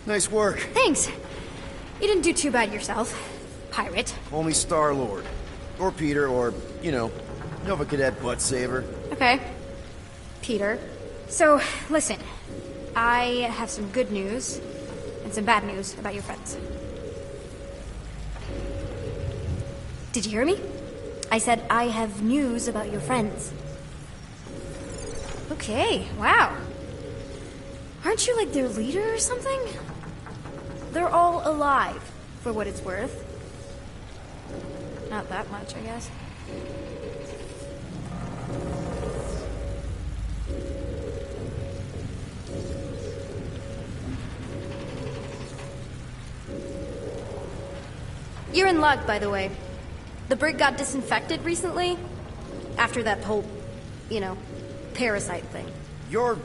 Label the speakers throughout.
Speaker 1: Nice work.
Speaker 2: Thanks. You didn't do too bad yourself, pirate.
Speaker 1: Call me Star-Lord. Or Peter, or, you know, Nova Cadet Butt Saver.
Speaker 2: Okay. Peter. So, listen. I have some good news and some bad news about your friends. Did you hear me? I said I have news about your friends. Okay, wow. Aren't you like their leader or something? They're all alive, for what it's worth. Not that much, I guess. You're in luck, by the way. The brig got disinfected recently. After that whole, you know, parasite thing.
Speaker 1: You're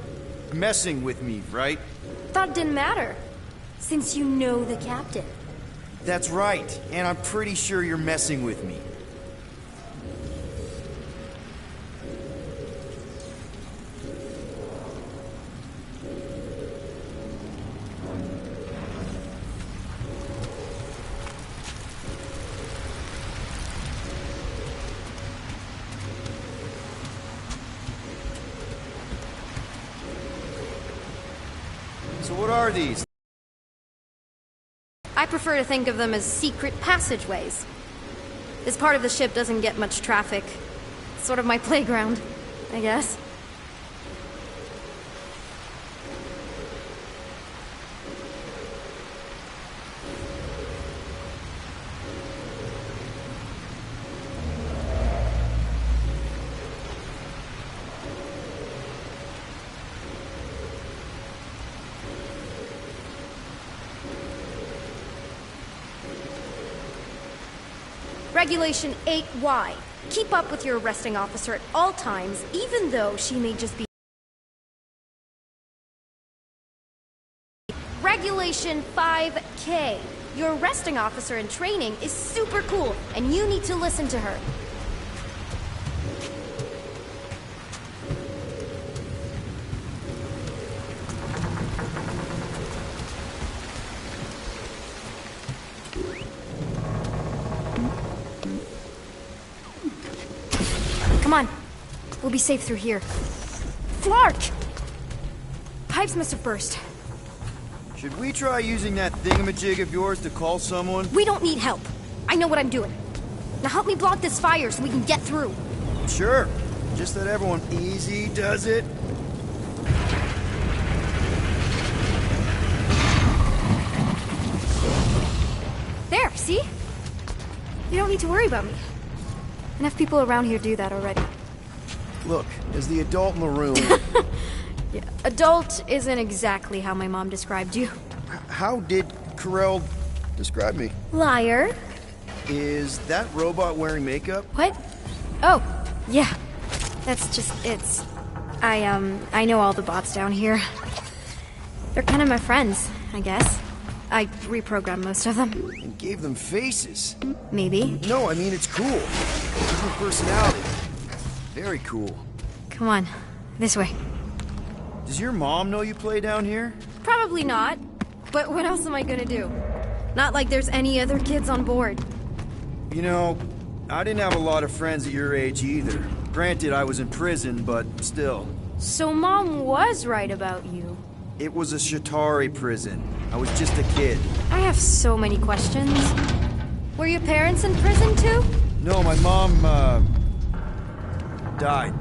Speaker 1: messing with me, right?
Speaker 2: Thought it didn't matter, since you know the captain.
Speaker 1: That's right, and I'm pretty sure you're messing with me. So what are these?
Speaker 2: I prefer to think of them as secret passageways. This part of the ship doesn't get much traffic. It's sort of my playground, I guess. Regulation 8Y. Keep up with your arresting officer at all times, even though she may just be... Regulation 5K. Your arresting officer in training is super cool, and you need to listen to her. Come on. We'll be safe through here. Flark! Pipes must have burst.
Speaker 1: Should we try using that thingamajig of yours to call someone?
Speaker 2: We don't need help. I know what I'm doing. Now help me block this fire so we can get through.
Speaker 1: Sure. Just that everyone easy does it.
Speaker 2: There, see? You don't need to worry about me. Enough people around here do that already.
Speaker 1: Look, as the adult in the room...
Speaker 2: Yeah, adult isn't exactly how my mom described you.
Speaker 1: How did Corel describe me?
Speaker 2: Liar.
Speaker 1: Is that robot wearing makeup?
Speaker 2: What? Oh, yeah. That's just, it's... I know all the bots down here. They're kind of my friends, I guess. I reprogrammed most of them.
Speaker 1: And gave them faces.
Speaker 2: Maybe.
Speaker 1: No, I mean, it's cool. Different personality. Very cool.
Speaker 2: Come on, this way.
Speaker 1: Does your mom know you play down here?
Speaker 2: Probably not. But what else am I gonna do? Not like there's any other kids on board.
Speaker 1: You know, I didn't have a lot of friends at your age either. Granted, I was in prison, but still.
Speaker 2: So Mom was right about you.
Speaker 1: It was a Shatari prison. I was just a kid.
Speaker 2: I have so many questions. Were your parents in prison too?
Speaker 1: No, my mom, died.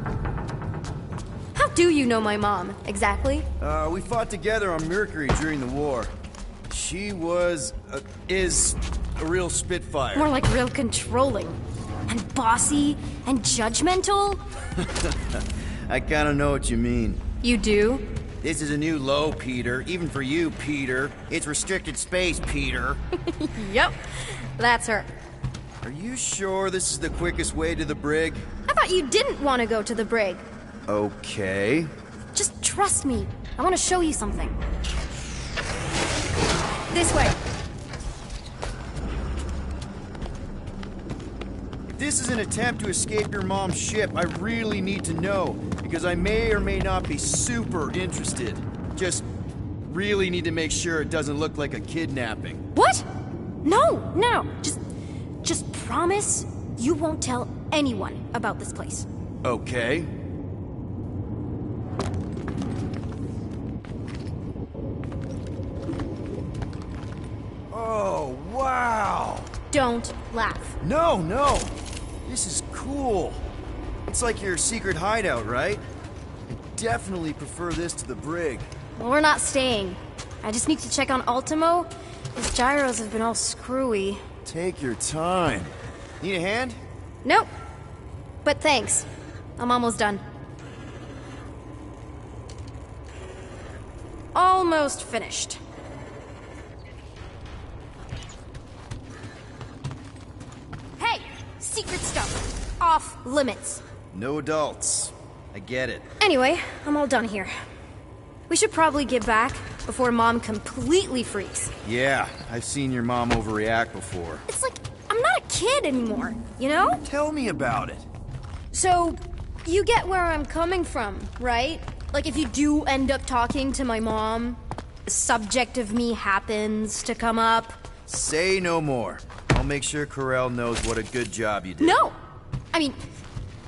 Speaker 2: How do you know my mom, exactly?
Speaker 1: We fought together on Mercury during the war. She is a real spitfire.
Speaker 2: More like real controlling. And bossy and judgmental.
Speaker 1: I kinda know what you mean.
Speaker 2: You do?
Speaker 1: This is a new low, Peter. Even for you, Peter. It's restricted space, Peter.
Speaker 2: Yep, that's her.
Speaker 1: Are you sure this is the quickest way to the brig?
Speaker 2: I thought you didn't want to go to the brig.
Speaker 1: Okay.
Speaker 2: Just trust me. I want to show you something. This way.
Speaker 1: If this is an attempt to escape your mom's ship, I really need to know, because I may or may not be super interested. Just really need to make sure it doesn't look like a kidnapping.
Speaker 2: What? No, no. Just promise you won't tell anyone about this place.
Speaker 1: Okay. Oh, wow!
Speaker 2: Don't laugh.
Speaker 1: No, no! This is cool. It's like your secret hideout, right? I definitely prefer this to the brig.
Speaker 2: Well, we're not staying. I just need to check on Ultimo. His gyros have been all screwy.
Speaker 1: Take your time. Need a hand?
Speaker 2: Nope. But thanks. I'm almost done. Almost finished. Hey! Secret stuff. Off limits.
Speaker 1: No adults. I get it.
Speaker 2: Anyway, I'm all done here. We should probably get back before Mom completely freaks.
Speaker 1: Yeah, I've seen your mom overreact before.
Speaker 2: It's like, I'm not a kid anymore, you know?
Speaker 1: Tell me about it.
Speaker 2: So, you get where I'm coming from, right? Like, if you do end up talking to my mom, the subject of me happens to come up.
Speaker 1: Say no more. I'll make sure Corell knows what a good job you did.
Speaker 2: No! I mean,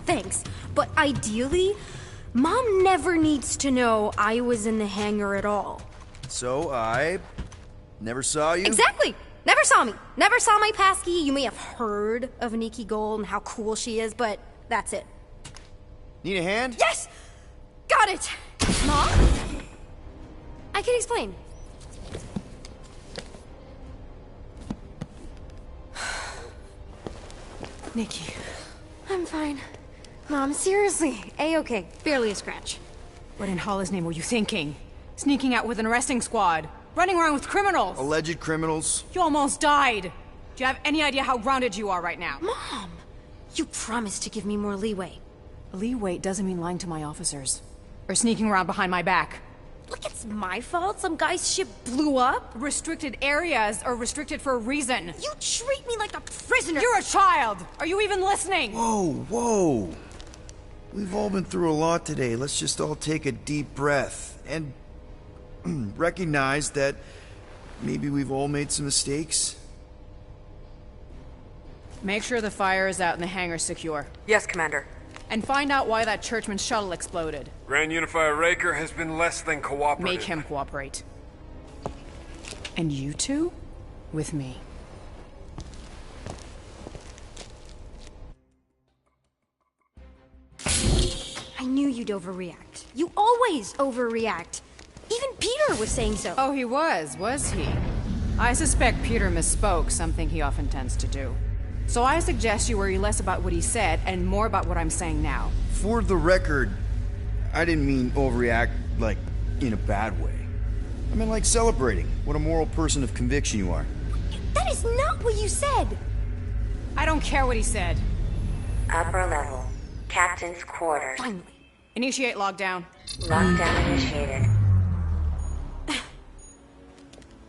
Speaker 2: thanks. But ideally, Mom never needs to know I was in the hangar at all.
Speaker 1: So I never saw you?
Speaker 2: Exactly! Never saw me. Never saw my passkey. You may have heard of Nikki Gold and how cool she is, but that's it.
Speaker 1: Need a hand?
Speaker 2: Yes! Got it! Mom? I can explain.
Speaker 3: Nikki.
Speaker 2: I'm fine. Mom, seriously. A-okay. Barely a scratch.
Speaker 3: What in Hala's name were you thinking? Sneaking out with an arresting squad? Running around with criminals?
Speaker 1: Alleged criminals?
Speaker 3: You almost died! Do you have any idea how grounded you are right now?
Speaker 2: Mom! You promised to give me more leeway.
Speaker 3: Leeway doesn't mean lying to my officers. Or sneaking around behind my back.
Speaker 2: Look, it's my fault some guy's ship blew up.
Speaker 3: Restricted areas are restricted for a reason.
Speaker 2: You treat me like a prisoner!
Speaker 3: You're a child! Are you even listening?
Speaker 1: Whoa, whoa. We've all been through a lot today. Let's just all take a deep breath and recognize that maybe we've all made some mistakes.
Speaker 3: Make sure the fire is out and the hangar's secure.
Speaker 4: Yes, Commander.
Speaker 3: And find out why that churchman's shuttle exploded.
Speaker 5: Grand Unifier Raker has been less than cooperative.
Speaker 3: Make him cooperate. And you two? With me.
Speaker 2: I knew you'd overreact. You always overreact. Even Peter was saying so.
Speaker 3: Oh, he was he? I suspect Peter misspoke, something he often tends to do. So I suggest you worry less about what he said and more about what I'm saying now.
Speaker 1: For the record, I didn't mean overreact, like, in a bad way. I meant like celebrating what a moral person of conviction you are.
Speaker 2: That is not what you said!
Speaker 3: I don't care what he said.
Speaker 4: Upper level. Captain's quarters.
Speaker 2: Finally.
Speaker 3: Initiate lockdown.
Speaker 4: Lockdown initiated.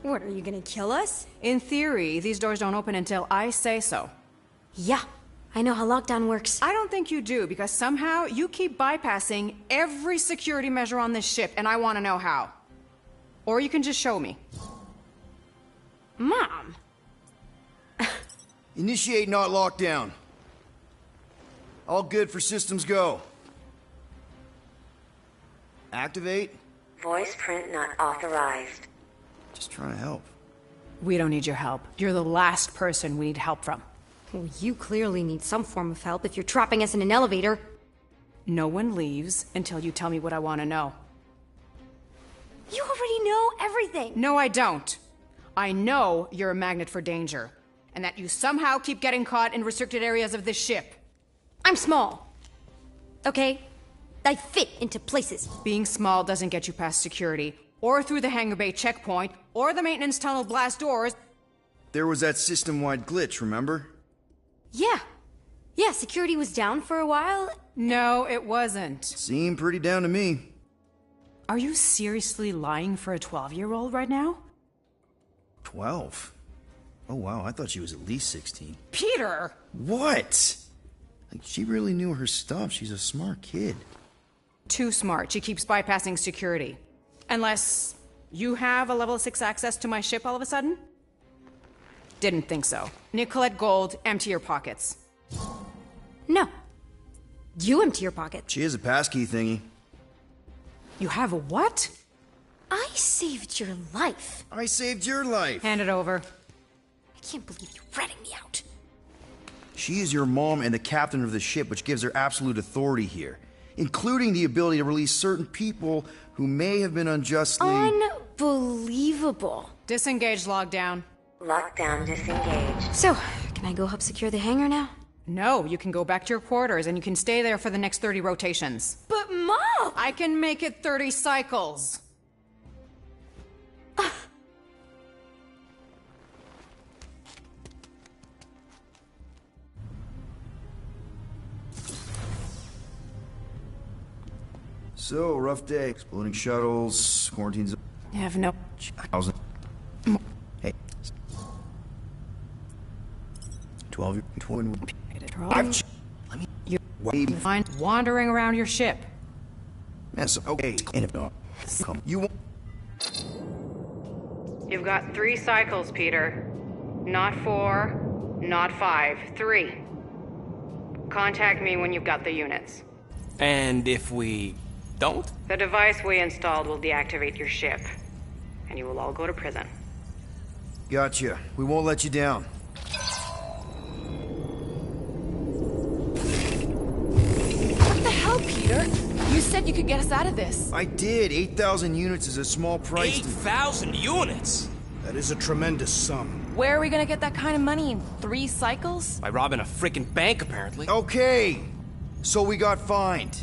Speaker 2: What, are you gonna kill us?
Speaker 3: In theory, these doors don't open until I say so.
Speaker 2: Yeah, I know how lockdown works.
Speaker 3: I don't think you do, because somehow you keep bypassing every security measure on this ship, and I want to know how. Or you can just show me.
Speaker 2: Mom!
Speaker 1: Initiate not lockdown. All good for systems go. Activate.
Speaker 4: Voice print not authorized.
Speaker 1: Just trying to help.
Speaker 3: We don't need your help. You're the last person we need help from.
Speaker 2: Well, you clearly need some form of help if you're trapping us in an elevator.
Speaker 3: No one leaves until you tell me what I want to know.
Speaker 2: You already know everything!
Speaker 3: No, I don't. I know you're a magnet for danger, and that you somehow keep getting caught in restricted areas of this ship.
Speaker 2: I'm small. Okay? I fit into places.
Speaker 3: Being small doesn't get you past security, or through the hangar bay checkpoint, or the maintenance tunnel blast doors.
Speaker 1: There was that system-wide glitch, remember?
Speaker 2: Yeah. Yeah, security was down for a while.
Speaker 3: No, it wasn't.
Speaker 1: Seemed pretty down to me.
Speaker 3: Are you seriously lying for a 12-year-old right now?
Speaker 1: 12? Oh wow, I thought she was at least 16.
Speaker 3: Peter!
Speaker 1: What? Like, she really knew her stuff. She's a smart kid.
Speaker 3: Too smart. She keeps bypassing security. Unless You have a level 6 access to my ship all of a sudden? Didn't think so. Nicolette Gold, empty your pockets.
Speaker 2: No. You empty your pocket.
Speaker 1: She has a passkey thingy.
Speaker 3: You have a what?
Speaker 2: I saved your life.
Speaker 1: I saved your life.
Speaker 3: Hand it over.
Speaker 2: I can't believe you're ratting me out.
Speaker 1: She is your mom and the captain of the ship, which gives her absolute authority here, including the ability to release certain people who may have been unjustly...
Speaker 2: Unbelievable.
Speaker 3: Disengage lockdown.
Speaker 4: Lockdown disengaged.
Speaker 2: So, can I go help secure the hangar now?
Speaker 3: No, you can go back to your quarters and you can stay there for the next 30 rotations.
Speaker 2: But Mom!
Speaker 3: I can make it 30 cycles.
Speaker 1: So, rough day. Exploding shuttles, quarantines...
Speaker 3: You have no...
Speaker 1: 1,000... Hey. 12... 20... Let me...
Speaker 3: You
Speaker 1: Wait.
Speaker 3: find wandering around your ship.
Speaker 1: Yes, okay. And if not... Come. You won't...
Speaker 3: You've got 3 cycles, Peter. Not 4, not 5, 3. Contact me when you've got the units.
Speaker 6: And if we don't?
Speaker 3: The device we installed will deactivate your ship, and you will all go to prison.
Speaker 1: Gotcha. We won't let you down.
Speaker 7: What the hell, Peter? You said you could get us out of this.
Speaker 1: I did. 8,000 units is a small price.
Speaker 6: 8,000 units?
Speaker 8: That is a tremendous sum.
Speaker 7: Where are we gonna get that kind of money in 3 cycles?
Speaker 6: By robbing a frickin' bank, apparently.
Speaker 1: Okay. So we got fined.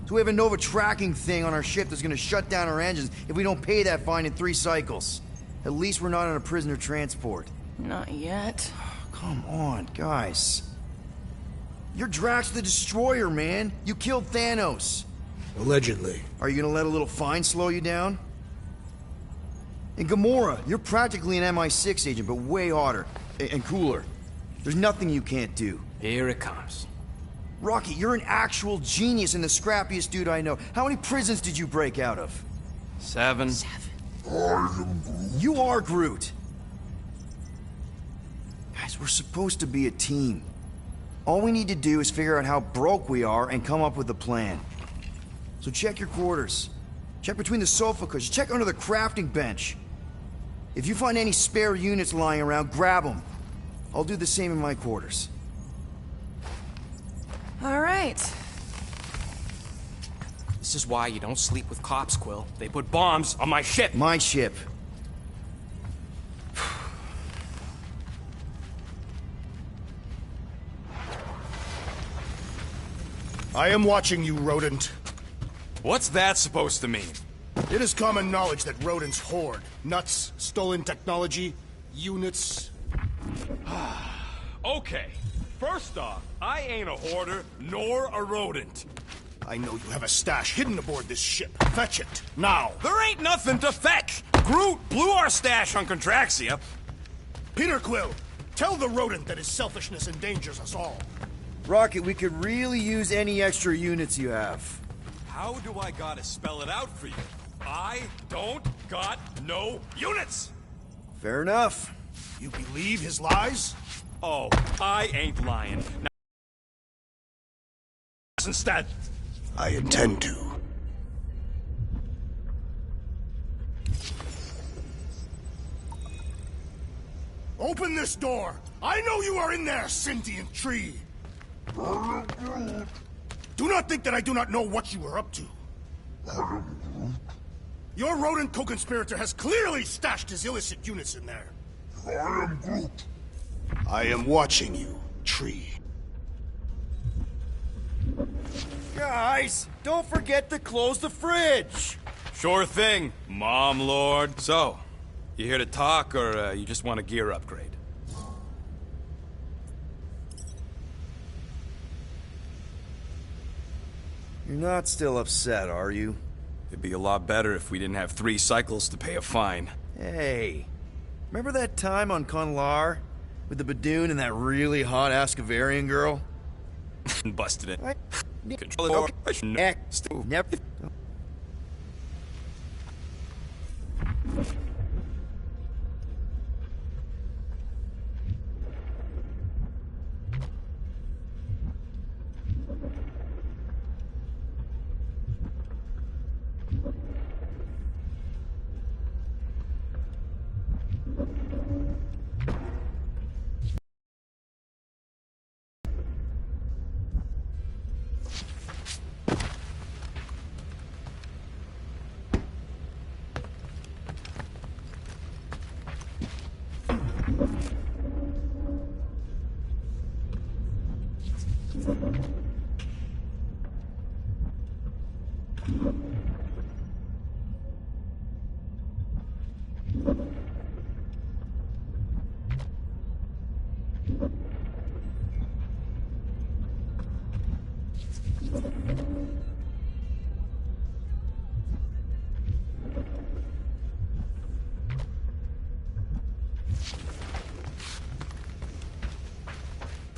Speaker 1: So we have a Nova tracking thing on our ship that's gonna shut down our engines if we don't pay that fine in 3 cycles. At least we're not on a prisoner transport.
Speaker 7: Not yet.
Speaker 1: Come on, guys. You're Drax the Destroyer, man. You killed Thanos.
Speaker 8: Allegedly.
Speaker 1: Are you gonna let a little fine slow you down? And Gamora, you're practically an MI6 agent, but way hotter and cooler. There's nothing you can't do.
Speaker 6: Here it comes.
Speaker 1: Rocky, you're an actual genius and the scrappiest dude I know. How many prisons did you break out of?
Speaker 6: 7.
Speaker 1: You are Groot. Guys, we're supposed to be a team. All we need to do is figure out how broke we are and come up with a plan. So check your quarters. Check between the sofa cushions. Check under the crafting bench. If you find any spare units lying around, grab them. I'll do the same in my quarters.
Speaker 7: All right.
Speaker 6: This is why you don't sleep with cops, Quill. They put bombs on my ship.
Speaker 1: My ship.
Speaker 8: I am watching you, rodent.
Speaker 5: What's that supposed to mean?
Speaker 8: It is common knowledge that rodents hoard nuts, stolen technology, units.
Speaker 5: Okay, first off, I ain't a hoarder nor a rodent.
Speaker 8: I know you have a stash hidden aboard this ship. Fetch it, now.
Speaker 5: There ain't nothing to fetch. Groot blew our stash on Contraxia.
Speaker 8: Peter Quill, tell the rodent that his selfishness endangers us all.
Speaker 1: Rocket, we could really use any extra units you have.
Speaker 5: How do I gotta spell it out for you? I don't got no units!
Speaker 1: Fair enough.
Speaker 8: You believe his lies?
Speaker 5: Oh, I ain't lying. Now, instead.
Speaker 8: I intend to. Open this door! I know you are in there, sentient tree! Do not think that I do not know what you are up to. Your rodent co-conspirator has clearly stashed his illicit units in there. I am Groot. I am watching you, tree.
Speaker 1: Guys, don't forget to close the fridge.
Speaker 5: Sure thing, Mom Lord. So, you here to talk, or you just want a gear upgrade?
Speaker 1: You're not still upset, are you?
Speaker 5: It'd be a lot better if we didn't have 3 cycles to pay a fine.
Speaker 1: Hey, remember that time on Conlar? With the Badoon and that really hot Ascavarian girl?
Speaker 5: Busted it. Control it.
Speaker 1: Never.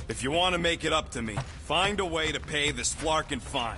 Speaker 5: If you want to make it up to me, find a way to pay this Flarkin fine.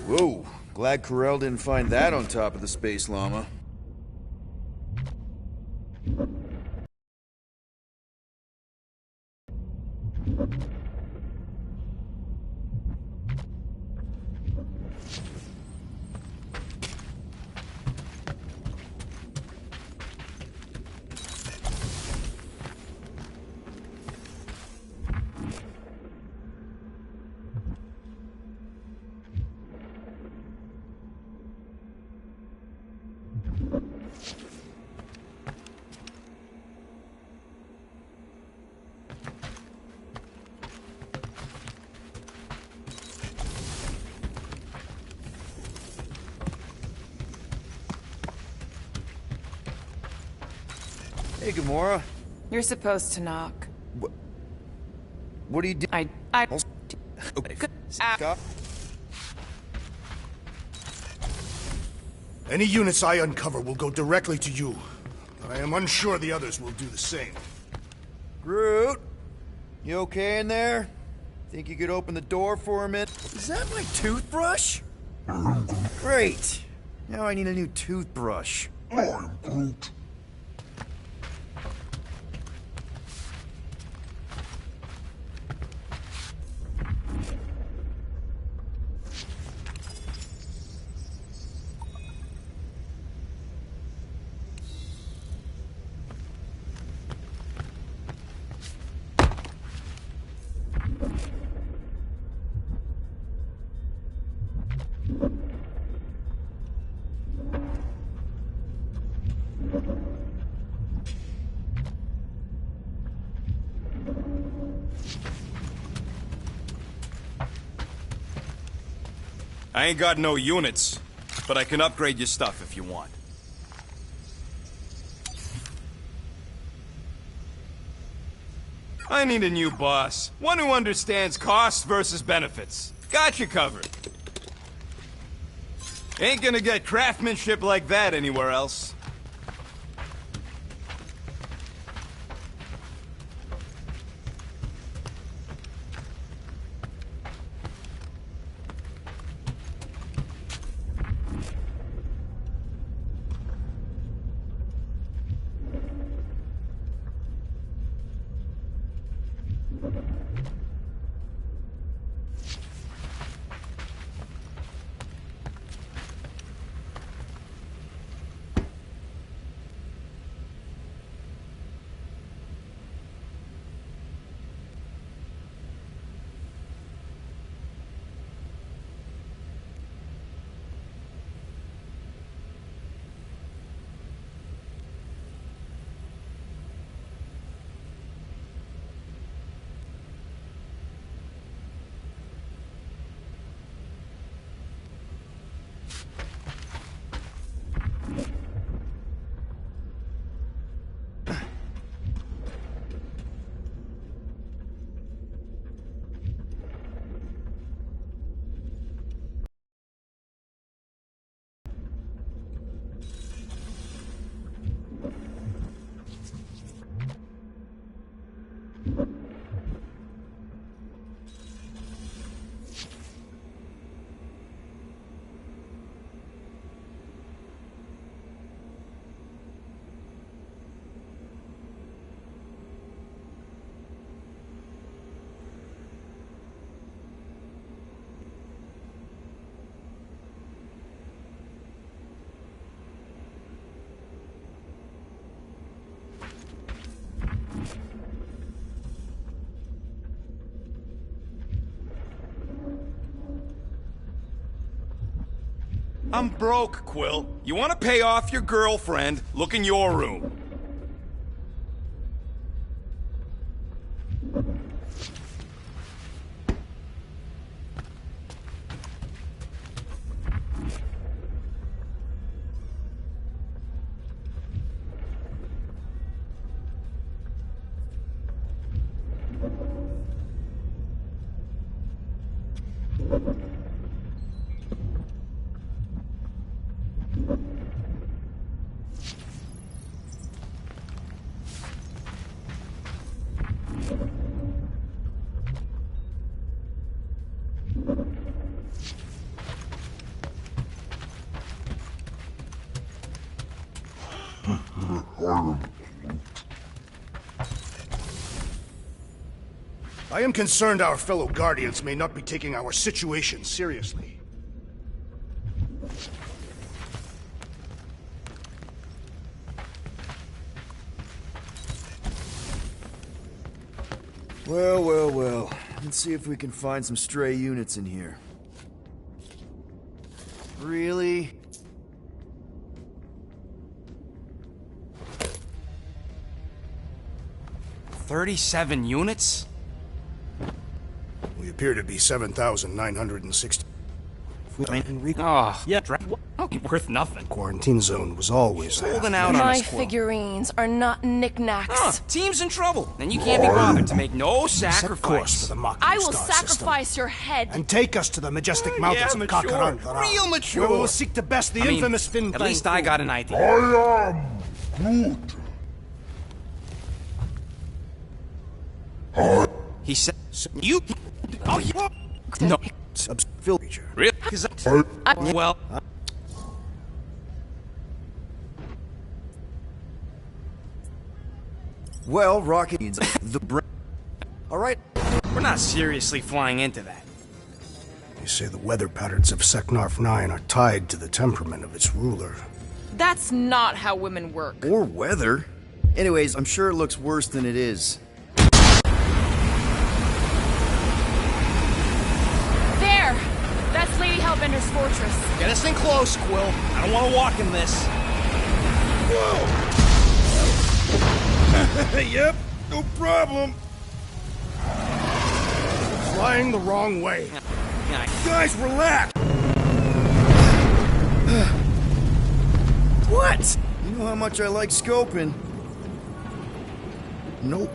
Speaker 1: Whoa, glad Corel didn't find that on top of the Space Llama. Hey, Gamora.
Speaker 7: You're supposed to knock.
Speaker 1: What do you do? Okay. Stop.
Speaker 8: Any units I uncover will go directly to you. But I am unsure the others will do the same.
Speaker 1: Groot, you okay in there? Think you could open the door for a minute? Is that my toothbrush? Great. Now I need a new toothbrush.
Speaker 9: I'm Groot.
Speaker 5: I ain't got no units, but I can upgrade your stuff if you want. I need a new boss. One who understands costs versus benefits. Got you covered. Ain't gonna get craftsmanship like that anywhere else. I'm broke, Quill. You want to pay off your girlfriend? Look in your room.
Speaker 8: I am concerned our fellow Guardians may not be taking our situation seriously.
Speaker 1: Well, well, well. Let's see if we can find some stray units in here. Really?
Speaker 6: "37 units?
Speaker 8: We appear to be 7,960.
Speaker 6: Oh, yeah, worth nothing.
Speaker 8: Quarantine zone was always there.
Speaker 6: Holding out on
Speaker 7: My
Speaker 6: us, Quill.
Speaker 7: figurines are not knickknacks.
Speaker 6: Team's in trouble, and you can't be bothered to make no
Speaker 8: Set course for
Speaker 6: sacrifice.
Speaker 8: the Mocking
Speaker 7: I will
Speaker 8: Star
Speaker 7: sacrifice your head.
Speaker 8: system and take us to the majestic mountains of
Speaker 5: mature.
Speaker 8: Kakaran.
Speaker 5: Real mature.
Speaker 8: Where we will seek to best the
Speaker 6: I mean,
Speaker 8: infamous Finn
Speaker 6: at
Speaker 8: Clan
Speaker 6: least I
Speaker 8: food.
Speaker 6: got an idea. He said, "You." Oh, yeah. No.
Speaker 8: Phil creature.
Speaker 6: Really? 'Cause well,
Speaker 1: Well, Rocket needs the brain. All right.
Speaker 6: we're not seriously flying into that.
Speaker 8: They say the weather patterns of Seknarf 9 are tied to the temperament of its ruler.
Speaker 7: That's not how women work.
Speaker 1: Or weather. Anyways, I'm sure it looks worse than it is.
Speaker 7: There! That's Lady Hellbender's fortress.
Speaker 6: Get us in close, Quill. I don't want to walk in this.
Speaker 8: Yep, no problem. Flying the wrong way.
Speaker 6: Yeah,
Speaker 1: Guys, relax! What? You know how much I like scoping. Nope.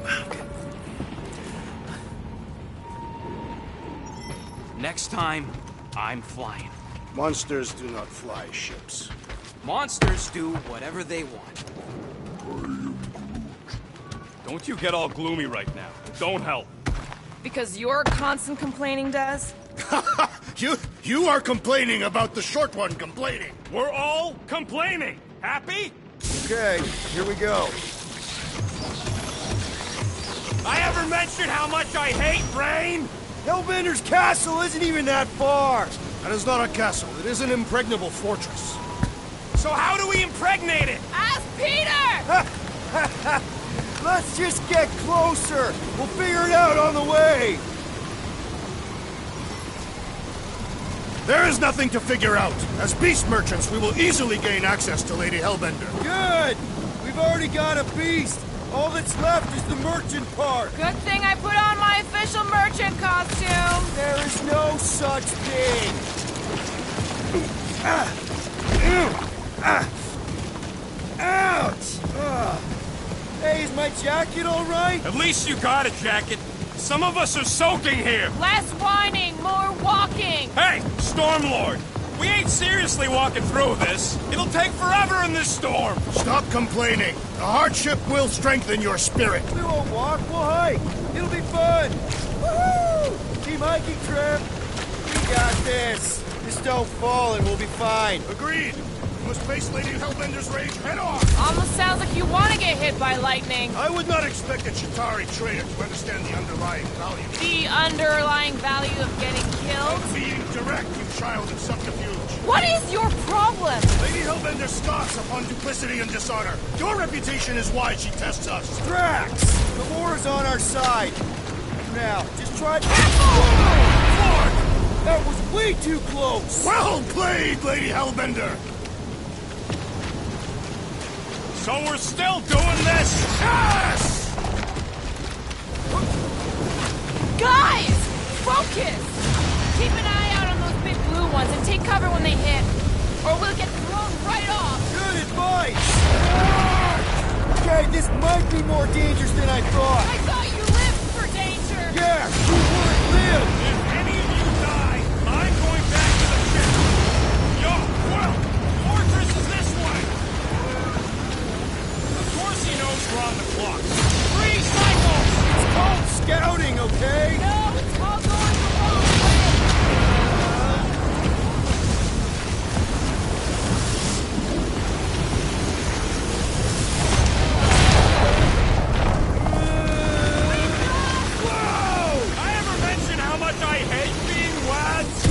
Speaker 6: Next time, I'm flying.
Speaker 8: Monsters do not fly ships.
Speaker 6: Monsters do whatever they want.
Speaker 5: Don't you get all gloomy right now. Don't help.
Speaker 7: Because your constant complaining does?
Speaker 8: You are complaining about the short one complaining.
Speaker 5: We're all complaining. Happy?
Speaker 1: Okay, here we go.
Speaker 5: I ever mentioned how much I hate rain?
Speaker 1: Hellbender's castle isn't even that far!
Speaker 8: That is not a castle. It is an impregnable fortress.
Speaker 5: So how do we impregnate it?
Speaker 7: Ask Peter!
Speaker 1: Let's just get closer! We'll figure it out on the way!
Speaker 8: There is nothing to figure out. As beast merchants, we will easily gain access to Lady Hellbender.
Speaker 1: Good! We've already got a beast! All that's left is the merchant part!
Speaker 7: Good thing I put on my official merchant costume.
Speaker 1: There is no such thing! Ouch! Hey, is my jacket all right?
Speaker 5: At least you got a jacket. Some of us are soaking here.
Speaker 7: Less whining, more walking.
Speaker 5: Hey, Stormlord! We ain't seriously walking through this. It'll take forever in this storm.
Speaker 8: Stop complaining. The hardship will strengthen your spirit.
Speaker 1: We won't walk, we'll hike! It'll be fun! Woohoo! Team hiking trip! We got this! Just don't fall and we'll be fine.
Speaker 8: Agreed. You must face Lady Hellbender's rage head on.
Speaker 7: Almost sounds like you want to get hit by lightning.
Speaker 8: I would not expect a Chitauri trader to understand the underlying value.
Speaker 7: The underlying value of getting killed?
Speaker 8: Being direct, you child of subterfuge.
Speaker 7: What is your problem?
Speaker 8: Lady Hellbender scoffs upon duplicity and dishonor. Your reputation is why she tests us.
Speaker 1: Thrax! The war is on our side! Now, just try...
Speaker 8: Lord! That was way too close! Well played, Lady Hellbender!
Speaker 5: So we're still doing this?
Speaker 8: Yes!
Speaker 7: Guys! Focus! Keep an eye out on those big blue ones and take cover when they hit. Or we'll get thrown right off!
Speaker 1: Good advice! Okay, this might be more dangerous than I thought.
Speaker 7: I thought you lived for danger!
Speaker 1: Yeah, who wouldn't live?
Speaker 5: If any of you die, I'm going back to the ship. Yo, well, Fortress is this way. Of course he knows we're on the clock. 3 cycles!
Speaker 1: It's called scouting, okay?
Speaker 7: No, it's called going the wrong way!
Speaker 5: I ever mention how much I hate being lads?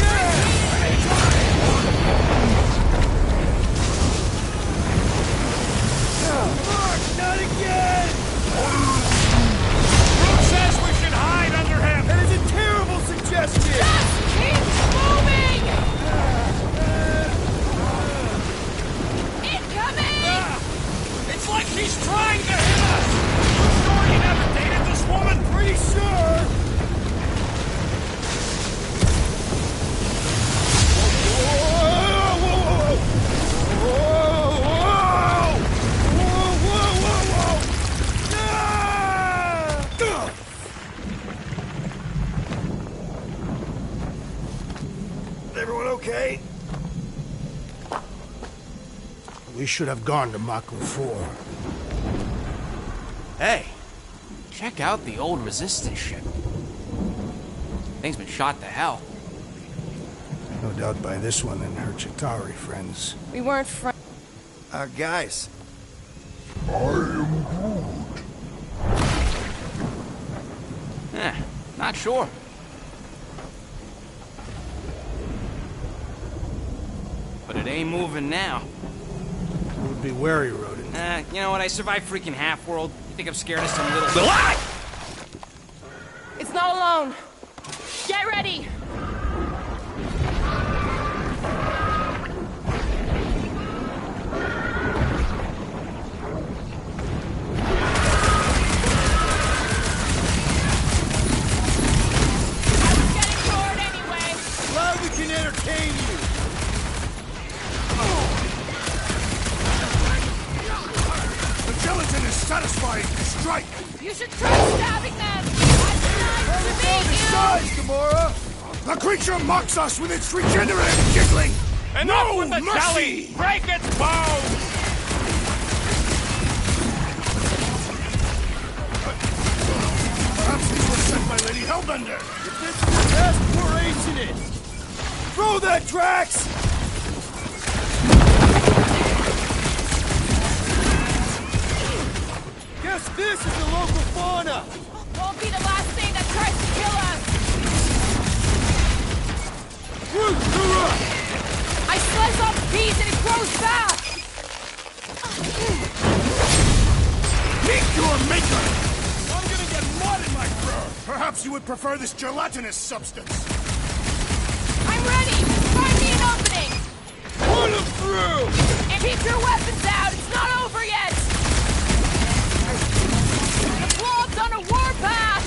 Speaker 1: Not again!
Speaker 5: Who says we should hide under him?
Speaker 1: That is a terrible suggestion!
Speaker 7: Just keep moving! Incoming!
Speaker 5: It's like he's trying to hit us! You sure you never dated this woman?
Speaker 1: Pretty sure! Everyone okay?
Speaker 8: We should have gone to Mako 4.
Speaker 6: Hey, check out the old Resistance ship. Thing's been shot to hell.
Speaker 8: No doubt by this one and her Chitauri friends.
Speaker 7: We weren't friends.
Speaker 1: Guys.
Speaker 6: Not sure. But it ain't moving now.
Speaker 8: We would be wary, Rodin.
Speaker 6: You know what? I survived freaking Half-World. You think I'm scared of some little...
Speaker 7: It's not alone. Get ready! I was getting bored anyway.
Speaker 1: Glad we can entertain you!
Speaker 8: The gelatin is satisfying. Strike!
Speaker 7: You should try stabbing them! I'd like to meet you!
Speaker 1: Size, Gamora!
Speaker 8: The creature mocks us with its regenerative giggling!
Speaker 5: Enough
Speaker 8: No
Speaker 5: with the
Speaker 8: mercy!
Speaker 5: jelly! Break its bones!
Speaker 8: Perhaps these were sent by Lady Hellbender!
Speaker 1: If this is the best, we're acing it! Throw that, Drax! Guess this is the local fauna!
Speaker 7: Won't be the last thing that tries to kill us!
Speaker 1: Root, hoorah!
Speaker 7: I slice off a piece and it grows back!
Speaker 8: Meet your maker!
Speaker 5: I'm gonna get mud in my fur!
Speaker 8: Perhaps you would prefer this gelatinous substance.
Speaker 7: I'm ready! Find me an opening!
Speaker 1: Put him through!
Speaker 7: And keep your weapons out! It's not over yet! The Blob's on a warpath!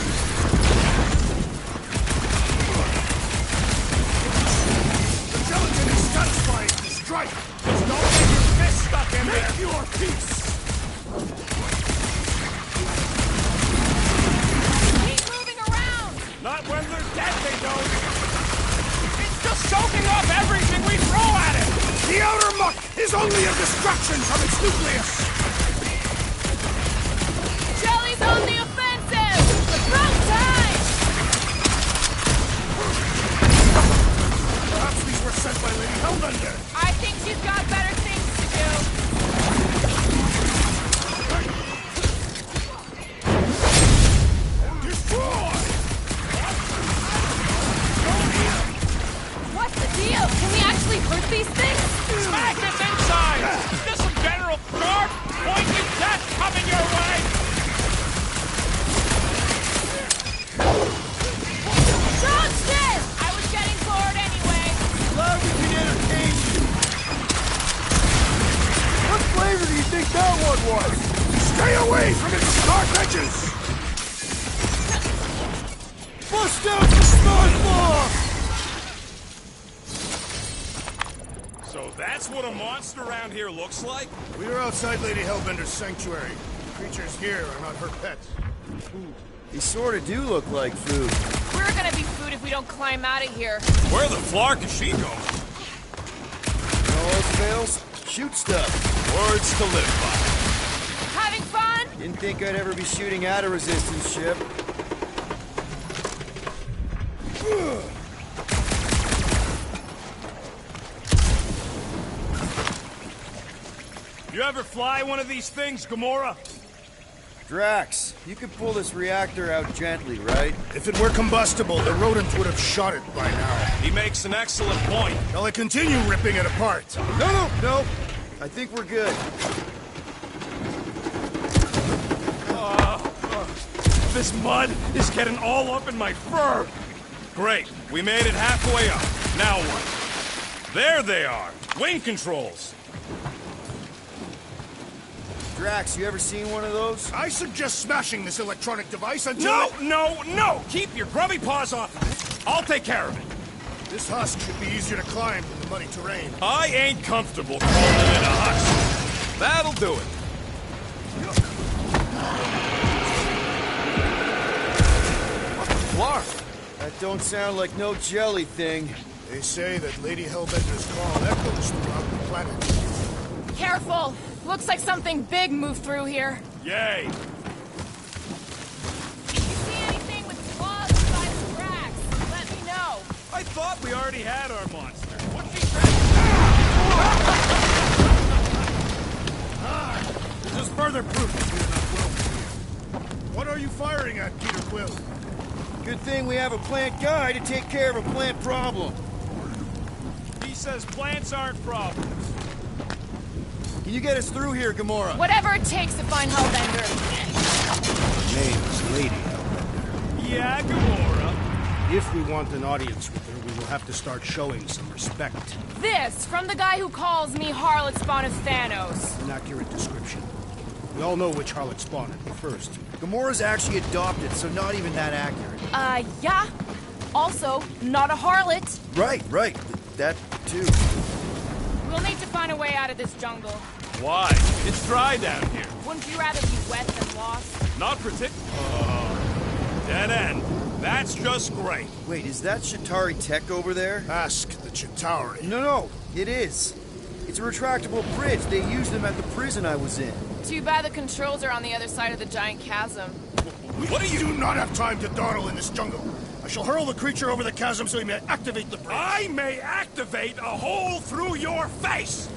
Speaker 8: The gelatin is satisfying. Strike!
Speaker 5: Just don't get your fist stuck in there!
Speaker 8: Make your peace!
Speaker 7: Keep moving around!
Speaker 5: Not when they're dead, they don't! It's just soaking up everything we throw at it!
Speaker 8: The outer muck is only a distraction from its nucleus!
Speaker 7: Jelly's on the offensive! About time!
Speaker 8: Perhaps these were sent by Lady Hellbender!
Speaker 7: I think she's got better things to do.
Speaker 8: Destroy!
Speaker 7: What's the deal? Can we actually hurt these things?
Speaker 5: Smack its inside! Just some general guard! Pointing death coming your way!
Speaker 8: breaches!
Speaker 1: Bust out the Starfall!
Speaker 5: So that's what a monster around here looks like?
Speaker 8: We are outside Lady Hellbender's sanctuary. Creatures here are not her pets.
Speaker 1: They sort of do look like food.
Speaker 7: We're gonna be food if we don't climb out of here.
Speaker 5: Where the flark is she going?
Speaker 1: All else fails, shoot stuff.
Speaker 5: Words to live by.
Speaker 7: Having fun?
Speaker 1: Didn't think I'd ever be shooting at a resistance ship.
Speaker 5: You ever fly one of these things, Gamora?
Speaker 1: Drax, you could pull this reactor out gently, right?
Speaker 8: If it were combustible, the rodent would have shot it by now.
Speaker 5: He makes an excellent point.
Speaker 8: Shall I continue ripping it apart?
Speaker 1: No. I think we're good.
Speaker 5: This mud is getting all up in my fur. Great, we made it halfway up. Now what? There they are, wing controls.
Speaker 1: Drax, you ever seen one of those?
Speaker 8: I suggest smashing this electronic device until...
Speaker 5: No! Keep your grubby paws off of it. I'll take care of it.
Speaker 8: This husk should be easier to climb than the muddy terrain.
Speaker 5: I ain't comfortable crawling in a husk. That'll do it.
Speaker 1: Flark! That don't sound like no jelly thing.
Speaker 8: They say that Lady Hellbender's call echoes throughout the planet.
Speaker 7: Careful! Looks like something big moved through here.
Speaker 5: Yay.
Speaker 7: If you see anything with claws the size of Drax, let me know.
Speaker 5: I thought we already had our monster. What's he saying?
Speaker 8: This is further proof that we are not welcome. What are you firing at, Peter Quill?
Speaker 1: Good thing we have a plant guy to take care of a plant problem.
Speaker 5: He says plants aren't problems.
Speaker 1: Can you get us through here, Gamora?
Speaker 7: Whatever it takes to find Hellbender.
Speaker 8: Name is Lady Hellbender.
Speaker 5: Yeah, Gamora.
Speaker 8: If we want an audience with her, we will have to start showing some respect.
Speaker 7: This, from the guy who calls me Harlot Spawn of Thanos.
Speaker 8: An accurate description. We all know which harlot spawned it first.
Speaker 1: Gamora's actually adopted, so not even that accurate.
Speaker 7: Yeah. Also, not a harlot.
Speaker 1: Right. That, too.
Speaker 7: We'll need to find a way out of this jungle.
Speaker 5: Why? It's dry down here.
Speaker 7: Wouldn't you rather be wet than lost?
Speaker 5: Not dead end. That's just great.
Speaker 1: Wait, is that Chitauri tech over there?
Speaker 8: Ask the Chitauri.
Speaker 1: No, it is. It's a retractable bridge. They used them at the prison I was in.
Speaker 7: Too bad the controls are on the other side of the giant chasm.
Speaker 8: What do you do not have time to dawdle in this jungle? I shall hurl the creature over the chasm so he may activate the bridge.
Speaker 5: I may activate a hole through your face!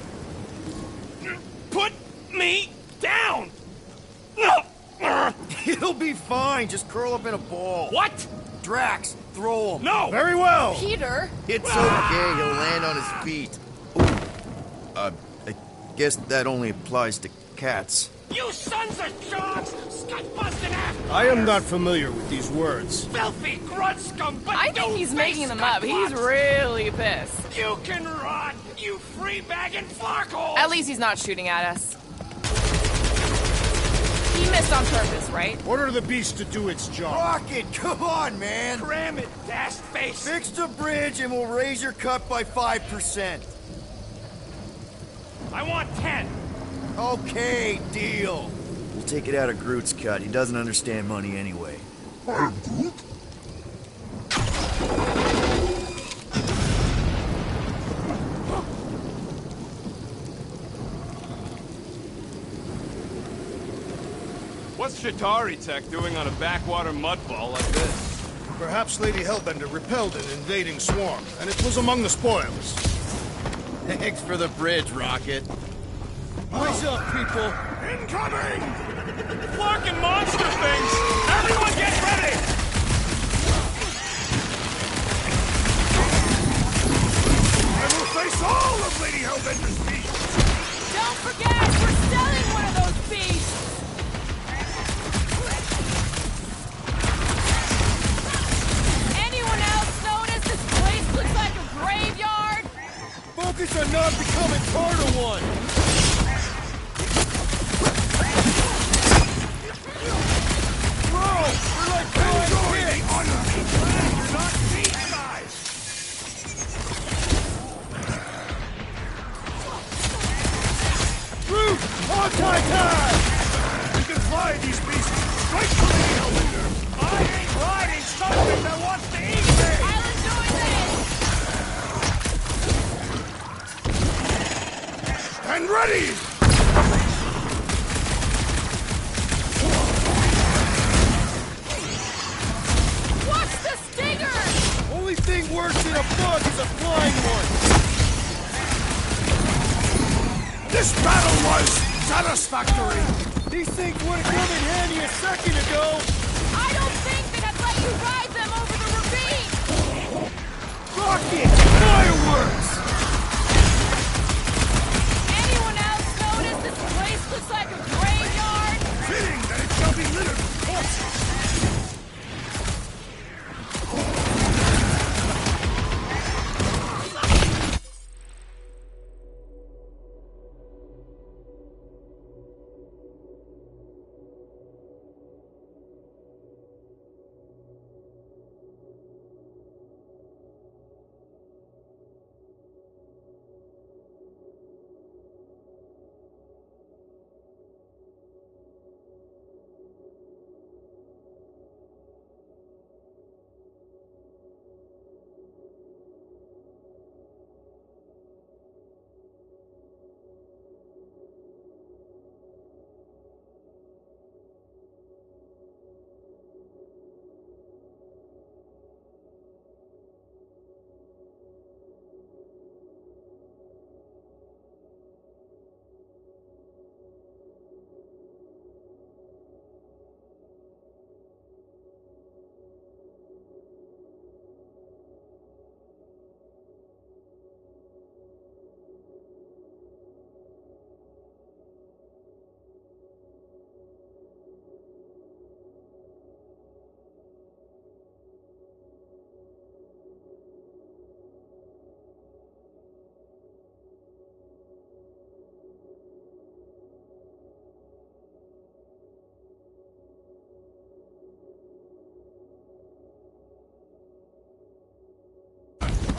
Speaker 5: Put me down!
Speaker 1: It'll be fine. Just curl up in a ball.
Speaker 5: What?
Speaker 1: Drax, throw him.
Speaker 5: No!
Speaker 8: Very well!
Speaker 7: Peter?
Speaker 1: It's okay. He'll land on his feet. Ooh. I guess that only applies to cats.
Speaker 5: You sons of dogs! Scut-busting after!
Speaker 8: I am not familiar with these words.
Speaker 5: Filthy grunt scum! But
Speaker 7: I think he's making them up. He's really pissed.
Speaker 5: You can run, you free-bagging flarkhole!
Speaker 7: At least he's not shooting at us. He missed on purpose, right?
Speaker 8: Order the beast to do its job.
Speaker 1: Rocket, come on, man.
Speaker 5: Cram it, dash face!
Speaker 1: Fix the bridge and we'll raise your cut by 5%.
Speaker 5: I want 10!
Speaker 1: Okay, deal. We'll take it out of Groot's cut. He doesn't understand money anyway.
Speaker 5: What's Chitauri tech doing on a backwater mudball like this?
Speaker 8: Perhaps Lady Hellbender repelled an invading swarm, and it was among the spoils.
Speaker 1: Thanks for the bridge, Rocket. What's up, people?
Speaker 8: Incoming!
Speaker 5: Flarkin' monster things! Everyone get ready!
Speaker 8: I will face all of Lady Hellbender's beasts!
Speaker 7: Don't forget, we're selling one of those beasts! Anyone else notice this place looks like a graveyard?
Speaker 1: Focus on not becoming part of one!
Speaker 8: ready!
Speaker 7: Watch the stinger!
Speaker 9: Only thing worse than a bug is a flying one.
Speaker 8: This battle was satisfactory!
Speaker 9: These things would have come in handy a second ago.
Speaker 7: I don't think they'd have let you ride them over the ravine!
Speaker 9: Rockets! Fireworks!
Speaker 7: Anyone else notice this place looks like a graveyard?
Speaker 8: Fitting that it shall be littered with corpses!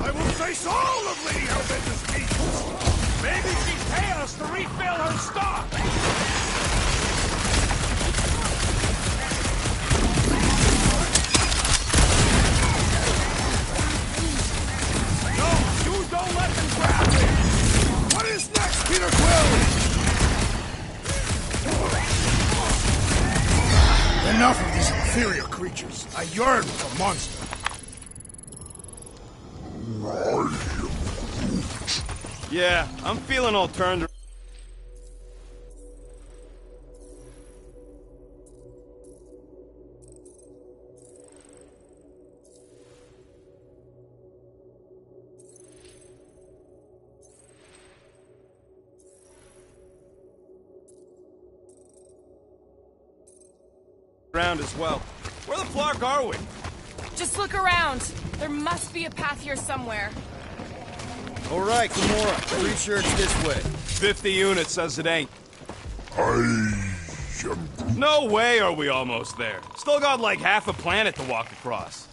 Speaker 8: I will face all of Lady Hellbender's needs!
Speaker 5: Maybe she'd pay us to refill her stock! No, you don't let them grab me!
Speaker 8: What is next, Peter Quill? Enough of these inferior creatures. I yearn for monsters.
Speaker 5: Yeah, I'm feeling all turned. Around as well. Where the flark are we?
Speaker 7: Just look around. There must be a path here somewhere.
Speaker 9: All right, Gamora. Pretty sure it's this way.
Speaker 5: 50 units says it ain't. No way are we almost there. Still got like half a planet to walk across.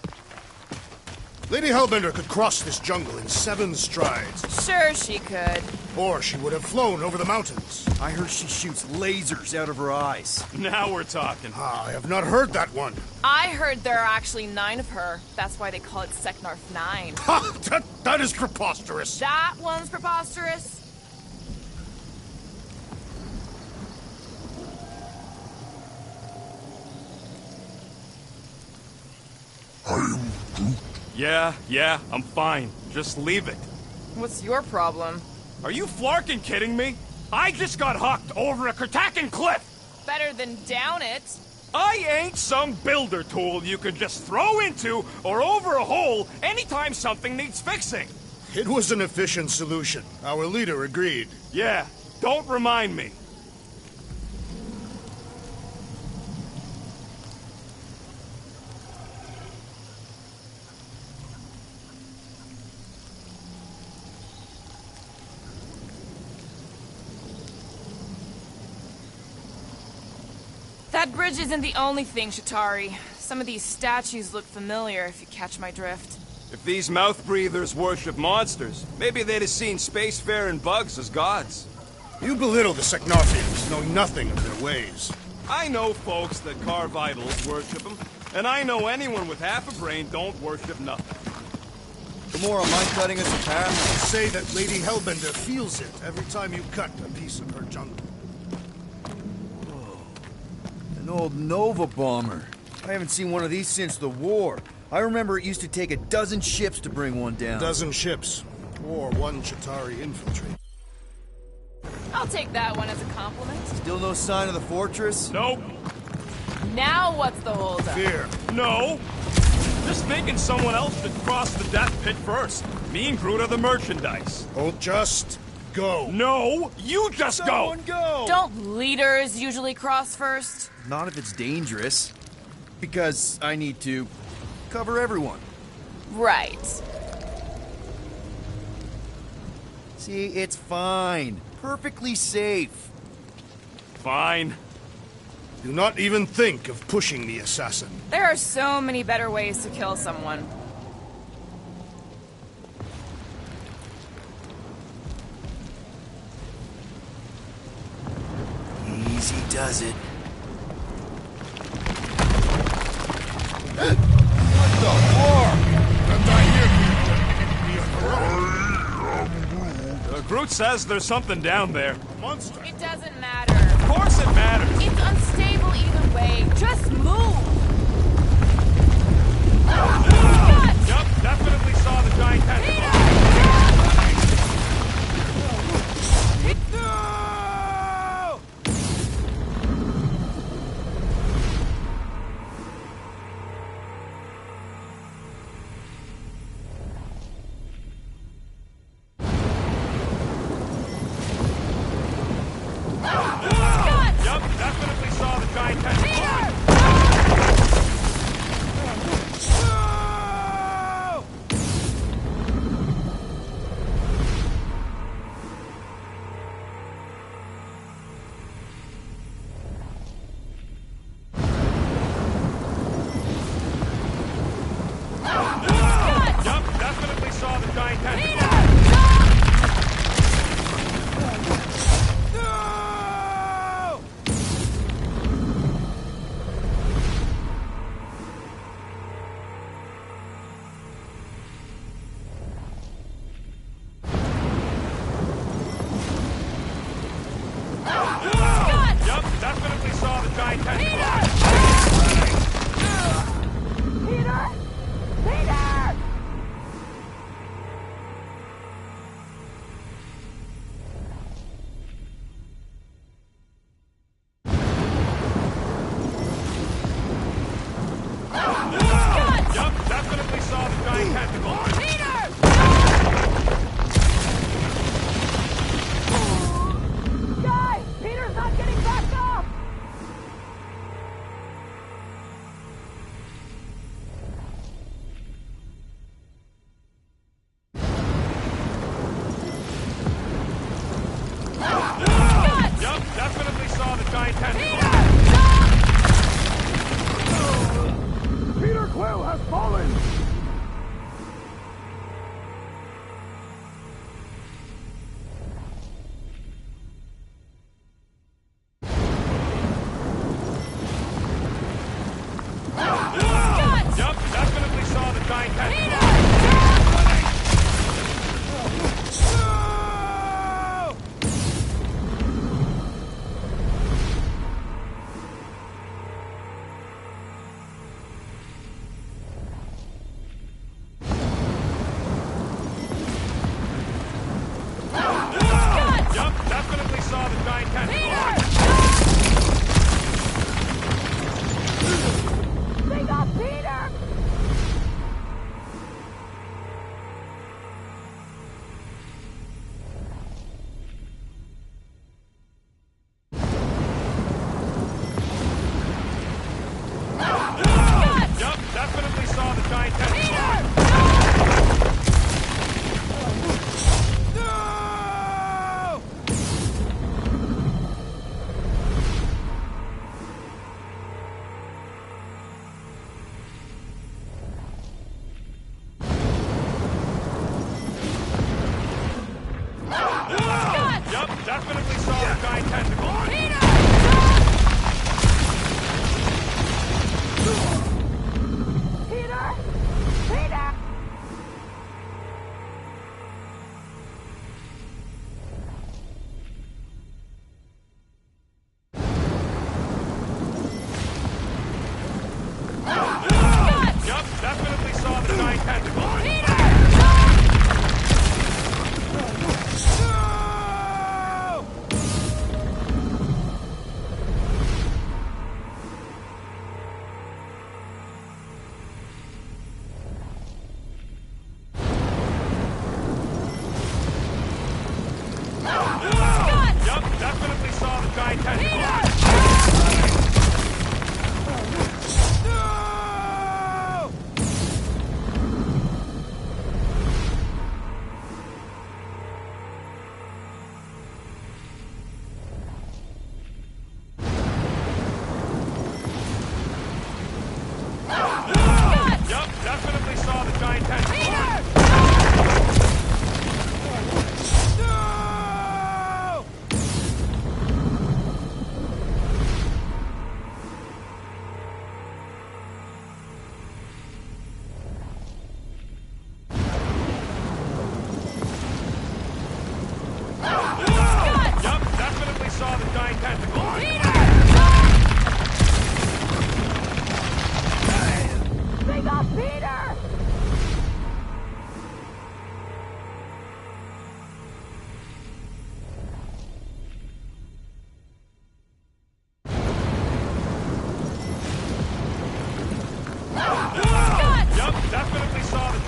Speaker 8: Lady Hellbender could cross this jungle in 7 strides.
Speaker 7: Sure she could.
Speaker 8: Or she would have flown over the mountains.
Speaker 9: I heard she shoots lasers out of her eyes.
Speaker 5: Now we're talking.
Speaker 8: I have not heard that one.
Speaker 7: I heard there are actually 9 of her. That's why they call it Seknarf 9.
Speaker 8: Ha! That is preposterous.
Speaker 7: That one's preposterous.
Speaker 5: Yeah, I'm fine. Just leave it.
Speaker 7: What's your problem?
Speaker 5: Are you flarkin' kidding me? I just got hucked over a Kratakan cliff!
Speaker 7: Better than down it.
Speaker 5: I ain't some builder tool you can just throw into or over a hole anytime something needs fixing.
Speaker 8: It was an efficient solution. Our leader agreed.
Speaker 5: Yeah, don't remind me.
Speaker 7: That bridge isn't the only thing, Shatari. Some of these statues look familiar, if you catch my drift.
Speaker 5: If these mouth breathers worship monsters, maybe they'd have seen spacefaring bugs as gods.
Speaker 8: You belittle the Seknarfians, knowing nothing of their ways.
Speaker 5: I know folks that carve idols worship them, and I know anyone with half a brain don't worship nothing.
Speaker 9: Gamora, mind cutting us a path?
Speaker 8: Say that Lady Hellbender feels it every time you cut a piece of her jungle.
Speaker 1: An old Nova bomber. I haven't seen one of these since the war. I remember it used to take 12 ships to bring one down.
Speaker 8: 12 ships, or 1 Chitauri infantry.
Speaker 7: I'll take that one as a compliment.
Speaker 1: Still no sign of the fortress?
Speaker 5: Nope.
Speaker 7: Now what's the holdup?
Speaker 8: Fear.
Speaker 5: No. Just thinking someone else should cross the death pit first. Me and Groot are the merchandise.
Speaker 8: Oh, just go.
Speaker 5: No, you just
Speaker 1: Someone
Speaker 5: go.
Speaker 1: go!
Speaker 7: Don't leaders usually cross first?
Speaker 1: Not if it's dangerous. Because I need to cover everyone.
Speaker 7: Right.
Speaker 1: See, it's fine. Perfectly safe.
Speaker 5: Fine.
Speaker 8: Do not even think of pushing the assassin.
Speaker 7: There are so many better ways to kill someone.
Speaker 1: Easy does it.
Speaker 8: What the fuck? And I hear you.
Speaker 5: Groot says there's something down there.
Speaker 8: Monster.
Speaker 7: It doesn't matter.
Speaker 5: Of course it matters.
Speaker 7: It's unstable either way. Just move!
Speaker 5: Yup, definitely saw the giant tentacle. Yup, definitely saw the giant tentacle. Yup, definitely saw the giant tentacle. Yup, definitely saw the giant tentacle.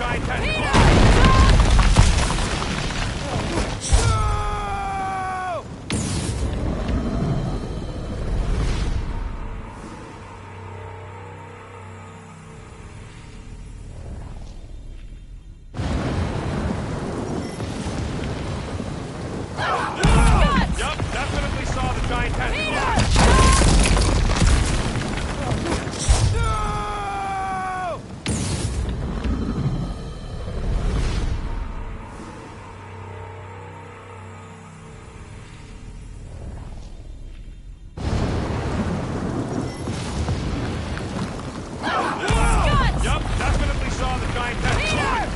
Speaker 5: giant tentacle. Yup, definitely saw the giant tentacle. Yup, definitely saw the giant tentacle.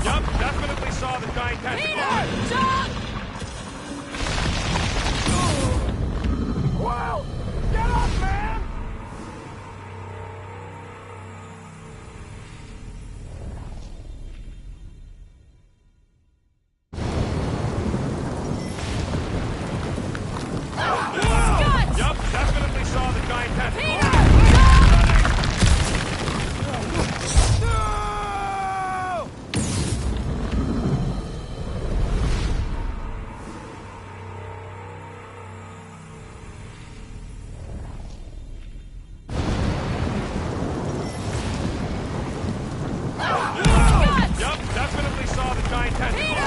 Speaker 5: Yup, definitely saw the giant tentacle. Whoa! Get up, man! Yup, definitely saw the giant tentacle. Yup, definitely saw the giant tentacle.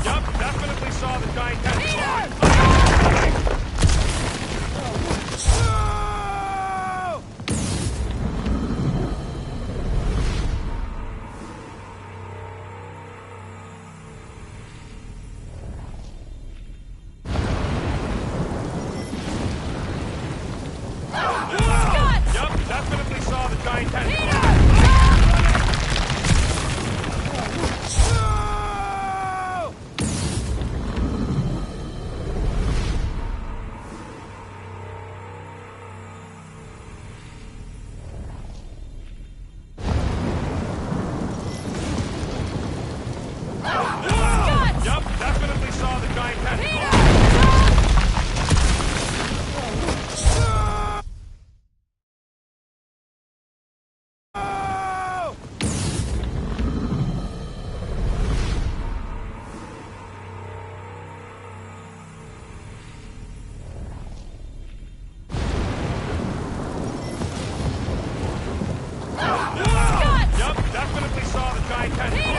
Speaker 5: Yup, definitely saw the giant tentacle. Yup, definitely saw the giant tentacle. Yup, definitely saw the giant tentacle. Yup, definitely saw the giant tentacle.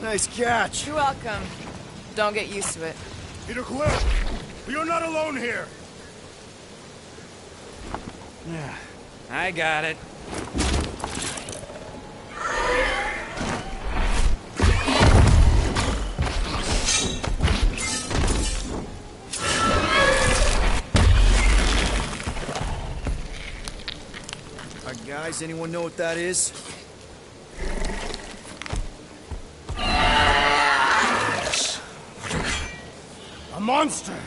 Speaker 1: Nice catch.
Speaker 7: You're welcome. Don't get used to it.
Speaker 8: Peter Quill, you're not alone here.
Speaker 6: I got it.
Speaker 1: Guys, anyone know what that is?
Speaker 8: A monster!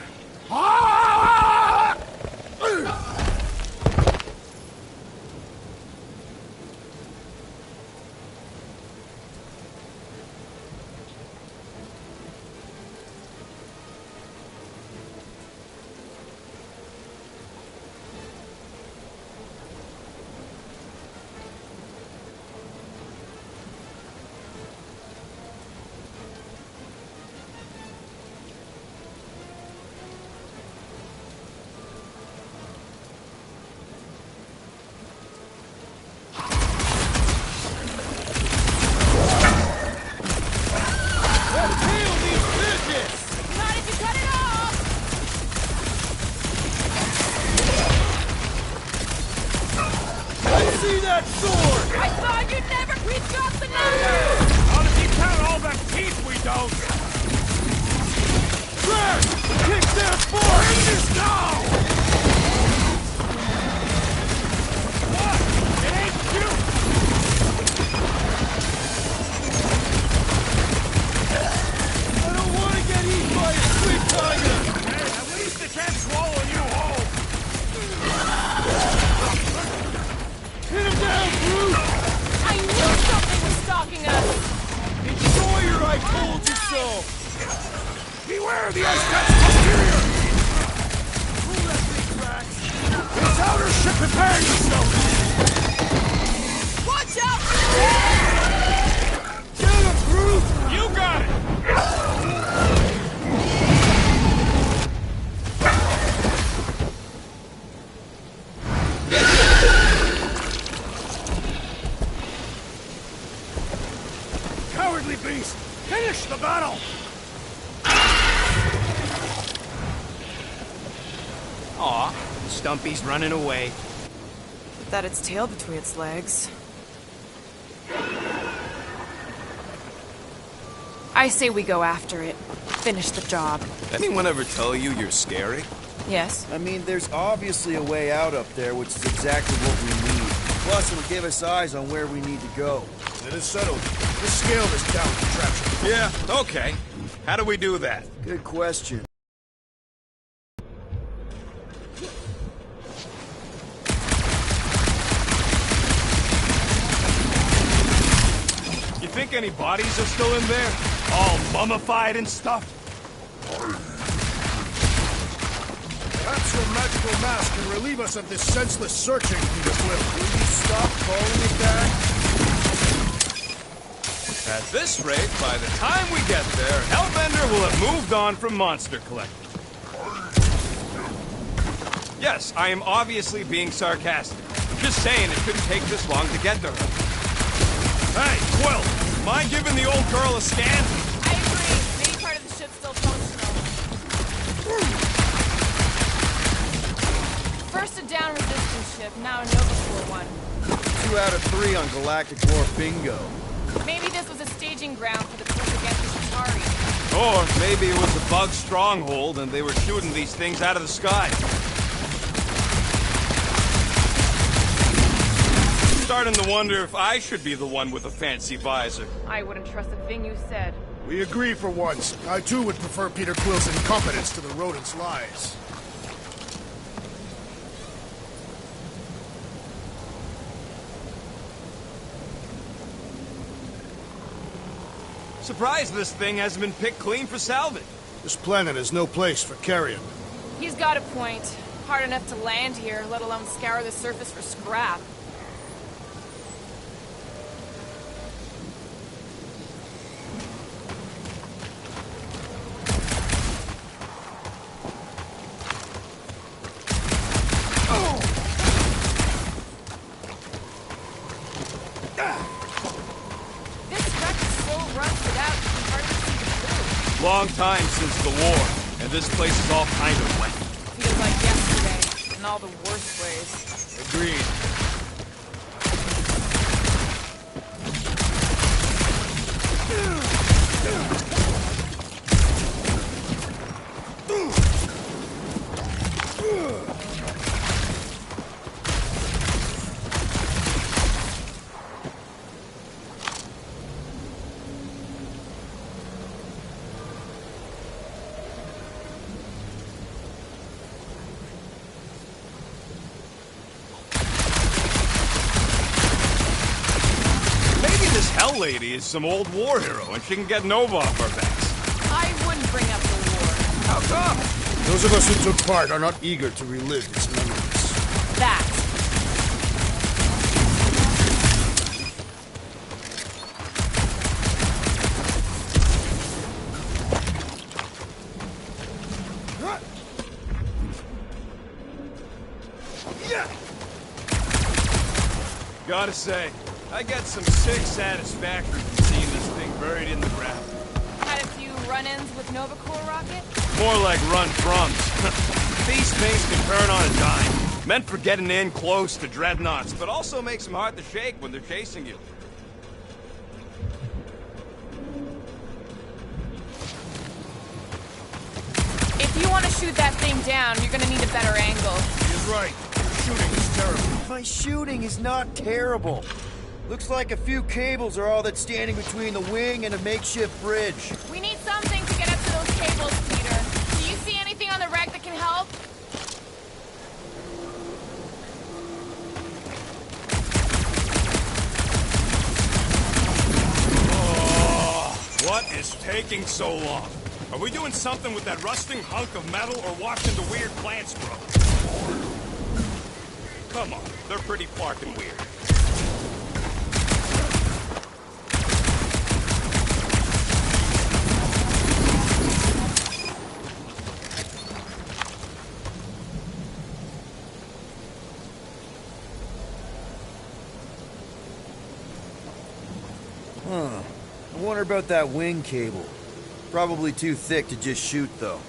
Speaker 8: Ah!
Speaker 5: there! Kick their force! Now! What? It ain't you! I don't want to get eaten by a sweet tiger! Hey, at least it can't swallow you whole! Hit him down, Brute!
Speaker 7: I knew something was stalking us!
Speaker 5: It's Sawyer, I told you so! Beware the Aztec's posterior! Pull that big crack! It's outer ship, prepare yourself!
Speaker 7: Watch out!
Speaker 5: Get him, Brute! You got it! Cowardly beast! Finish the battle!
Speaker 6: Aw, Stumpy's running away.
Speaker 7: That its tail between its legs. I say we go after it. Finish the job.
Speaker 5: Anyone ever tell you you're scary?
Speaker 7: Yes?
Speaker 1: I mean, there's obviously a way out up there, which is exactly what we need. Plus, it'll give us eyes on where we need to go.
Speaker 8: It is settled. Let's scale this down contraption.
Speaker 5: Yeah, okay. How do we do that?
Speaker 1: Good question.
Speaker 5: You think any bodies are still in there? All mummified and stuff?
Speaker 8: Perhaps your magical mask can relieve us of this senseless searching, Peter Quill.
Speaker 1: Will you stop calling it that?
Speaker 5: At this rate, by the time we get there, Hellbender will have moved on from Monster Collector. Yes, I am obviously being sarcastic. Just saying it couldn't take this long to get to her. Hey, Quill! Mind giving the old girl a scan?
Speaker 7: I agree. Maybe part of the ship's still functional. First a down resistance ship, now a Nova Corps one.
Speaker 1: 2 out of 3 on Galactic War bingo.
Speaker 7: Maybe this was a staging ground for the push against the Chitauri.
Speaker 5: Or maybe it was a bug stronghold and they were shooting these things out of the sky. Starting to wonder if I should be the one with a fancy visor.
Speaker 7: I wouldn't trust a thing you said.
Speaker 8: We agree for once. I too would prefer Peter Quill's incompetence to the rodent's lies.
Speaker 5: Surprised this thing hasn't been picked clean for salvage.
Speaker 8: This planet is no place for carrion.
Speaker 7: He's got a point. Hard enough to land here, let alone scour the surface for scrap.
Speaker 5: Long time since the war, and this place is all kind of wet.
Speaker 7: Feels like yesterday, in all the worst ways.
Speaker 5: Agreed. Hell Lady is some old war hero, and she can get Nova off our backs.
Speaker 7: I wouldn't bring up the war.
Speaker 5: How come?
Speaker 8: Those of us who took part are not eager to relive its memories.
Speaker 7: That.
Speaker 5: Gotta say, I get some sick satisfaction from seeing this thing buried in the ground.
Speaker 7: Had a few run-ins with Nova Corps rocket?
Speaker 5: More like run-froms. These things can turn on a dime. Meant for getting in close to dreadnoughts, but also makes them hard to shake when they're chasing you.
Speaker 7: shoot that thing down, you're gonna need a better angle.
Speaker 8: He's right. Your shooting is terrible.
Speaker 1: My shooting is not terrible. Looks like a few cables are all that's standing between the wing and a makeshift bridge.
Speaker 7: We need something to get up to those cables, Peter. Do you see anything on the wreck that can help?
Speaker 5: What is taking so long? Are we doing something with that rusting hunk of metal or watching the weird plants grow? Come on, they're pretty fucking weird.
Speaker 1: I wonder about that wing cable. Probably too thick to just shoot, though.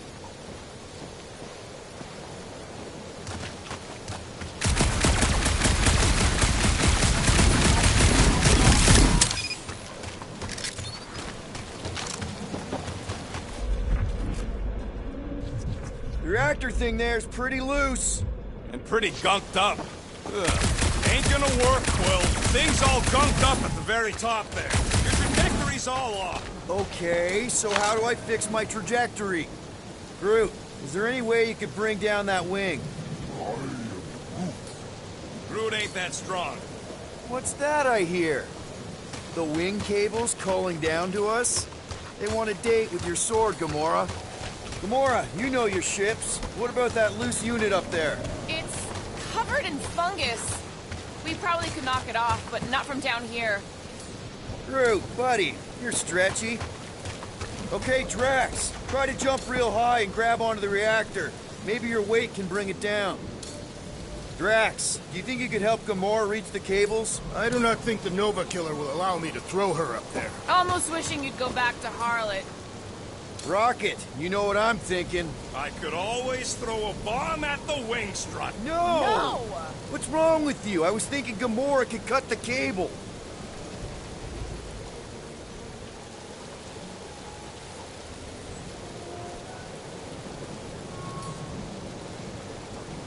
Speaker 1: The reactor thing there's pretty loose.
Speaker 5: And pretty gunked up. Ugh. Ain't gonna work, Quill. Thing's all gunked up at the very top there. Your trajectory's all off.
Speaker 1: Okay, so how do I fix my trajectory? Groot, is there any way you could bring down that wing?
Speaker 5: Groot ain't that strong.
Speaker 1: What's that I hear? The wing cables calling down to us? They want a date with your sword, Gamora. Gamora, you know your ships. What about that loose unit up there?
Speaker 7: It's covered in fungus. We probably could knock it off, but not from down here.
Speaker 1: Groot, buddy, you're stretchy. Okay, Drax, try to jump real high and grab onto the reactor. Maybe your weight can bring it down. Drax, do you think you could help Gamora reach the cables?
Speaker 8: I do not think the Nova Killer will allow me to throw her up there.
Speaker 7: Almost wishing you'd go back to Harlot.
Speaker 1: Rocket, you know what I'm thinking.
Speaker 5: I could always throw a bomb at the wing strut.
Speaker 1: No! What's wrong with you? I was thinking Gamora could cut the cable.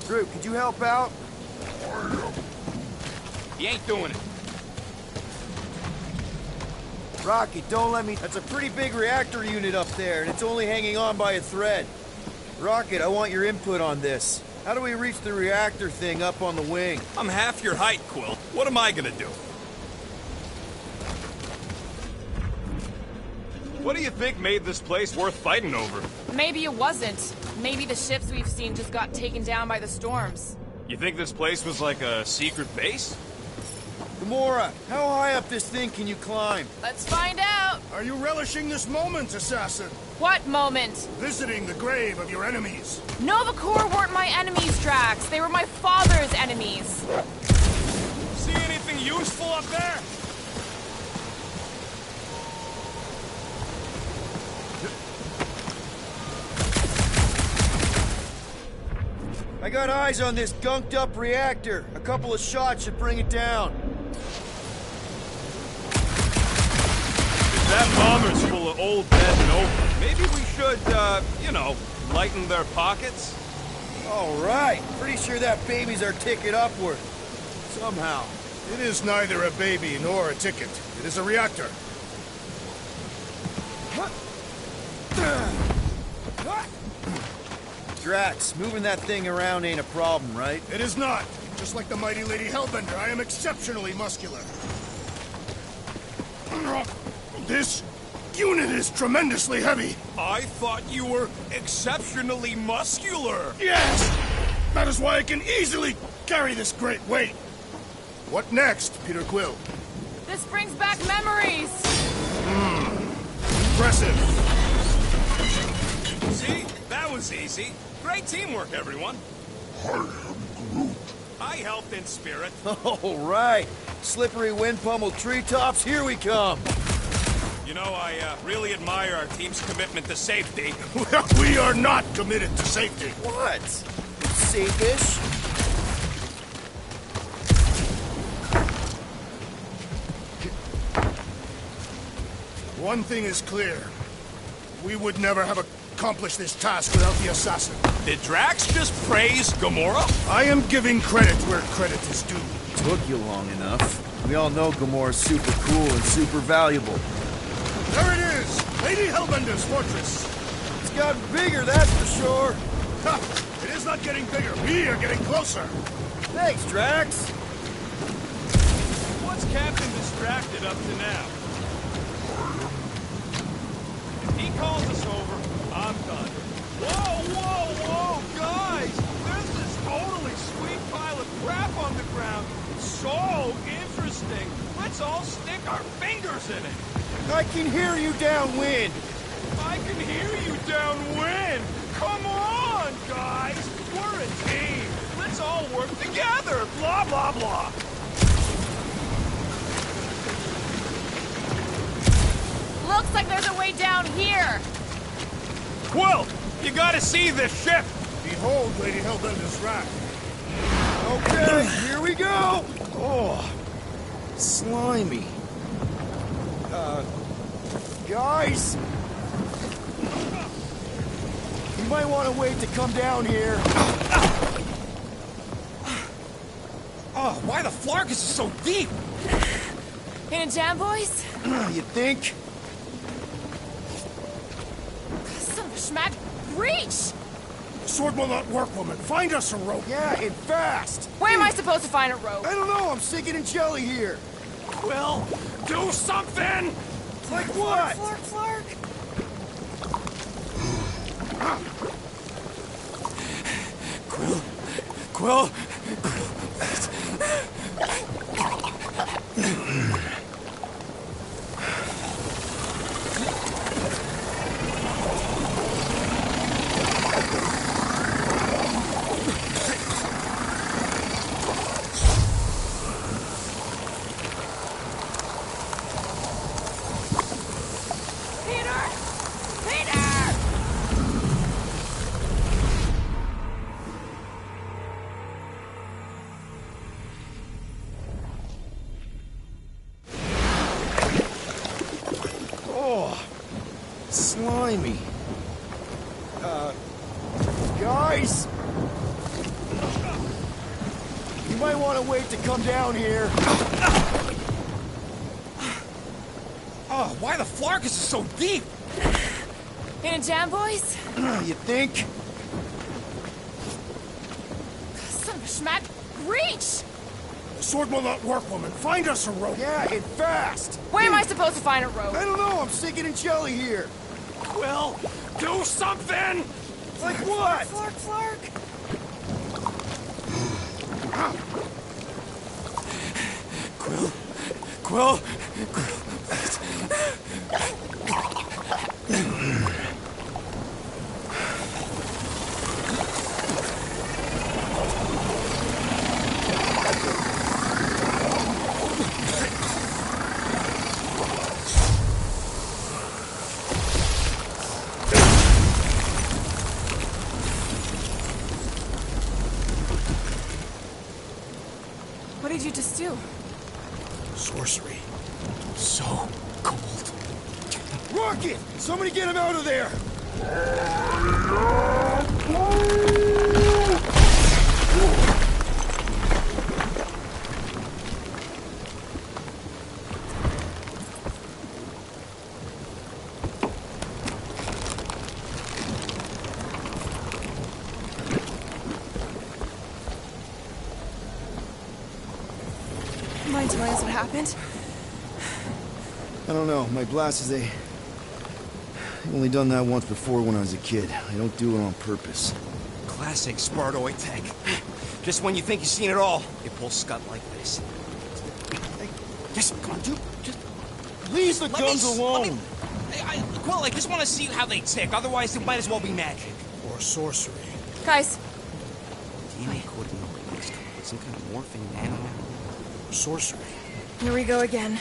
Speaker 1: Groot, could you help out?
Speaker 5: He ain't doing it.
Speaker 1: Rocket, don't let me... That's a pretty big reactor unit up there, and it's only hanging on by a thread. Rocket, I want your input on this. How do we reach the reactor thing up on the wing?
Speaker 5: I'm half your height, Quill. What am I gonna do? What do you think made this place worth fighting over?
Speaker 7: Maybe it wasn't. Maybe the ships we've seen just got taken down by the storms.
Speaker 5: You think this place was like a secret base?
Speaker 1: Gamora, how high up this thing can you climb?
Speaker 7: Let's find out.
Speaker 8: Are you relishing this moment, assassin?
Speaker 7: What moment?
Speaker 8: Visiting the grave of your enemies.
Speaker 7: Nova Corps weren't my enemies, Drax. They were my father's enemies.
Speaker 5: See anything useful up there?
Speaker 1: I got eyes on this gunked up reactor. A couple of shots should bring it down.
Speaker 5: That bomber's full of old dead Nova. Maybe we should, you know, lighten their pockets?
Speaker 1: All right. Pretty sure that baby's our ticket upward. Somehow.
Speaker 8: It is neither a baby nor a ticket. It is a reactor.
Speaker 1: Drax, moving that thing around ain't a problem, right?
Speaker 8: It is not. Just like the mighty Lady Hellbender, I am exceptionally muscular. This unit is tremendously heavy.
Speaker 5: I thought you were exceptionally muscular.
Speaker 8: Yes! That is why I can easily carry this great weight. What next, Peter Quill?
Speaker 7: This brings back memories.
Speaker 8: Impressive.
Speaker 5: See? That was easy. Great teamwork, everyone. I helped in spirit.
Speaker 1: All right. Slippery wind-pummeled treetops, here we come.
Speaker 5: You know, I really admire our team's commitment to safety.
Speaker 8: Well, we are not committed to safety.
Speaker 1: What? Safe-ish?
Speaker 8: One thing is clear. We would never have accomplish this task without the assassin.
Speaker 5: Did Drax just praise Gamora?
Speaker 8: I am giving credit where credit is due.
Speaker 1: Took you long enough. We all know Gamora's super cool and super valuable.
Speaker 8: There it is! Lady Hellbender's fortress!
Speaker 1: It's gotten bigger, that's for sure.
Speaker 8: Ha! It is not getting bigger. We are getting closer.
Speaker 1: Thanks, Drax.
Speaker 5: What's Captain distracted up to now? If he calls us over, I'm done. Whoa, whoa, whoa, guys! There's this totally sweet pile of crap on the ground. It's so interesting. Let's all stick our fingers in it.
Speaker 1: I can hear you downwind.
Speaker 5: I can hear you downwind. Come on, guys. We're a team. Let's all work together. Blah, blah, blah.
Speaker 7: Looks like there's a way down here.
Speaker 5: Quill, you gotta see this ship.
Speaker 8: Behold Lady Hellbender's rack.
Speaker 1: Okay, here we go. Oh, slimy. Guys. You might want to wait to come down here.
Speaker 6: Oh, why the Flarkus is so deep?
Speaker 7: In a jam, boys?
Speaker 1: You think?
Speaker 7: Son of a schmack. Reach!
Speaker 8: Sword will not work, woman. Find us a rope.
Speaker 1: Yeah, and fast.
Speaker 7: Where am I supposed to find a rope?
Speaker 1: I don't know. I'm sinking in jelly here.
Speaker 5: Quill, do something.
Speaker 1: Like what?
Speaker 7: Flark.
Speaker 6: Quill?
Speaker 1: Slimy. Guys! You might want to wait to come down here.
Speaker 6: Oh, why the Flarkus is so deep?
Speaker 7: In a jam, boys?
Speaker 1: You think?
Speaker 7: Son of a schmack. Reach!
Speaker 8: Sword will not work, woman. Find us a rope.
Speaker 1: Yeah, and fast.
Speaker 7: Where am I supposed to find a rope?
Speaker 1: I don't know. I'm sinking in jelly here.
Speaker 5: Quill, do something.
Speaker 1: Like what?
Speaker 7: Flark.
Speaker 6: Quill?
Speaker 7: What did you just do?
Speaker 8: Sorcery.
Speaker 6: So cold.
Speaker 1: Rocket! Somebody get him out of there!
Speaker 7: Mind telling us what happened?
Speaker 1: I don't know. My blast is I've only done that once before when I was a kid. I don't do it on purpose.
Speaker 6: Classic Spartoid tech. Just when you think you've seen it all, it pulls scut like this. Hey, just come on, dude. Just
Speaker 1: Leave the guns alone!
Speaker 6: Quill, I just want to see how they tick. Otherwise, it might as well be magic.
Speaker 8: Or sorcery.
Speaker 7: Guys,
Speaker 6: DNA coding nucleus. Some kind of morphing animal.
Speaker 8: Or sorcery.
Speaker 7: here we go again.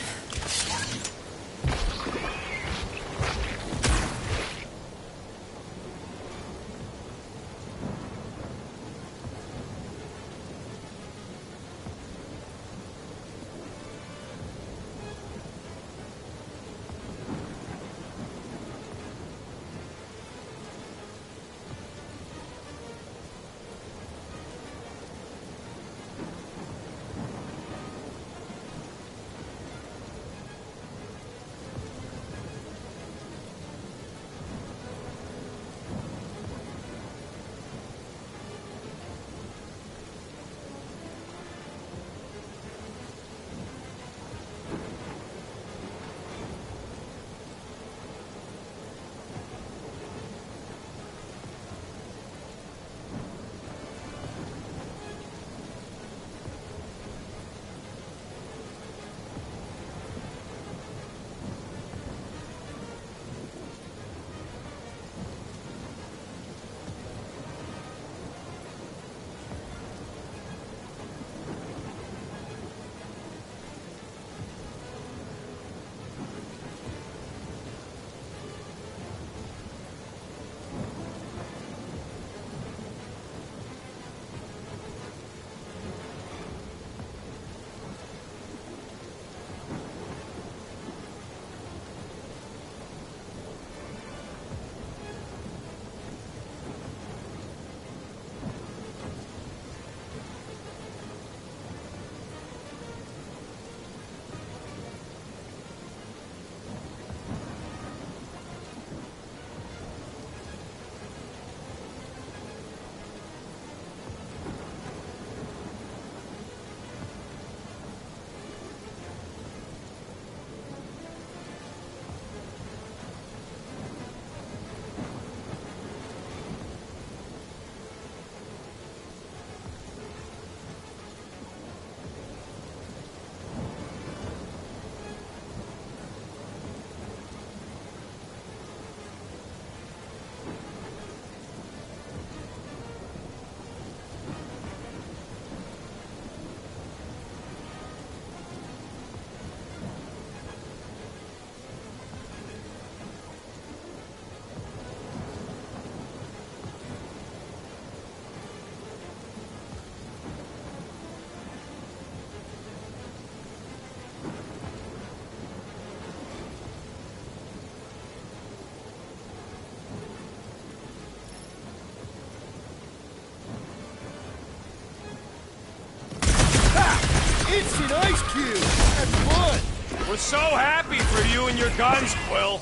Speaker 5: We're so happy for you and your guns, Quill.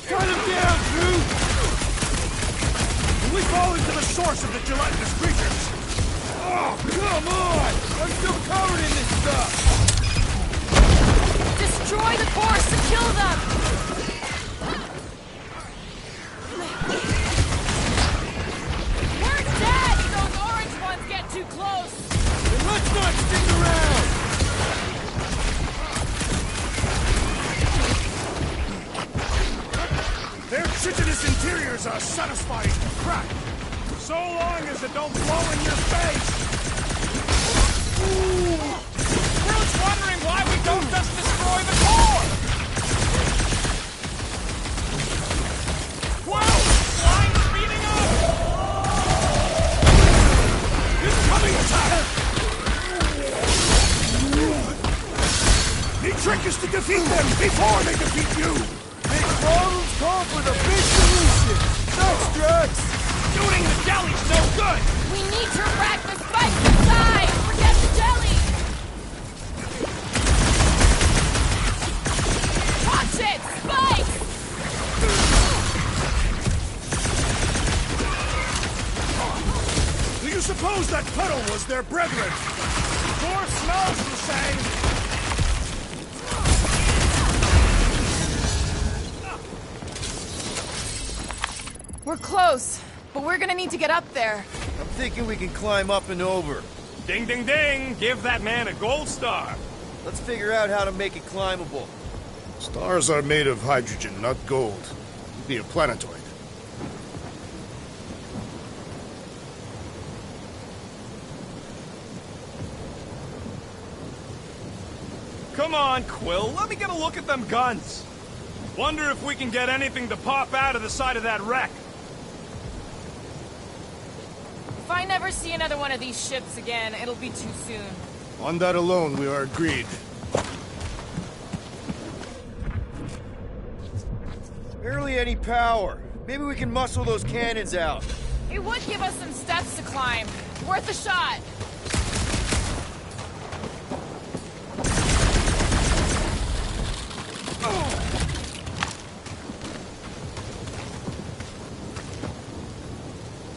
Speaker 8: Cut him down, Drew! We fall into the source of the gelatinous creatures.
Speaker 5: Oh, come on! I'm still covered in this stuff!
Speaker 7: Destroy the force to kill them! We're dead if those orange ones get too close!
Speaker 5: Then let's not stick around!
Speaker 8: Their chitinous interiors are satisfying to crack.
Speaker 5: So long as it don't blow in your face! Groot's wondering why we don't just destroy the core! Whoa! Line speeding up!
Speaker 8: Incoming attack! The trick is to defeat them before they defeat you!
Speaker 5: Big problems call for the big solution! Thanks, Drax! Shooting the jelly's no good!
Speaker 7: We need to rack the spikes inside! Forget the jelly! Watch it! Spikes!
Speaker 8: Do you suppose that puddle was their brethren?
Speaker 5: Sure smells the same!
Speaker 7: We're close, but we're gonna need to get up there.
Speaker 9: I'm thinking we can climb up and over.
Speaker 5: Ding, ding, ding! Give that man a gold star!
Speaker 9: Let's figure out how to make it climbable.
Speaker 8: Stars are made of hydrogen, not gold. You'd be a planetoid.
Speaker 5: Come on, Quill, let me get a look at them guns. Wonder if we can get anything to pop out of the side of that wreck.
Speaker 7: If I never see another one of these ships again, it'll be too soon.
Speaker 8: On that alone, we are agreed.
Speaker 9: Barely any power. Maybe we can muscle those cannons out.
Speaker 7: It would give us some steps to climb. Worth a shot.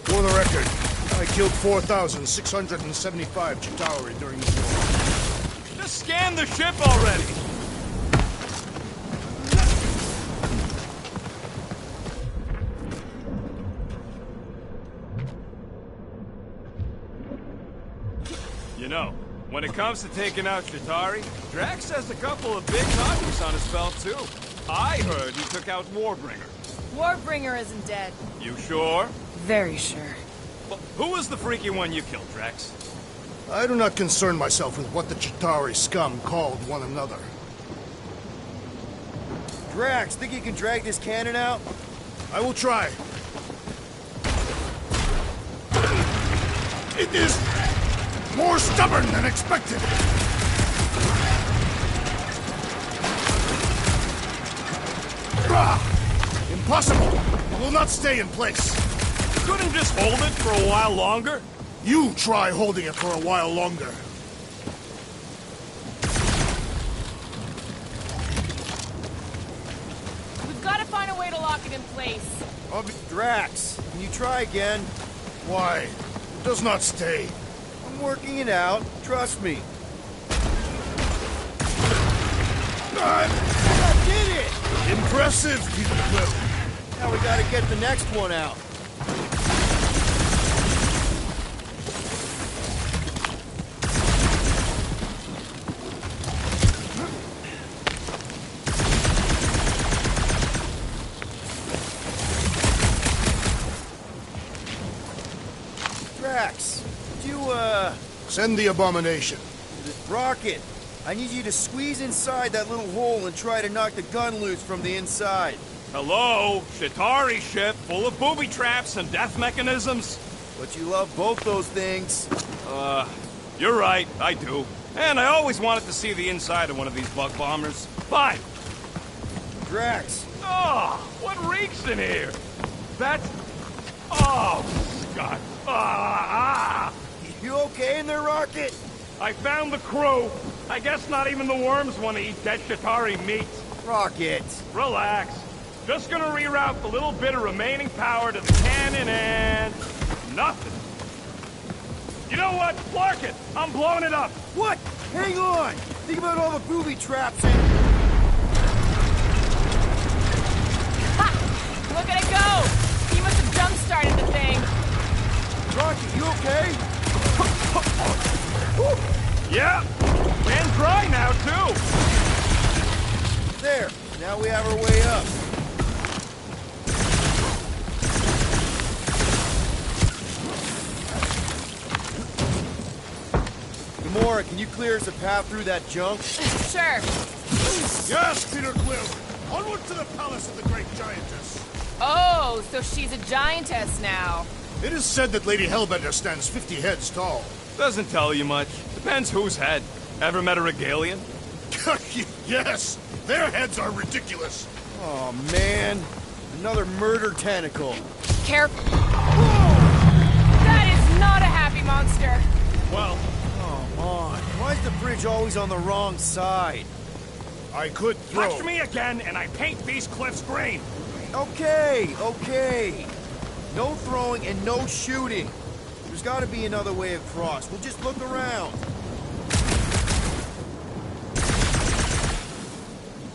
Speaker 8: For the record, I killed 4,675 Chitauri during the war.
Speaker 5: Just scan the ship already! You know, when it comes to taking out Chitauri, Drax has a couple of big targets on his belt, too. I heard he took out Warbringer.
Speaker 7: Warbringer isn't dead.
Speaker 5: You sure?
Speaker 7: Very sure.
Speaker 5: Well, who was the freaky one you killed, Drax?
Speaker 8: I do not concern myself with what the Chitauri scum called one another.
Speaker 9: Drax, think you can drag this cannon out?
Speaker 8: I will try. It is more stubborn than expected. Impossible! It will not stay in place.
Speaker 5: Couldn't just hold it for a while longer?
Speaker 8: You try holding it for a while longer.
Speaker 7: We've got to find a way to lock it in place.
Speaker 9: Drax, can you try again?
Speaker 8: Why? It does not stay.
Speaker 9: I'm working it out. Trust me. I did it!
Speaker 8: Impressive, Peter Quill.
Speaker 9: Now we gotta get the next one out. Drax, could you,
Speaker 8: Send the abomination.
Speaker 9: Rocket, I need you to squeeze inside that little hole and try to knock the gun loose from the inside.
Speaker 5: Hello? Chitauri ship full of booby traps and death mechanisms?
Speaker 9: But you love both those things.
Speaker 5: You're right, I do. And I always wanted to see the inside of one of these bug bombers. Fine.
Speaker 9: Drax.
Speaker 5: Oh, what reeks in here? That's... Oh, Scott. Ah!
Speaker 9: You okay in there, Rocket?
Speaker 5: I found the crew. I guess not even the worms want to eat dead Shatari meat.
Speaker 9: Rocket!
Speaker 5: Relax. Just gonna reroute the little bit of remaining power to the cannon and... nothing. You know what? Clark it! I'm blowing it up!
Speaker 9: What? Hang on! Think about all the booby traps and...
Speaker 7: Ha! Look at it go! He must have jump-started the thing.
Speaker 9: Rocket, you okay?
Speaker 5: Yeah! And dry now, too!
Speaker 9: There! Now we have our way up. Gamora, can you clear us a path through that junk?
Speaker 7: Sure.
Speaker 8: Yes, Peter Quill. Onward to the palace of the great giantess.
Speaker 7: Oh, so she's a giantess now.
Speaker 8: It is said that Lady Hellbender stands 50 heads tall.
Speaker 5: Doesn't tell you much. Depends whose head. Ever met a Regalian?
Speaker 8: Yes, their heads are ridiculous.
Speaker 9: Oh, man. Another murder tentacle.
Speaker 7: Careful. That is not a happy monster.
Speaker 5: Well,
Speaker 9: Come on. Why is the bridge always on the wrong side?
Speaker 8: I could throw...
Speaker 5: touch me again and I paint these cliffs green!
Speaker 9: Okay, okay. No throwing and no shooting. There's got to be another way across. We'll just look around.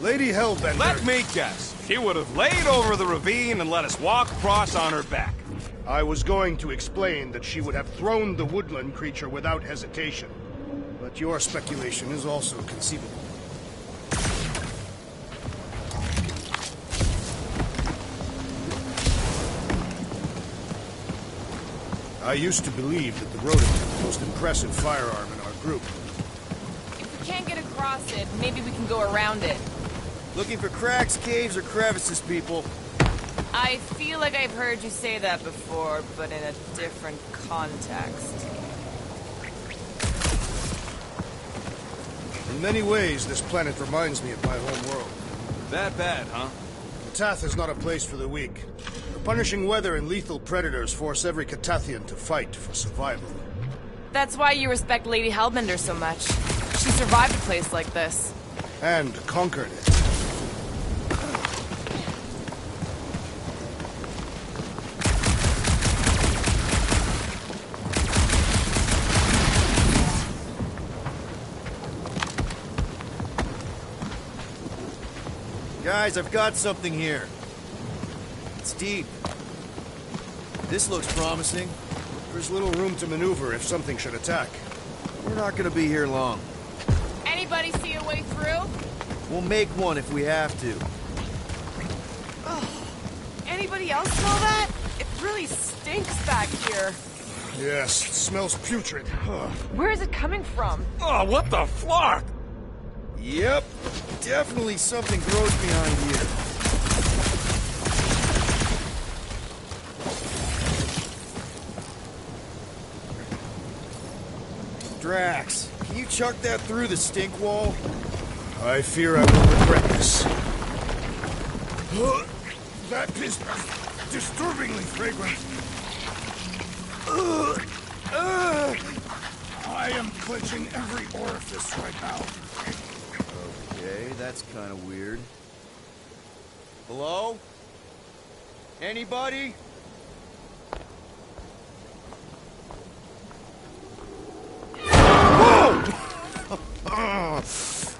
Speaker 8: Lady Hellbender...
Speaker 5: Let me guess. She would have laid over the ravine and let us walk across on her back.
Speaker 8: I was going to explain that she would have thrown the woodland creature without hesitation. But your speculation is also conceivable. I used to believe that the rodent had the most impressive firearm in our group.
Speaker 7: If we can't get across it, maybe we can go around it.
Speaker 9: Looking for cracks, caves, or crevices, people.
Speaker 7: I feel like I've heard you say that before, but in a different context.
Speaker 8: In many ways, this planet reminds me of my home world.
Speaker 5: That bad, huh?
Speaker 8: Katath is not a place for the weak. The punishing weather and lethal predators force every Katathian to fight for survival.
Speaker 7: That's why you respect Lady Hellbender so much. She survived a place like this.
Speaker 8: And conquered it.
Speaker 9: Guys, I've got something here. It's deep. This looks promising.
Speaker 8: There's little room to maneuver if something should attack.
Speaker 9: We're not gonna be here long.
Speaker 7: Anybody see a way through?
Speaker 9: We'll make one if we have to.
Speaker 7: Anybody else smell that? It really stinks back here.
Speaker 8: Yes, it smells putrid.
Speaker 7: Where is it coming from?
Speaker 5: Oh, what the flark?
Speaker 9: Yep. Definitely something gross behind here. Drax, can you chuck that through the stink wall?
Speaker 8: I fear I will regret this. That is disturbingly fragrant. I am clenching every orifice right now.
Speaker 9: Okay, that's kind of weird. Hello? Anybody?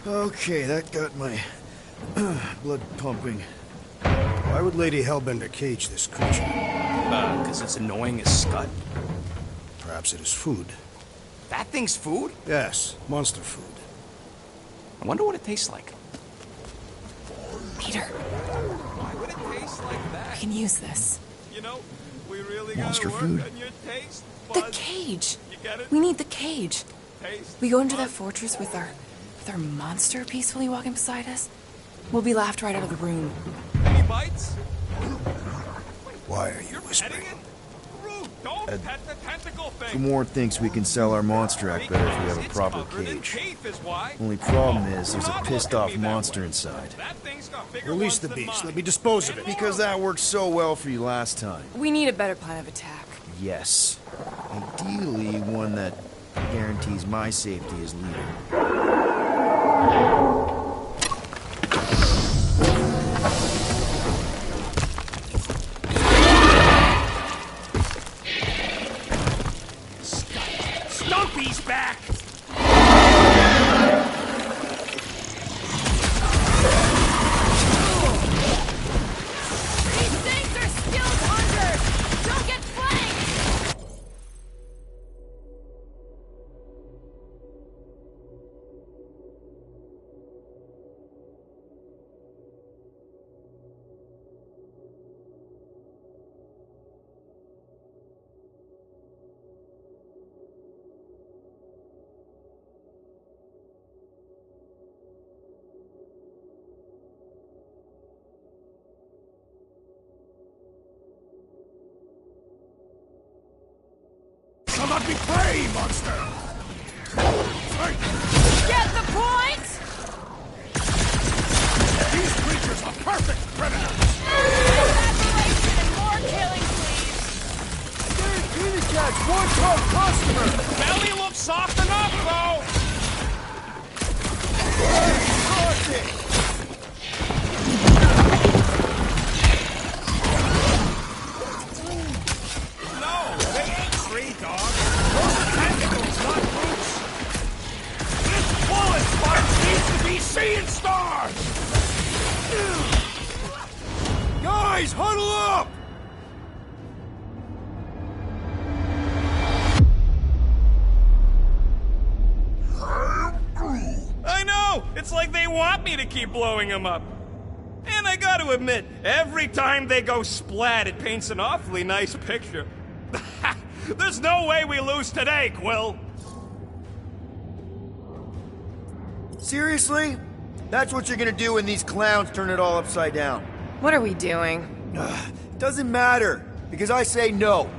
Speaker 8: Okay, that got my blood pumping. Why would Lady Hellbender cage this creature?
Speaker 6: Because it's annoying as scut.
Speaker 8: Perhaps it is food.
Speaker 6: That thing's food?
Speaker 8: Yes, monster food.
Speaker 6: I wonder what it tastes like.
Speaker 7: Peter,
Speaker 5: Why would it taste like
Speaker 7: we
Speaker 5: that?
Speaker 7: can use this.
Speaker 5: You know, we really
Speaker 9: Monster
Speaker 5: gotta work
Speaker 9: food?
Speaker 5: on your taste
Speaker 7: The
Speaker 5: buds.
Speaker 7: cage.
Speaker 5: You get it?
Speaker 7: We need the cage.
Speaker 5: Taste
Speaker 7: We go into that
Speaker 5: buds.
Speaker 7: fortress with our monster peacefully walking beside us. We'll be laughed right out of the room.
Speaker 5: Any bites?
Speaker 8: Why are you
Speaker 5: You're
Speaker 8: whispering?
Speaker 5: petting it? Rude, don't pet the tentacle thing.
Speaker 1: Gamora thinks we can sell our monster act better if we have a
Speaker 5: It's
Speaker 1: proper
Speaker 5: covered in
Speaker 1: cage.
Speaker 5: teeth is why.
Speaker 1: Only problem is there's a
Speaker 5: Not
Speaker 1: pissed
Speaker 5: look at
Speaker 1: off
Speaker 5: me that
Speaker 1: monster
Speaker 5: way.
Speaker 1: inside.
Speaker 5: That thing's got bigger
Speaker 8: Release
Speaker 5: ones
Speaker 8: the
Speaker 5: than
Speaker 8: beast.
Speaker 5: mine.
Speaker 8: Let me dispose of it.
Speaker 5: And
Speaker 1: Because that worked so well for you last time.
Speaker 7: We need a better plan of attack.
Speaker 1: Yes. Ideally, one that Guarantees my safety as leader.
Speaker 5: Stumpy's back!
Speaker 7: These things are still under! Don't get flanked!
Speaker 8: Shall not be prey, monster! Hey,
Speaker 7: Get the point?
Speaker 8: these creatures are perfect predators!
Speaker 7: Evaporation and more killing, please!
Speaker 9: Guarantee to catch one top customer!
Speaker 5: Belly looks soft enough, though!
Speaker 9: Cross it!
Speaker 5: No, they ain't tree dogs. Those are tentacles, not roots. This bullet sponge needs to be seeing stars!
Speaker 9: Guys, huddle up!
Speaker 5: I know! It's like they want me to keep blowing them up. And I gotta admit, every time they go splat, it paints an awfully nice picture. There's no way we lose today, Quill.
Speaker 1: Seriously? That's what you're gonna do when these clowns turn it all upside down.
Speaker 3: What are we doing?
Speaker 1: Doesn't matter, because I say no.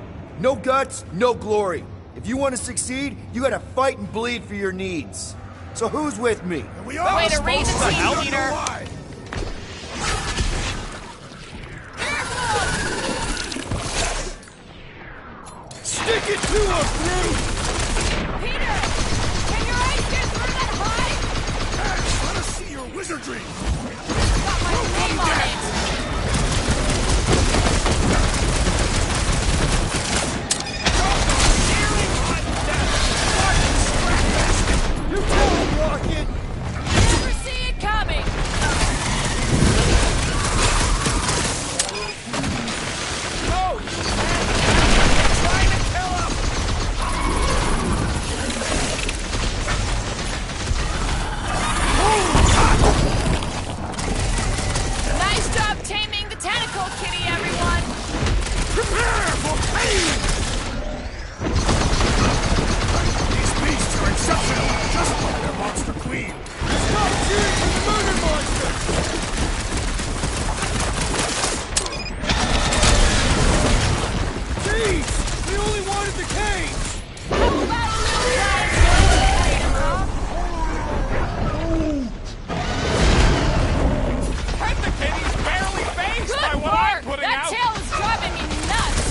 Speaker 1: No guts, no glory. If you want to succeed, you gotta fight and bleed for your needs. So who's with me?
Speaker 8: We are
Speaker 7: Way to raise
Speaker 8: supposed
Speaker 7: a
Speaker 8: to
Speaker 7: team,
Speaker 8: help
Speaker 7: Peter.
Speaker 8: you why.
Speaker 9: Stick it to us, Groot!
Speaker 7: Peter! Can your eyes get through that hide?
Speaker 8: Hey, let us see your wizardry!
Speaker 7: Got my name on it!
Speaker 9: You tell him, Rocket!
Speaker 7: Never see it coming!
Speaker 5: Oh, trying to kill him!
Speaker 7: Nice job taming the tentacle, kitty, everyone!
Speaker 8: Prepare for pain! These beasts are exceptional, just like their monster queen.
Speaker 9: Stop cheering for the murder monster! Jeez! We only wanted the cage!
Speaker 7: How about a little guys?
Speaker 5: Heck, the kitty's barely phased
Speaker 7: Good
Speaker 5: by what I'm
Speaker 7: work!
Speaker 5: putting
Speaker 7: That
Speaker 5: out.
Speaker 7: tail is driving me nuts!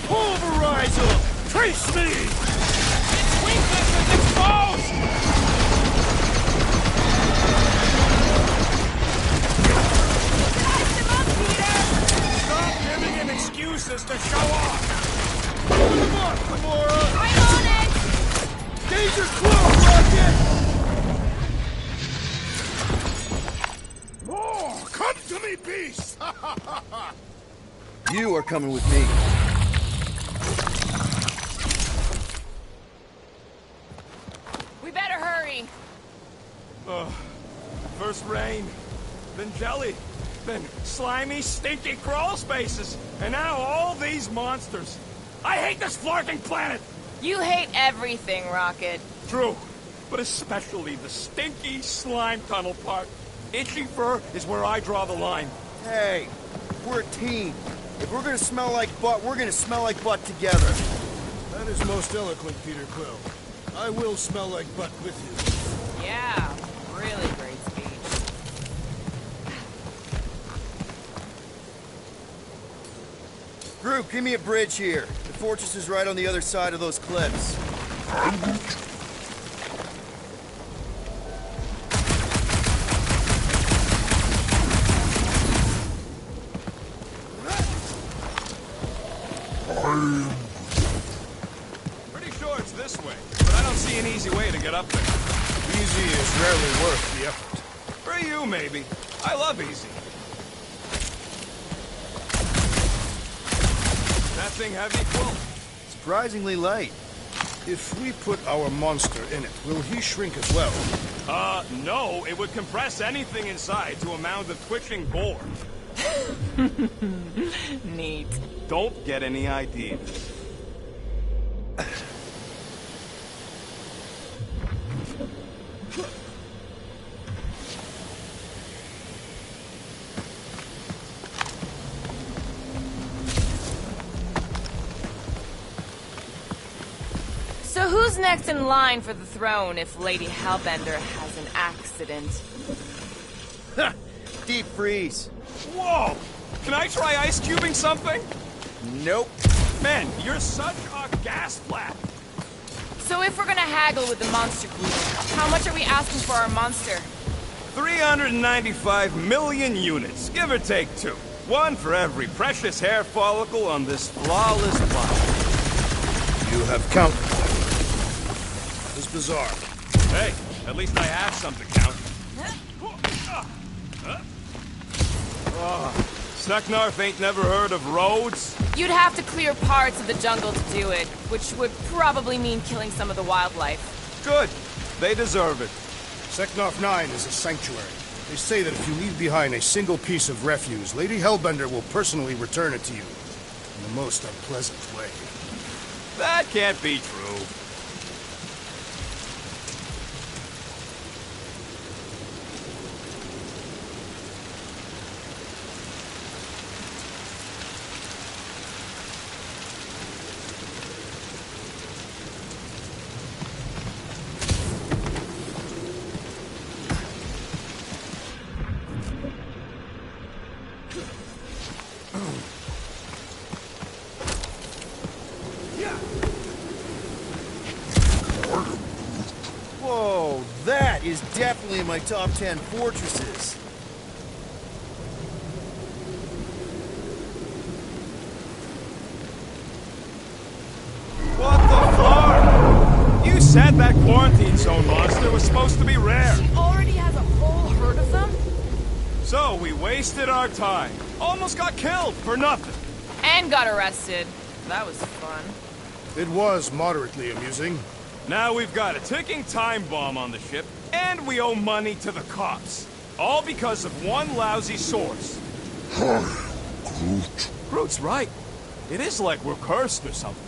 Speaker 9: Pulverize him!
Speaker 8: Trace me!
Speaker 5: Its weakness is exposed!
Speaker 7: Size him up, Peter!
Speaker 5: Stop giving him excuses to show off!
Speaker 9: Put him up, Gamora!
Speaker 7: I'm on it!
Speaker 9: Danger close, Rocket!
Speaker 8: More! Come to me, beast!
Speaker 1: You are coming with me.
Speaker 7: We better hurry!
Speaker 5: First rain, then jelly, then slimy, stinky crawl spaces, and now all these monsters. I hate this flirting planet!
Speaker 7: You hate everything, Rocket.
Speaker 5: True, but especially the stinky slime tunnel part. Itchy fur is where I draw the line.
Speaker 1: Hey, we're a team. If we're gonna smell like butt, we're gonna smell like butt together.
Speaker 8: That is most eloquent, Peter Quill. I will smell like butt with you.
Speaker 7: Yeah, really great speech.
Speaker 1: Group, give me a bridge here. The fortress is right on the other side of those cliffs.
Speaker 5: Pretty sure it's this way, but I don't see an easy way to get up there.
Speaker 8: Easy is rarely worth the effort.
Speaker 5: For you, maybe. I love easy. That thing heavy, Quill?
Speaker 1: Surprisingly light.
Speaker 8: If we put our monster in it, will he shrink as well?
Speaker 5: No. It would compress anything inside to a mound of twitching boar.
Speaker 7: Neat.
Speaker 5: Don't get any ideas.
Speaker 7: So who's next in line for the throne if Lady Hellbender has an accident?
Speaker 1: Deep freeze.
Speaker 5: Whoa! Can I try ice cubing something?
Speaker 1: Nope.
Speaker 5: Man, you're such a gas flap.
Speaker 7: So if we're gonna haggle with the monster queen, how much are we asking for our monster?
Speaker 5: 395 million units, give or take 2. 1 for every precious hair follicle on this flawless body.
Speaker 8: You have counted. It's bizarre.
Speaker 5: Hey, at least I have something to count. Snucknarf ain't never heard of roads?
Speaker 7: You'd have to clear parts of the jungle to do it, which would probably mean killing some of the wildlife.
Speaker 5: Good. They deserve it.
Speaker 8: Seknarf 9 is a sanctuary. They say that if you leave behind a single piece of refuse, Lady Hellbender will personally return it to you in the most unpleasant way.
Speaker 5: That can't be true.
Speaker 1: Whoa, that is definitely in my top 10 fortresses.
Speaker 5: What the fuck? You said that quarantine zone monster was supposed to be rare.
Speaker 7: She already has a whole herd of them?
Speaker 5: So we wasted our time. Almost got killed for nothing.
Speaker 7: And got arrested. That was fun.
Speaker 8: It was moderately amusing.
Speaker 5: Now we've got a ticking time bomb on the ship, and we owe money to the cops. All because of one lousy source. Groot's right. It is like we're cursed or something.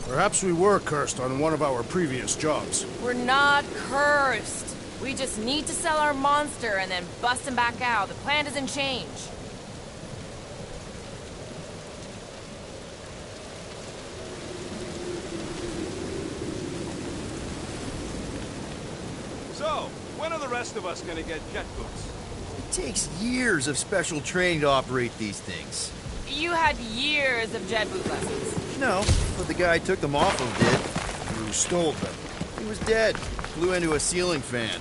Speaker 8: Perhaps we were cursed on one of our previous jobs.
Speaker 7: We're not cursed. We just need to sell our monster and then bust him back out. The plan doesn't change.
Speaker 5: So, when are the rest of us gonna get jet boots?
Speaker 1: It takes years of special training to operate these things.
Speaker 7: You had years of jet boot lessons.
Speaker 1: No, but the guy I took them off of did.
Speaker 8: Who stole them?
Speaker 1: He was dead. Flew into a ceiling fan.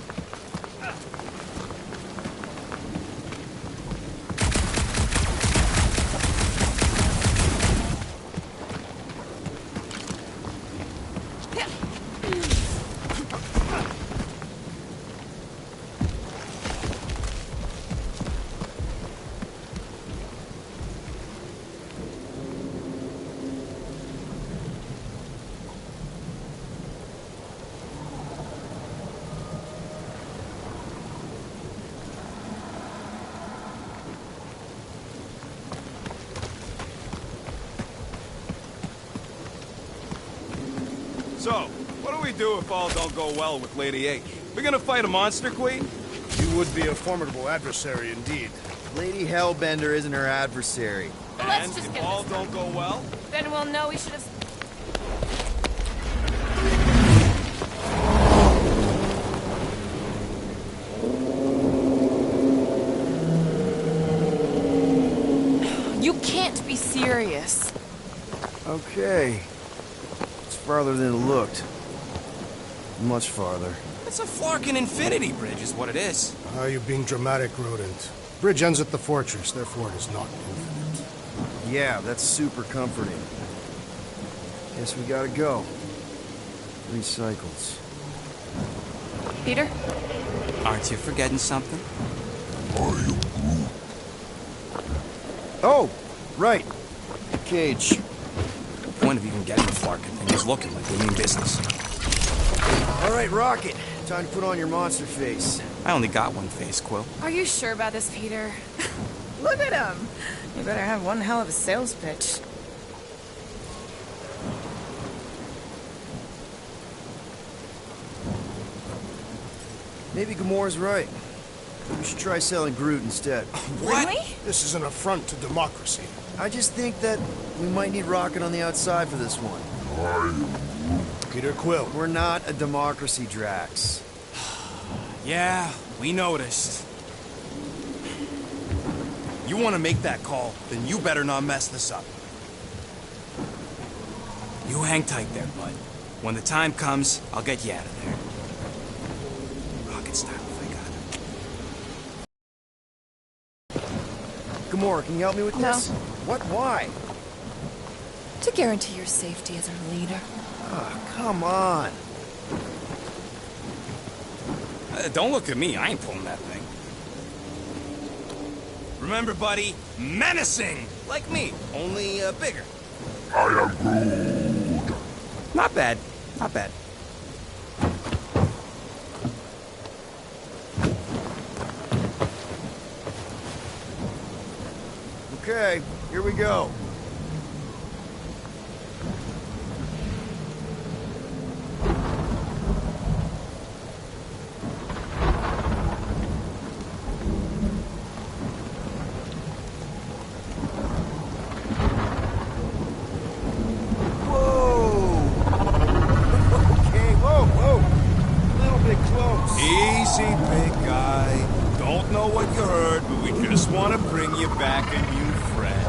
Speaker 5: So, what do we do if all don't go well with Lady H? We're gonna fight a monster queen?
Speaker 8: You would be a formidable adversary indeed.
Speaker 1: Lady Hellbender isn't her adversary.
Speaker 7: Let's
Speaker 5: And
Speaker 7: just
Speaker 5: if
Speaker 7: get
Speaker 5: all
Speaker 7: this
Speaker 5: don't go well?
Speaker 7: Then we'll know we should have... You can't be serious.
Speaker 1: Okay. It's farther than it looked. Much farther.
Speaker 6: It's a Flarkin Infinity Bridge is what it is.
Speaker 8: You're being dramatic, Rodent. Bridge ends at the fortress, therefore it is not infinite.
Speaker 1: Yeah, that's super comforting. Guess we gotta go. 3 cycles.
Speaker 7: Peter?
Speaker 6: Aren't you forgetting something?
Speaker 1: Oh, right. Cage.
Speaker 6: The point of even getting the Flarkin thing is looking like we mean business.
Speaker 1: All right, Rocket. Time to put on your monster face.
Speaker 6: I only got one face, Quill.
Speaker 7: Are you sure about this, Peter? Look at him! You better have one hell of a sales pitch.
Speaker 1: Maybe Gamora's right. We should try selling Groot instead.
Speaker 6: What?
Speaker 7: Really?
Speaker 8: This is an affront to democracy.
Speaker 1: I just think that we might need Rocket on the outside for this one.
Speaker 8: Peter Quill.
Speaker 1: We're not a democracy, Drax.
Speaker 6: Yeah, we noticed. You want to make that call, then you better not mess this up. You hang tight there, bud. When the time comes, I'll get you out of there. Rocket style, if I got it.
Speaker 1: Gamora, can you help me with
Speaker 7: No.
Speaker 1: this? What? Why?
Speaker 7: To guarantee your safety as our leader.
Speaker 1: Ah, come on.
Speaker 6: Don't look at me, I ain't pulling that thing. Remember, buddy, menacing! Like me, only bigger. I am Groot. Not bad, not bad.
Speaker 1: Okay, here we go.
Speaker 5: Easy, big guy. Don't know what you heard, but we just want to bring you back a new friend.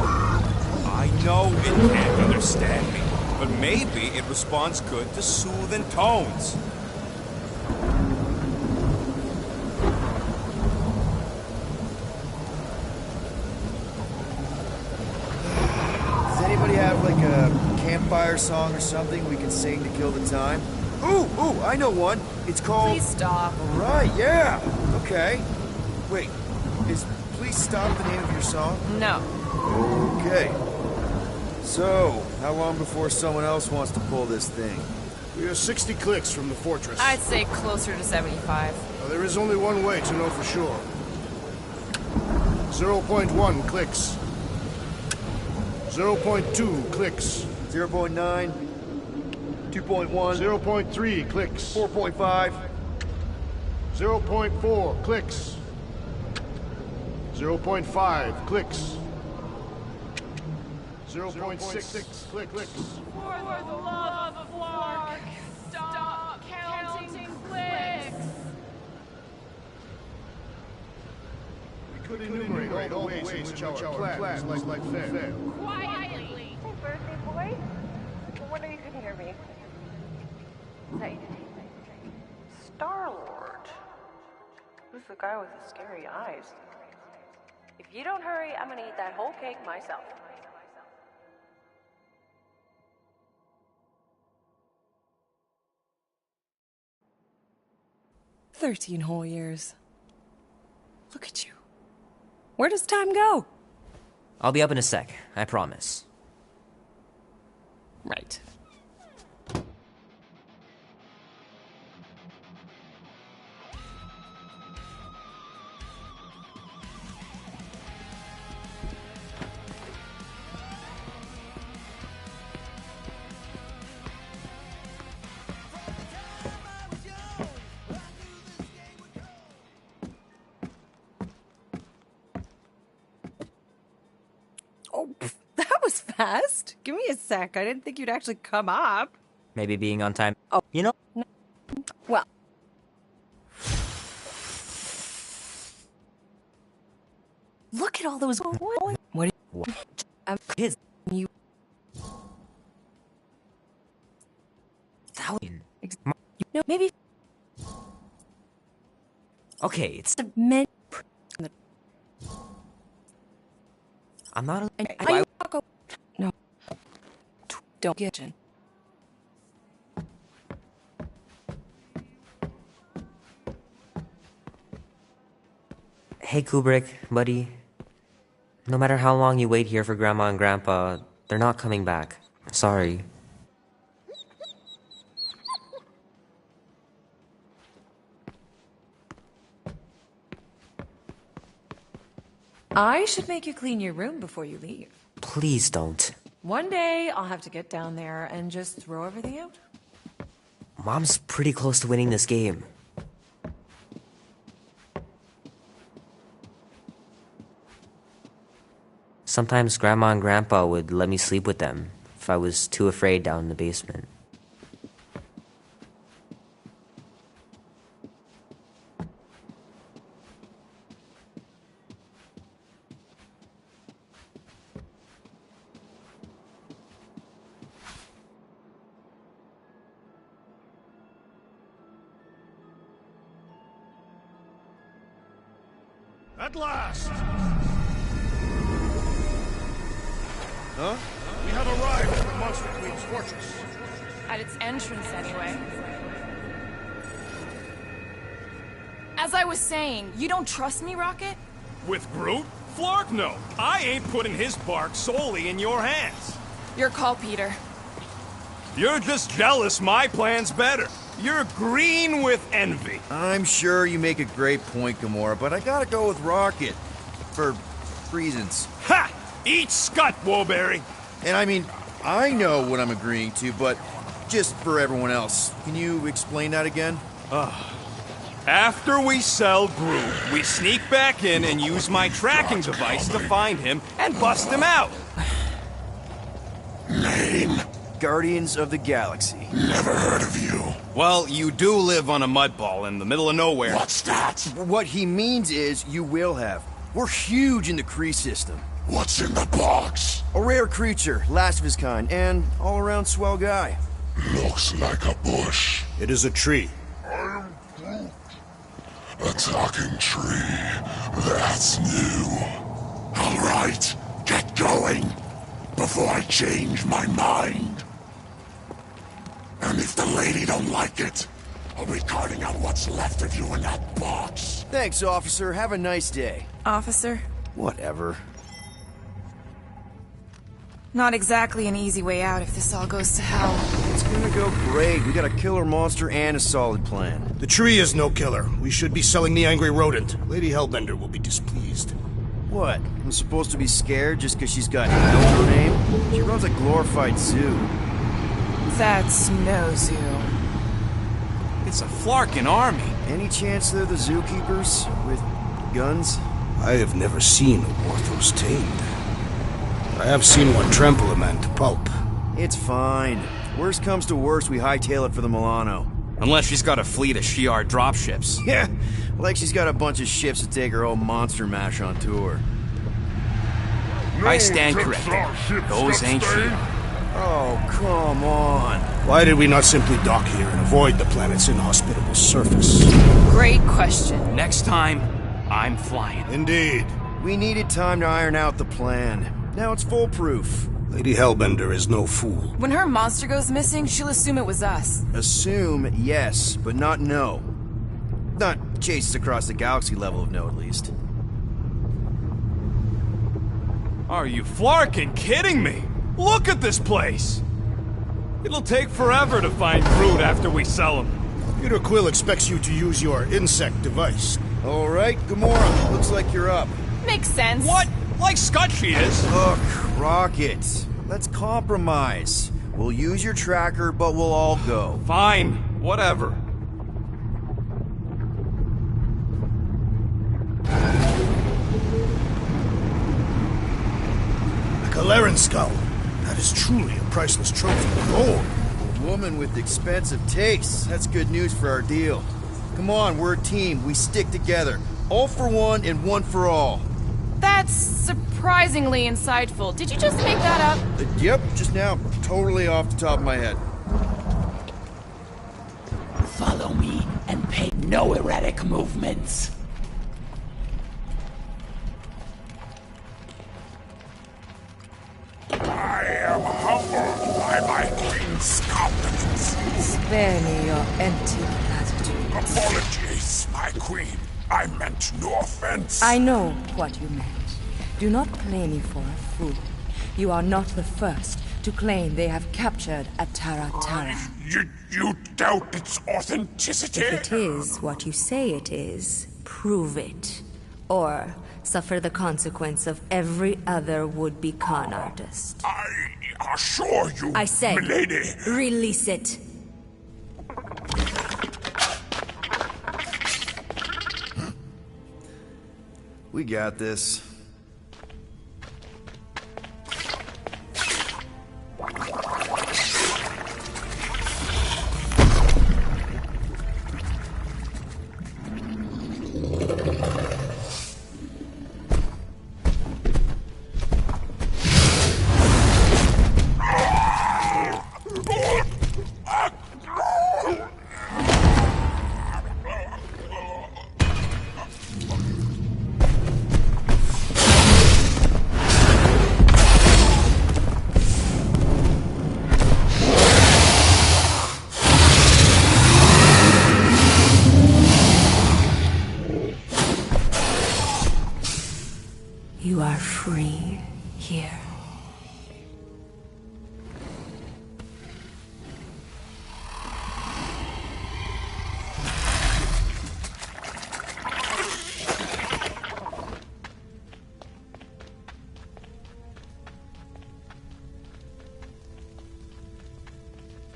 Speaker 5: I know it can't understand me, but maybe it responds good to soothing tones.
Speaker 1: Does anybody have, like, a campfire song or something we can sing to kill the time? Ooh, I know one. It's called...
Speaker 7: Please stop.
Speaker 1: Right, yeah. Okay. Wait, is Please Stop the name of your song?
Speaker 7: No.
Speaker 1: Okay. So, how long before someone else wants to pull this thing?
Speaker 8: We are 60 clicks from the fortress.
Speaker 7: I'd say closer to 75.
Speaker 8: There is only one way to know for sure. 0.1 clicks. 0.2 clicks.
Speaker 1: 0.9, 2.1,
Speaker 8: 0.3 clicks.
Speaker 1: 4.5,
Speaker 8: 0.4 clicks. 0.5 clicks. 0.6 clicks.
Speaker 7: For the love of Lark, stop counting clicks.
Speaker 8: We could enumerate all the ways in which our plan is like fair.
Speaker 7: Quietly.
Speaker 10: Hey, birthday boy. No wonder you couldn't hear me. Hey. Star-Lord. Who's the guy with the scary eyes? If you don't hurry, I'm gonna eat that whole cake myself.
Speaker 7: "13 whole years. Look at you. Where does time go?"
Speaker 11: I'll be up in a sec, I promise.
Speaker 7: Right. Oh, that was fast. Give me a sec. I didn't think you'd actually come up.
Speaker 11: Maybe being on time.
Speaker 7: Oh.
Speaker 11: You know?
Speaker 7: Well. Look at all those... What?
Speaker 11: Kids.
Speaker 7: You. No, maybe.
Speaker 11: Okay, it's.
Speaker 7: The men.
Speaker 11: I'm not.
Speaker 7: No. Don't get in.
Speaker 11: Hey, Kubrick, buddy. No matter how long you wait here for Grandma and Grandpa, they're not coming back. Sorry.
Speaker 7: I should make you clean your room before you leave.
Speaker 11: Please don't.
Speaker 7: One day, I'll have to get down there and just throw everything out.
Speaker 11: Mom's pretty close to winning this game. Sometimes Grandma and Grandpa would let me sleep with them if I was too afraid down in the basement.
Speaker 8: At last!
Speaker 9: Huh?
Speaker 8: We have arrived at the Monster Queen's fortress.
Speaker 7: At its entrance, anyway. As I was saying, you don't trust me, Rocket?
Speaker 5: With Groot? Flark, no. I ain't putting his bark solely in your hands.
Speaker 7: Your call, Peter.
Speaker 5: You're just jealous my plan's better. You're green with envy.
Speaker 9: I'm sure you make a great point, Gamora, but I gotta go with Rocket. For reasons.
Speaker 5: Ha! Eat scut, Woolberry!
Speaker 9: And I mean, I know what I'm agreeing to, but just for everyone else, can you explain that again?
Speaker 5: After we sell Groot, we sneak back in and use my tracking device to find him and bust him out.
Speaker 1: Name? Guardians of the Galaxy.
Speaker 12: Never heard of you.
Speaker 6: Well, you do live on a mud ball in the middle of nowhere.
Speaker 12: What's that?
Speaker 1: What he means is you will have. We're huge in the Kree system.
Speaker 12: What's in the box?
Speaker 1: A rare creature, last of his kind, and all-around swell guy.
Speaker 12: Looks like a bush.
Speaker 8: It is a tree.
Speaker 12: A talking tree. That's new. All right, get going before I change my mind. And if the lady don't like it, I'll be carting out what's left of you in that box.
Speaker 1: Thanks, officer. Have a nice day.
Speaker 7: Officer?
Speaker 1: Whatever.
Speaker 7: Not exactly an easy way out if this all goes to hell.
Speaker 1: It's gonna go great. We got a killer monster and a solid plan.
Speaker 8: The tree is no killer. We should be selling the angry rodent. Lady Hellbender will be displeased.
Speaker 1: What? I'm supposed to be scared just because she's got hell in her name? She runs a glorified zoo.
Speaker 7: That's no zoo.
Speaker 5: It's a Flarkin army.
Speaker 1: Any chance they're the zookeepers? With guns?
Speaker 8: I have never seen a Orthos tamed. I have seen one trample a man to pulp.
Speaker 1: It's fine. Worst comes to worst, we hightail it for the Milano.
Speaker 6: Unless she's got a fleet of Shi'ar dropships.
Speaker 1: Yeah, like she's got a bunch of ships to take her old monster mash on tour.
Speaker 5: I stand corrected. Those ain't Shi'ar.
Speaker 1: Oh, come on.
Speaker 8: Why did we not simply dock here and avoid the planet's inhospitable surface?
Speaker 7: Great question.
Speaker 5: Next time, I'm flying.
Speaker 8: Indeed.
Speaker 1: We needed time to iron out the plan. Now it's foolproof.
Speaker 8: Lady Hellbender is no fool.
Speaker 7: When her monster goes missing, she'll assume it was us.
Speaker 1: Assume, yes, but not no. Not chase us across the galaxy level of no, at least.
Speaker 5: Are you Flarkin kidding me? Look at this place! It'll take forever to find Groot after we sell him.
Speaker 8: Peter Quill expects you to use your insect device.
Speaker 1: All right, Gamora, looks like you're up.
Speaker 7: Makes sense.
Speaker 5: What? Like Scott she is.
Speaker 1: Look, Rocket, let's compromise. We'll use your tracker, but we'll all go.
Speaker 5: Fine, whatever.
Speaker 8: A Galeran skull. That is truly a priceless trophy. Oh,
Speaker 1: A woman with expensive tastes. That's good news for our deal. Come on, we're a team. We stick together. All for one and one for all.
Speaker 7: That's surprisingly insightful. Did you just make that up?
Speaker 9: Yep, just now. Totally off the top of my head.
Speaker 13: Follow me and pay no erratic movements.
Speaker 12: I am humbled by my queen's compliments.
Speaker 14: Spare me your empty platitudes.
Speaker 12: Apologies, my queen. I meant no offense.
Speaker 14: I know what you meant. Do not play me for a fool. You are not the first to claim they have captured Atara Tara.
Speaker 12: You doubt its authenticity?
Speaker 14: If it is what you say it is, prove it. Or suffer the consequence of every other would-be con artist.
Speaker 12: I assure you,
Speaker 14: I say,
Speaker 12: milady.
Speaker 14: Release it.
Speaker 1: We got this.
Speaker 14: You are free here.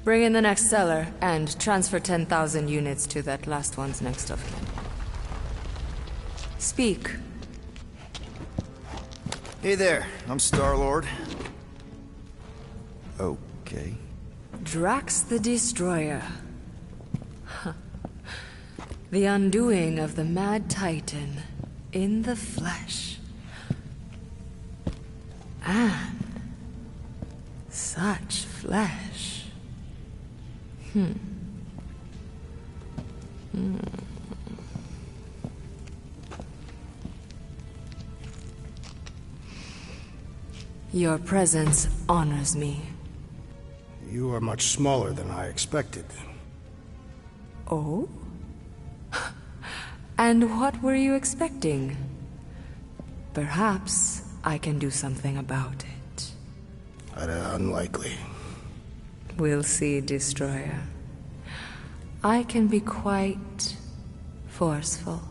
Speaker 14: Bring in the next seller, and transfer 10,000 units to that last one's next of kin. Speak.
Speaker 1: Hey there, I'm Star-Lord. Okay.
Speaker 14: Drax the Destroyer. The undoing of the Mad Titan in the flesh. And such flesh. Your presence honors me.
Speaker 8: You are much smaller than I expected.
Speaker 14: Oh? And what were you expecting? Perhaps I can do something about it.
Speaker 8: Unlikely.
Speaker 14: We'll see, Destroyer. I can be quite forceful.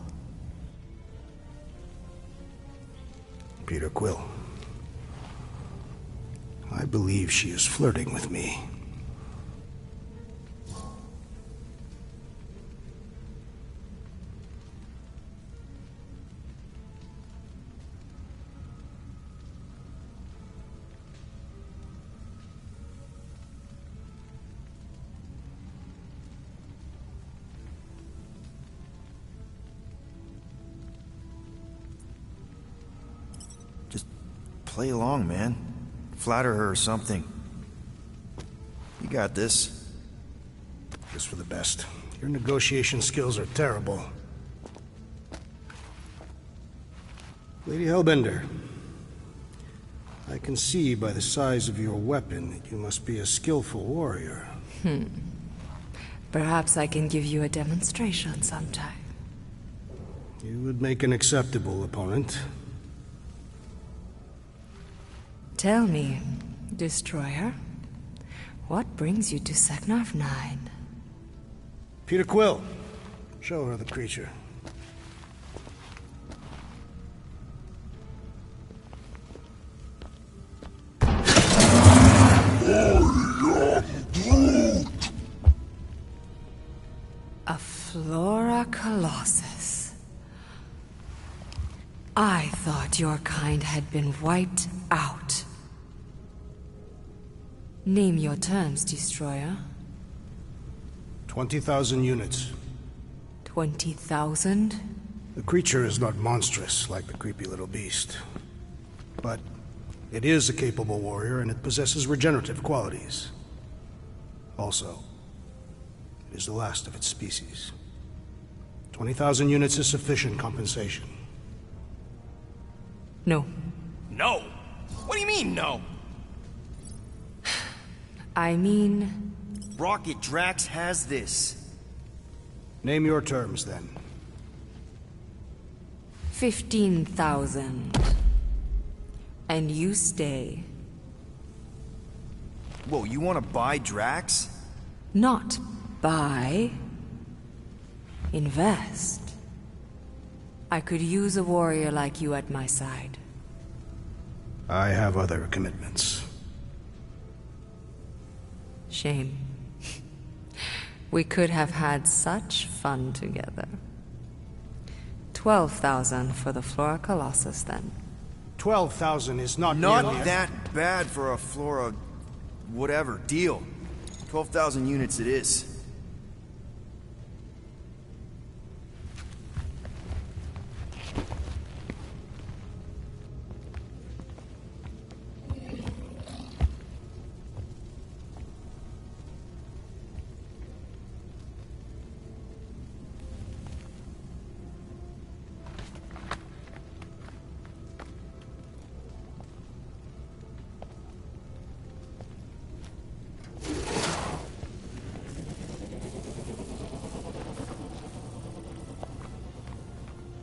Speaker 8: Peter Quill. I believe she is flirting with me.
Speaker 1: Just play along, man. Flatter her or something. You got this.
Speaker 8: Just for the best. Your negotiation skills are terrible. Lady Hellbender, I can see by the size of your weapon that you must be a skillful warrior.
Speaker 14: Perhaps I can give you a demonstration sometime.
Speaker 8: You would make an acceptable opponent.
Speaker 14: Tell me, Destroyer, what brings you to Seknarf 9?
Speaker 8: Peter Quill, show her the creature.
Speaker 14: A Flora Colossus. I thought your kind had been wiped out. Name your terms, Destroyer.
Speaker 8: 20,000 units.
Speaker 14: 20,000?
Speaker 8: The creature is not monstrous like the creepy little beast. But it is a capable warrior and it possesses regenerative qualities. Also, it is the last of its species. 20,000 units is sufficient compensation.
Speaker 14: No.
Speaker 6: No? What do you mean, no?
Speaker 14: I mean...
Speaker 1: Rocket, Drax has this.
Speaker 8: Name your terms, then.
Speaker 14: 15,000. And you stay.
Speaker 1: Whoa, you want to buy Drax?
Speaker 14: Not buy. Invest. I could use a warrior like you at my side.
Speaker 8: I have other commitments.
Speaker 14: Shame. We could have had such fun together. 12,000 for the Flora Colossus, then.
Speaker 8: 12,000 is not
Speaker 1: Not
Speaker 8: nearly
Speaker 1: that bad for a Flora... whatever, deal. 12,000 units it is.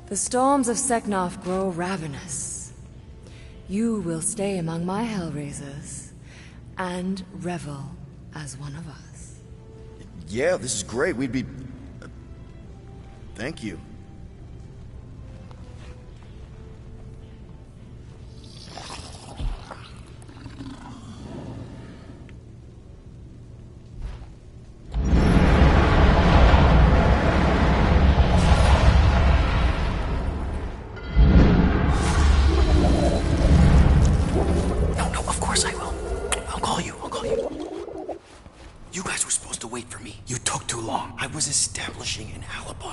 Speaker 14: The storms of Seknarf grow ravenous. You will stay among my Hellraisers and revel as one of us.
Speaker 1: Yeah, this is great. We'd be... thank you.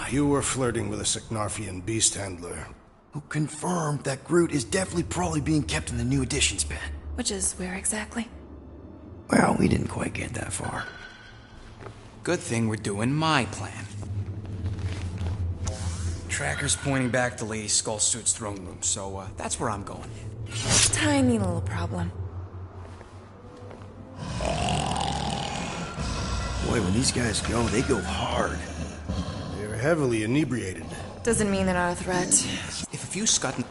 Speaker 8: You were flirting with a Seknarfian beast handler.
Speaker 1: Who confirmed that Groot is definitely probably being kept in the new editions pen.
Speaker 7: Which is where exactly?
Speaker 1: Well, we didn't quite get that far.
Speaker 6: Good thing we're doing my plan. Tracker's pointing back to Lady Skullsuit's throne room, so that's where I'm going.
Speaker 7: Tiny little problem.
Speaker 1: Boy, when these guys go, they go hard.
Speaker 8: They're heavily inebriated.
Speaker 7: Doesn't mean they're not a threat.
Speaker 6: If a few scud...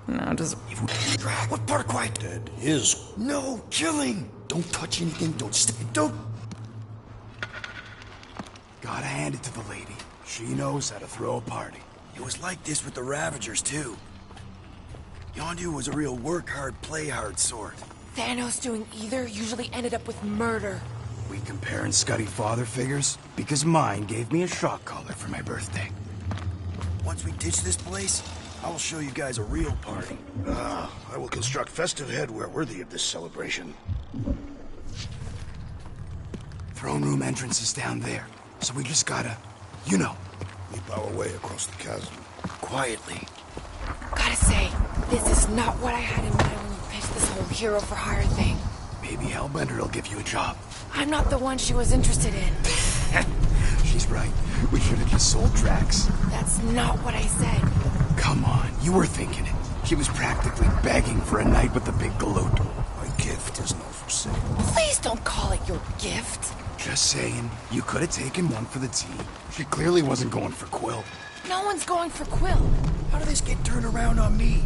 Speaker 7: No, doesn't...
Speaker 1: What part of quiet?
Speaker 8: Dead is...
Speaker 1: No, killing! Don't touch anything, don't...
Speaker 15: Gotta hand it to the lady. She knows how to throw a party.
Speaker 1: It was like this with the Ravagers, too. Yondu was a real work-hard, play-hard sort.
Speaker 7: Thanos doing either usually ended up with murder.
Speaker 15: We comparing Scuddy father figures? Because mine gave me a shock collar for my birthday.
Speaker 1: Once we ditch this place, I will show you guys a real party.
Speaker 8: I will construct festive headwear worthy of this celebration.
Speaker 15: Throne room entrance is down there, so we just gotta, you know.
Speaker 8: Leap our way across the chasm.
Speaker 1: Quietly.
Speaker 7: Gotta say, this is not what I had in mind when you pitched this whole hero for hire thing.
Speaker 15: Maybe Hellbender will give you a job.
Speaker 7: I'm not the one she was interested in.
Speaker 15: She's right. We should have just sold Drax.
Speaker 7: That's not what I said.
Speaker 15: Come on, you were thinking it. She was practically begging for a night with the big galoot.
Speaker 8: My gift is not for sale.
Speaker 7: Please don't call it your gift.
Speaker 15: Just saying, you could have taken one for the team. She clearly wasn't going for Quill.
Speaker 7: No one's going for Quill.
Speaker 15: How did this get turned around on me?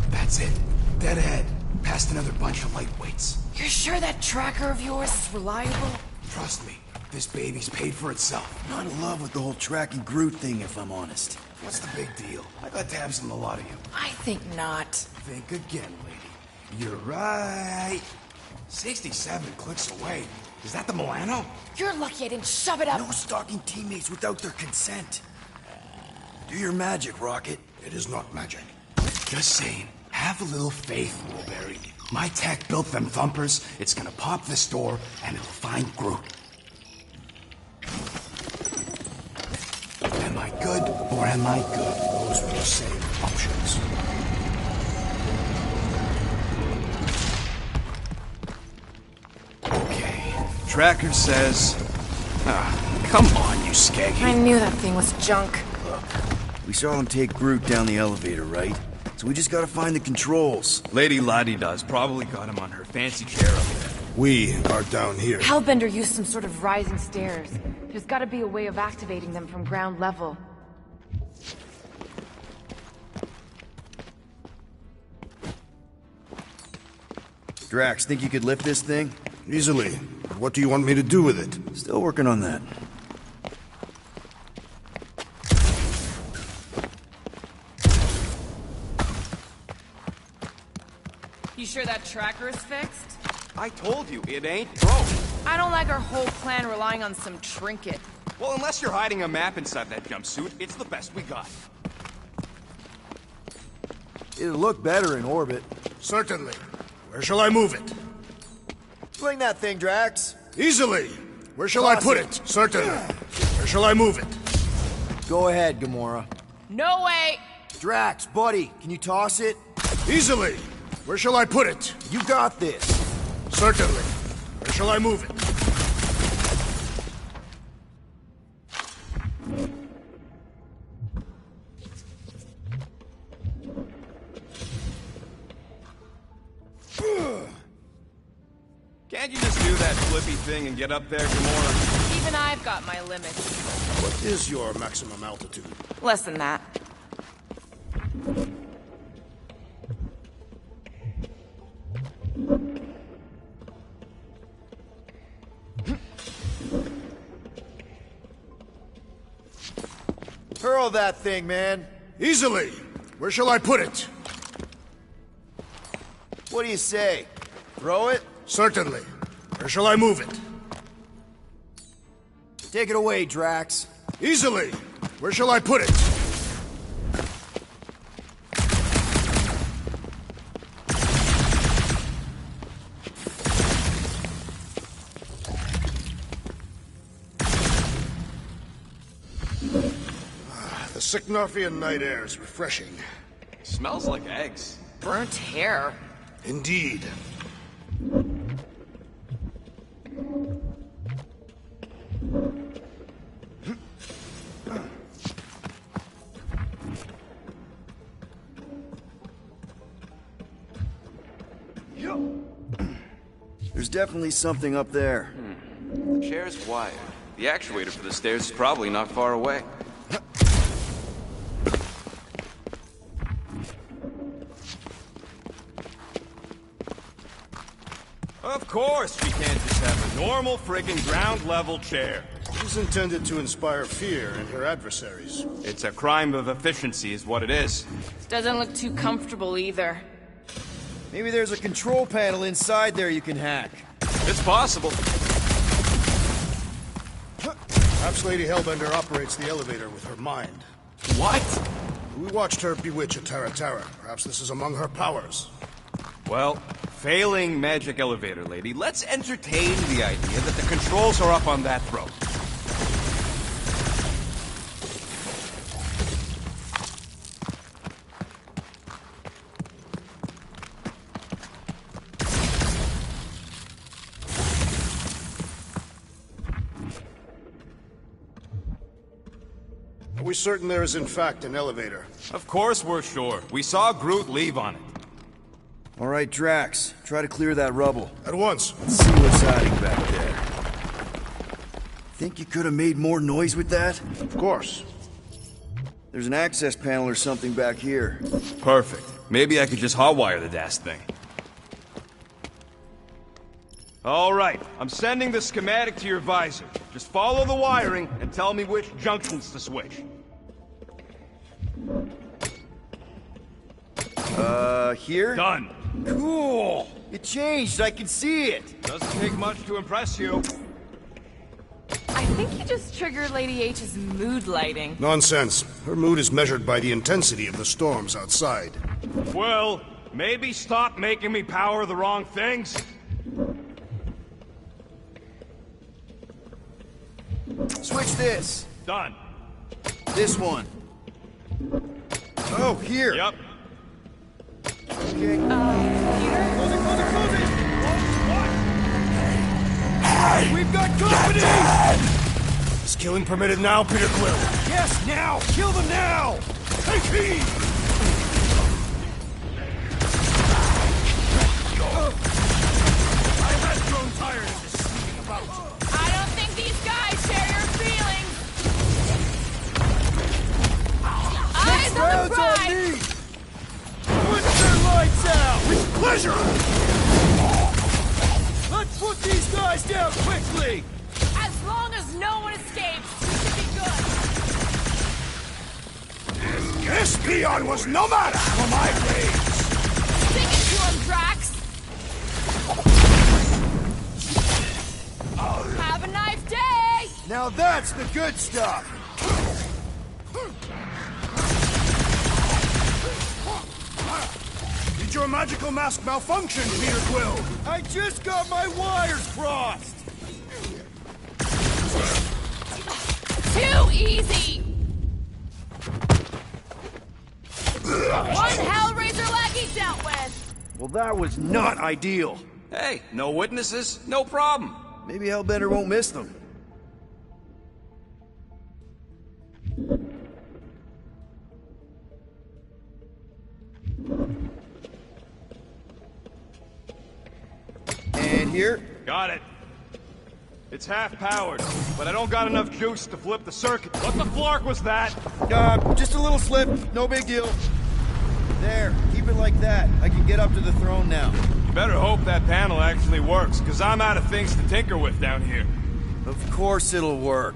Speaker 15: That's it. Dead ahead. Past another bunch of lightweights.
Speaker 7: You're sure that tracker of yours is reliable?
Speaker 15: Trust me, this baby's paid for itself.
Speaker 1: Not in love with the whole tracking Groot thing, if I'm honest.
Speaker 15: What's the big deal? I got tabs on a lot of you.
Speaker 7: I think not.
Speaker 15: Think again, lady. You're right. 67 clicks away. Is that the Milano?
Speaker 7: You're lucky I didn't shove it up.
Speaker 1: No stalking teammates without their consent. Do your magic, Rocket.
Speaker 8: It is not magic.
Speaker 15: Just saying. Have a little faith, Wolverine. My tech built them thumpers. It's gonna pop this door, and it'll find Groot. Am I good, or am I good?
Speaker 8: those were the same options.
Speaker 15: Okay. Tracker says... come on, you skeggy.
Speaker 7: I knew that thing was junk.
Speaker 1: We saw him take Groot down the elevator, right? So we just gotta find the controls.
Speaker 15: Lady La-Di-Da's probably got him on her fancy chair up there.
Speaker 8: We are down here.
Speaker 7: Hellbender used some sort of rising stairs. There's gotta be a way of activating them from ground level.
Speaker 1: Drax, think you could lift this thing?
Speaker 8: Easily. But what do you want me to do with it?
Speaker 1: Still working on that.
Speaker 7: You sure that tracker is fixed?
Speaker 6: I told you, it ain't broke.
Speaker 7: I don't like our whole plan relying on some trinket.
Speaker 6: Well, unless you're hiding a map inside that jumpsuit, it's the best we got.
Speaker 1: It'll look better in orbit.
Speaker 8: Certainly. Where shall I move it?
Speaker 1: Swing that thing, Drax.
Speaker 8: Easily. Where shall I put it? Certainly. Where shall I move it?
Speaker 1: Go ahead, Gamora.
Speaker 7: No way!
Speaker 1: Drax, buddy, can you toss it?
Speaker 8: Easily. Where shall I put it?
Speaker 1: You got this.
Speaker 8: Certainly. Where shall I move it?
Speaker 6: Can't you just do that flippy thing and get up there, Gamora?
Speaker 7: Even I've got my limits.
Speaker 8: What is your maximum altitude?
Speaker 7: Less than that.
Speaker 1: Hurl that thing, man.
Speaker 8: Easily. Where shall I put it?
Speaker 1: What do you say? Throw it?
Speaker 8: Certainly. Where shall I move it?
Speaker 1: Take it away, Drax.
Speaker 8: Easily. Where shall I put it? The Sycnofian night air is refreshing.
Speaker 6: Smells like eggs.
Speaker 7: Burnt hair.
Speaker 8: Indeed.
Speaker 1: There's definitely something up there.
Speaker 6: The chair's wired. The actuator for the stairs is probably not far away. Of course she can't just have a normal friggin' ground-level chair.
Speaker 8: She's intended to inspire fear in her adversaries.
Speaker 6: It's a crime of efficiency is what it is.
Speaker 7: Doesn't look too comfortable either.
Speaker 1: Maybe there's a control panel inside there you can hack.
Speaker 6: It's possible.
Speaker 8: Perhaps Lady Hellbender operates the elevator with her mind.
Speaker 6: What?
Speaker 8: We watched her bewitch a Tara Tara. Perhaps this is among her powers.
Speaker 6: Well, failing magic elevator lady, let's entertain the idea that the controls are up on that throat.
Speaker 8: Are we certain there is in fact an elevator?
Speaker 6: Of course we're sure. We saw Groot leave on it.
Speaker 1: All right, Drax, try to clear that rubble.
Speaker 8: At once.
Speaker 1: Let's see what's hiding back there. Think you could have made more noise with that?
Speaker 8: Of course.
Speaker 1: There's an access panel or something back here.
Speaker 6: Perfect. Maybe I could just hotwire the DAS thing. All right, I'm sending the schematic to your visor. Just follow the wiring and tell me which junctions to switch.
Speaker 1: Here?
Speaker 6: Done.
Speaker 1: Cool! It changed, I can see it!
Speaker 6: Doesn't take much to impress you.
Speaker 7: I think you just triggered Lady H's mood lighting.
Speaker 8: Nonsense. Her mood is measured by the intensity of the storms outside.
Speaker 6: Well, maybe stop making me power the wrong things.
Speaker 1: Switch this.
Speaker 6: Done.
Speaker 1: This one. Oh, here.
Speaker 5: Yep.
Speaker 1: Okay.
Speaker 9: Close it, close it, close it! What? We've got company!
Speaker 6: Is killing permitted now, Peter Quill?
Speaker 9: Yes, now! Kill them now! Take heed!
Speaker 5: I have grown tired of this sneaking about.
Speaker 7: I don't think these guys share your feelings. Eyes on the
Speaker 9: Crowds on
Speaker 7: prize.
Speaker 9: me! Put their lights out!
Speaker 6: With pleasure!
Speaker 9: Let's put these guys down quickly!
Speaker 7: As long as no one escapes, we should be good.
Speaker 6: This peon was no matter for my rage!
Speaker 7: Stick it to him, Drax. Have a nice day.
Speaker 9: Now that's the good stuff!
Speaker 6: Did your magical mask malfunction, Peter Quill?
Speaker 9: I just got my wires crossed!
Speaker 7: Too easy. One Hellraiser laggy dealt with.
Speaker 9: Well, that was not ideal.
Speaker 5: Hey, no witnesses, no problem.
Speaker 1: Maybe Hellbender won't miss them. And here.
Speaker 5: Got it. It's half-powered, but I don't got enough juice to flip the circuit. What the flark was that?
Speaker 9: Just a little slip. No big deal. There, keep it like that. I can get up to the throne now.
Speaker 5: You better hope that panel actually works, because I'm out of things to tinker with down here.
Speaker 1: Of course it'll work.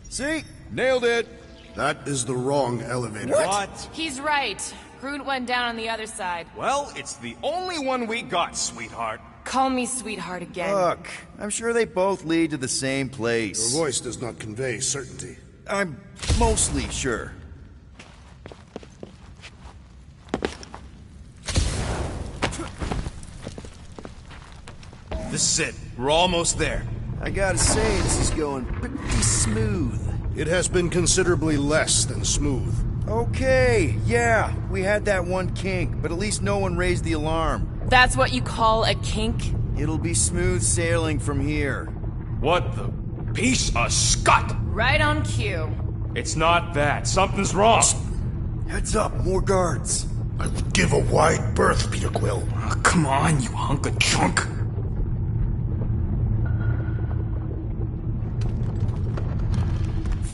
Speaker 9: See? Nailed it!
Speaker 8: That is the wrong elevator.
Speaker 5: What?
Speaker 7: He's right. Groot went down on the other side.
Speaker 5: Well, it's the only one we got, sweetheart.
Speaker 7: Call me sweetheart again.
Speaker 1: Look, I'm sure they both lead to the same place.
Speaker 8: Your voice does not convey certainty.
Speaker 1: I'm mostly sure.
Speaker 6: This is it. We're almost there.
Speaker 1: I gotta say, this is going pretty smooth.
Speaker 8: It has been considerably less than smooth.
Speaker 1: Okay, yeah, we had that one kink, but at least no one raised the alarm.
Speaker 7: That's what you call a kink?
Speaker 1: It'll be smooth sailing from here.
Speaker 5: What the piece of scut?
Speaker 7: Right on cue.
Speaker 5: It's not that. Something's wrong.
Speaker 1: Heads up, more guards.
Speaker 8: I would give a wide berth, Peter Quill.
Speaker 15: Oh, come on, you hunk of junk.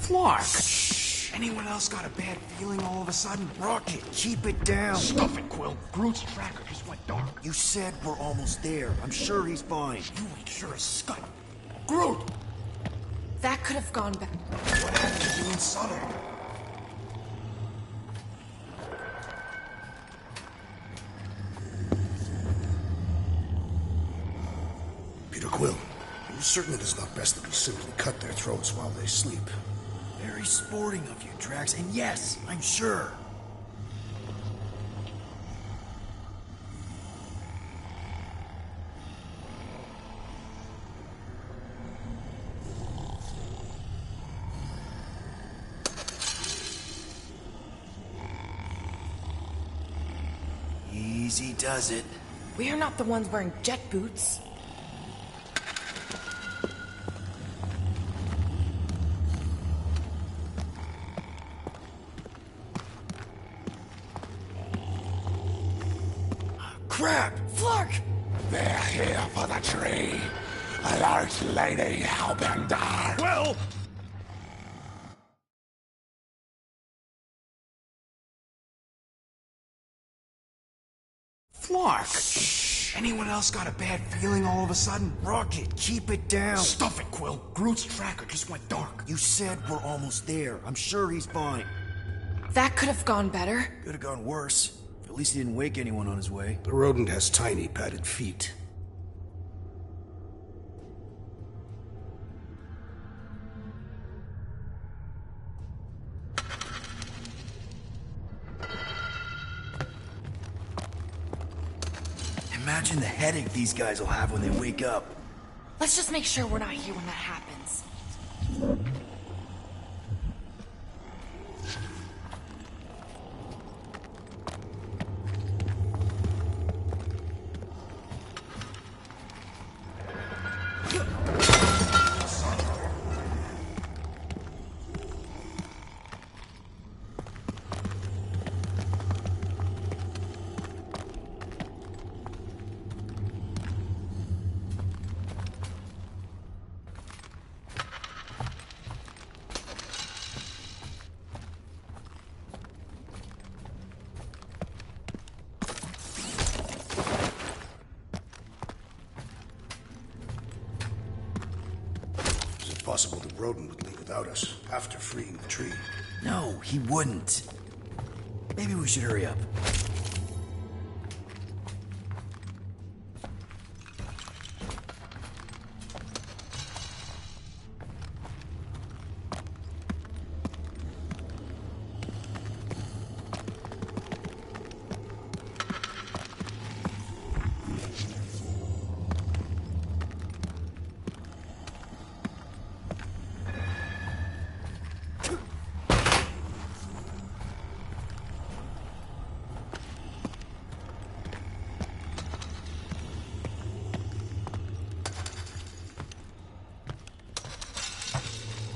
Speaker 5: Flark. Anyone else got a bad feeling all of a sudden?
Speaker 1: Rocket, keep it down.
Speaker 5: Stuff it, Quill. Groot's tracker just went dark.
Speaker 1: You said we're almost there. I'm sure he's fine.
Speaker 5: You ain't sure as scut. Groot!
Speaker 7: That could have gone back.
Speaker 5: What happened to being subtle?
Speaker 8: Peter Quill, are you certain it is not best that we simply cut their throats while they sleep?
Speaker 1: Very sporting of you, Drax, and yes, I'm sure. Easy does it.
Speaker 7: We are not the ones wearing jet boots.
Speaker 1: Crap!
Speaker 7: Flark!
Speaker 12: They're here for the tree. Alert, Lady Hellbender.
Speaker 5: Well, Flark. Anyone else got a bad feeling all of a sudden?
Speaker 1: Rocket, keep it down.
Speaker 5: Stuff it, Quill. Groot's tracker just went dark.
Speaker 1: You said we're almost there. I'm sure he's fine.
Speaker 7: That could have gone better.
Speaker 1: Could have gone worse. At least he didn't wake anyone on his way.
Speaker 8: The rodent has tiny padded feet.
Speaker 1: Imagine the headache these guys will have when they wake up.
Speaker 7: Let's just make sure we're not here when that happens.
Speaker 8: Is it possible that Rodin would leave without us after freeing the tree?
Speaker 1: No, he wouldn't. Maybe we should hurry up.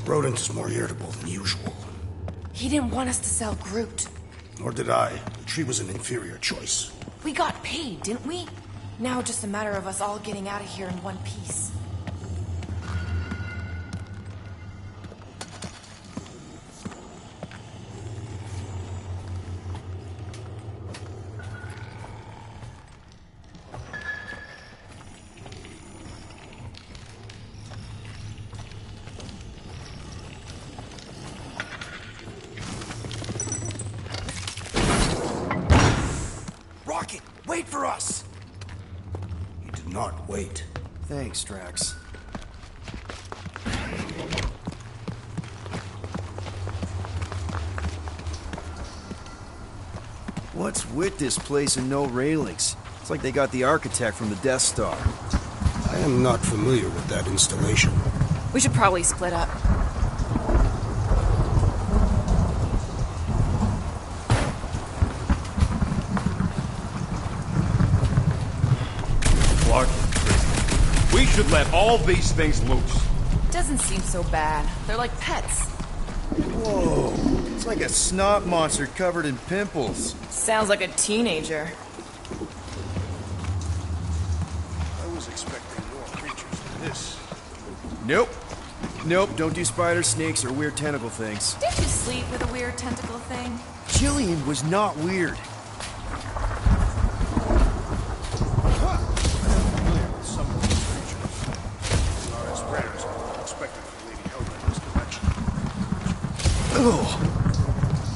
Speaker 8: Rodent is more irritable than usual.
Speaker 7: He didn't want us to sell Groot.
Speaker 8: Nor did I. The tree was an inferior choice.
Speaker 7: We got paid, didn't we? Now just a matter of us all getting out of here in one piece.
Speaker 1: Rocket, wait for us!
Speaker 8: He did not wait.
Speaker 1: Thanks, Drax. What's with this place and no railings? It's like they got the architect from the Death Star.
Speaker 8: I am not familiar with that installation.
Speaker 7: We should probably split up.
Speaker 5: Clark, we should let all these things loose.
Speaker 7: Doesn't seem so bad. They're like pets.
Speaker 1: Whoa, it's like a snot monster covered in pimples.
Speaker 7: Sounds like a teenager.
Speaker 8: I was expecting more creatures than this.
Speaker 1: Nope. Nope, don't do spider, snakes, or weird tentacle things.
Speaker 7: Did you sleep with a weird tentacle thing?
Speaker 1: Jillian was not weird.
Speaker 8: Some of these creatures are as rare as I expected from Lady Hellbender's direction.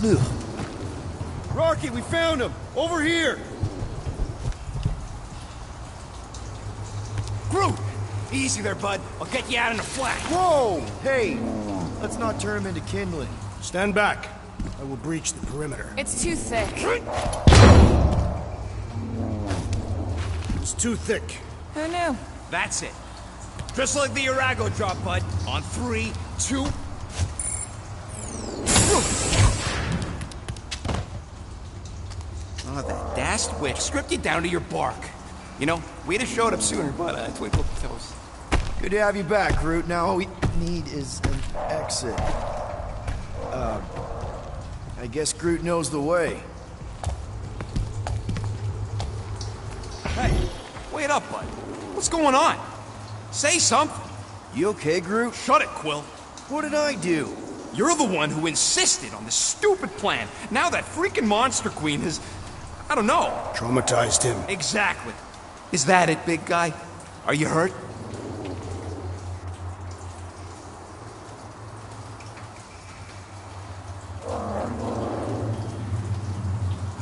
Speaker 1: Ugh. Rocky, we found him! Over here!
Speaker 6: Groot! Easy there, bud. I'll get you out in a flash.
Speaker 1: Whoa! Hey! Let's not turn him into kindling.
Speaker 8: Stand back. I will breach the perimeter.
Speaker 7: It's too thick.
Speaker 8: It's too thick.
Speaker 7: Who knew?
Speaker 6: That's it. Just like the Arago drop, bud. On 3, 2... Oh, that dashed witch stripped you down to your bark. You know, we'd have showed up sooner, but twinkle toes.
Speaker 1: Good to have you back, Groot. Now all we need is an exit. I guess Groot knows the way.
Speaker 6: Hey, wait up, bud. What's going on? Say something.
Speaker 1: You okay, Groot?
Speaker 6: Shut it, Quill.
Speaker 1: What did I do?
Speaker 6: You're the one who insisted on this stupid plan. Now that freaking Monster Queen has... I don't know.
Speaker 8: Traumatized him.
Speaker 6: Exactly. Is that it, big guy? Are you hurt?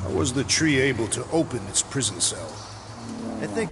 Speaker 8: How was the tree able to open its prison cell?
Speaker 1: I think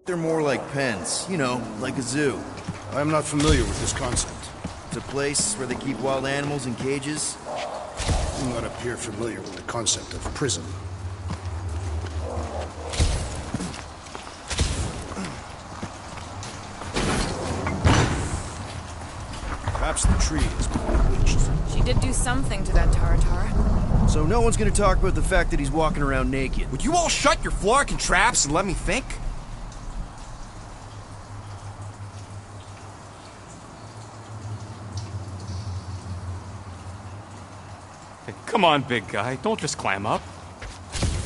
Speaker 1: They're more like pens, you know, like a zoo.
Speaker 8: I'm not familiar with this concept.
Speaker 1: It's a place where they keep wild animals in cages.
Speaker 8: I do not appear familiar with the concept of prison. Perhaps the tree has been bewitched.
Speaker 7: She did do something to that Taratara.
Speaker 1: So no one's gonna talk about the fact that he's walking around naked.
Speaker 6: Would you all shut your flarkin' traps and let me think?
Speaker 5: Hey, come on, big guy. Don't just clam up.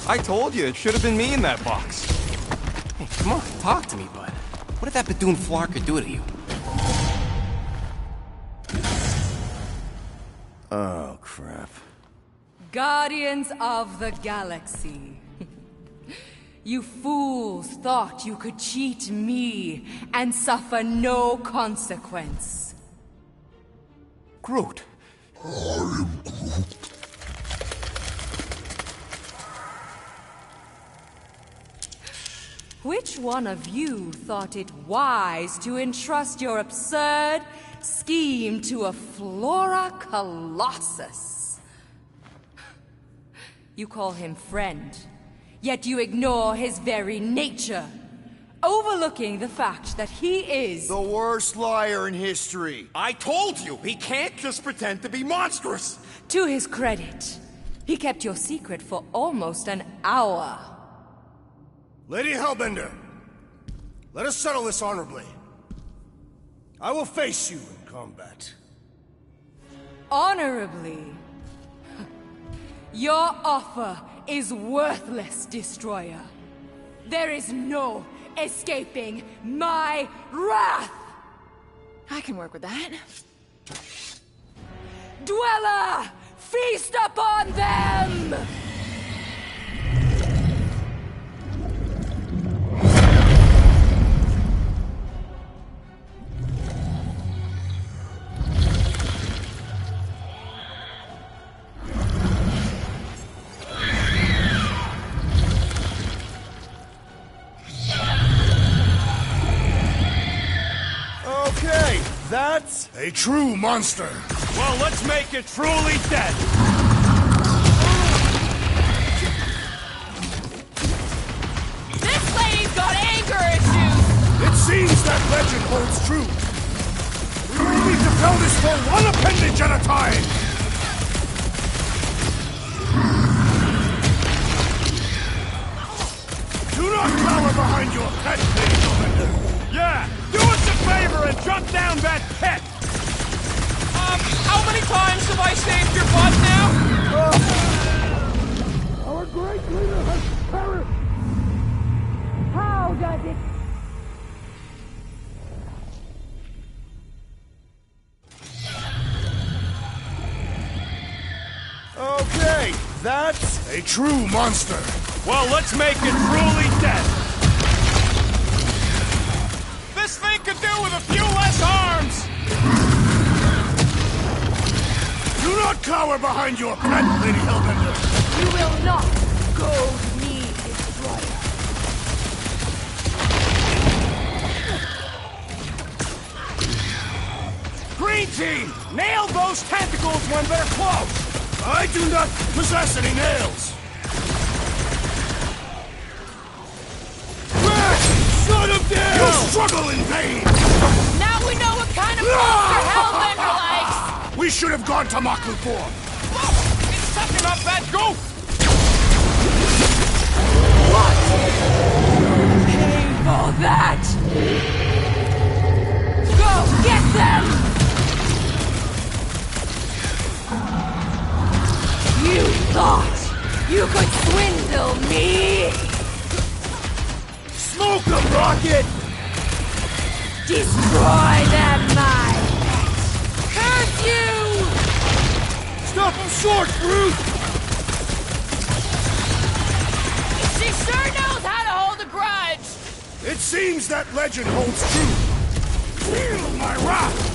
Speaker 6: I told you, it should have been me in that box. Hey, come on, talk to me, bud. What did that Bethune Flarker do to you?
Speaker 1: Oh, crap.
Speaker 14: Guardians of the Galaxy. You fools thought you could cheat me and suffer no consequence.
Speaker 6: Groot.
Speaker 12: I am Groot.
Speaker 14: Which one of you thought it wise to entrust your absurd scheme to a Flora Colossus? You call him friend, yet you ignore his very nature, overlooking the fact that he is
Speaker 9: the worst liar in history.
Speaker 6: I told you, he can't just pretend to be monstrous.
Speaker 14: To his credit, he kept your secret for almost an hour.
Speaker 8: Lady Hellbender, let us settle this honorably. I will face you in combat.
Speaker 14: Honorably? Your offer is worthless, Destroyer. There is no escaping my wrath!
Speaker 7: I can work with that.
Speaker 14: Dweller! Feast upon them!
Speaker 9: That's
Speaker 8: a true monster.
Speaker 5: Well, let's make it truly dead.
Speaker 7: This lady's got anger issues.
Speaker 8: It seems that legend holds true. We will need to fell this for one appendage at a time. Do not cower behind your pet, Lady Hellbender.
Speaker 5: Yeah, do us a favor and jump down that pit!
Speaker 7: How many times have I saved your butt now?
Speaker 8: Our great leader has perished!
Speaker 14: How does it...
Speaker 9: okay, that's
Speaker 8: a true monster.
Speaker 5: Well, let's make it truly dead. This thing could do with a few less arms!
Speaker 8: Do not cower behind your pet, Lady Hellbender!
Speaker 14: You will not goad me, Destroyer.
Speaker 5: Green team! Nail those tentacles when they're close!
Speaker 8: I do not possess any nails!
Speaker 9: shut him down!
Speaker 8: You struggle in vain!
Speaker 7: Now we know what kind of monster Hellbender likes!
Speaker 8: We should have gone to Maklu 4!
Speaker 5: It's sucking up that goof!
Speaker 14: What? Pay for that! Go get them! You thought you could swindle me?
Speaker 9: Smoke them, Rocket!
Speaker 14: Destroy them, my pet! Curse you!
Speaker 9: Stop him short, Groot!
Speaker 7: She sure knows how to hold a grudge!
Speaker 8: It seems that legend holds true. Feel my wrath!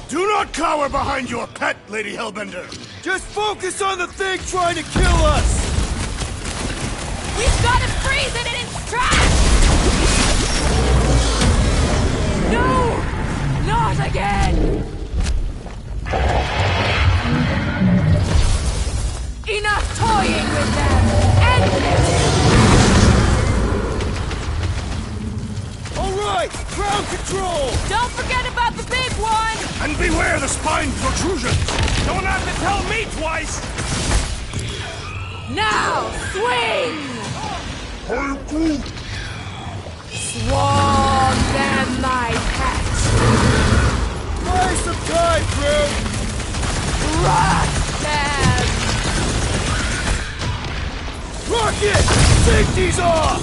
Speaker 8: Do not cower behind your pet, Lady Hellbender!
Speaker 9: Just focus on the thing trying to kill us!
Speaker 7: We've got to freeze it in its tracks! No! Not again! Enough toying with them! End it!
Speaker 9: Alright! Ground control!
Speaker 7: Don't forget about the big one!
Speaker 5: And beware the spine protrusion! Don't have to tell me twice!
Speaker 7: Now, swing! Swarm them, my pet!
Speaker 9: Buy some time, crew!
Speaker 7: Crush them!
Speaker 9: Rocket! Safety's off!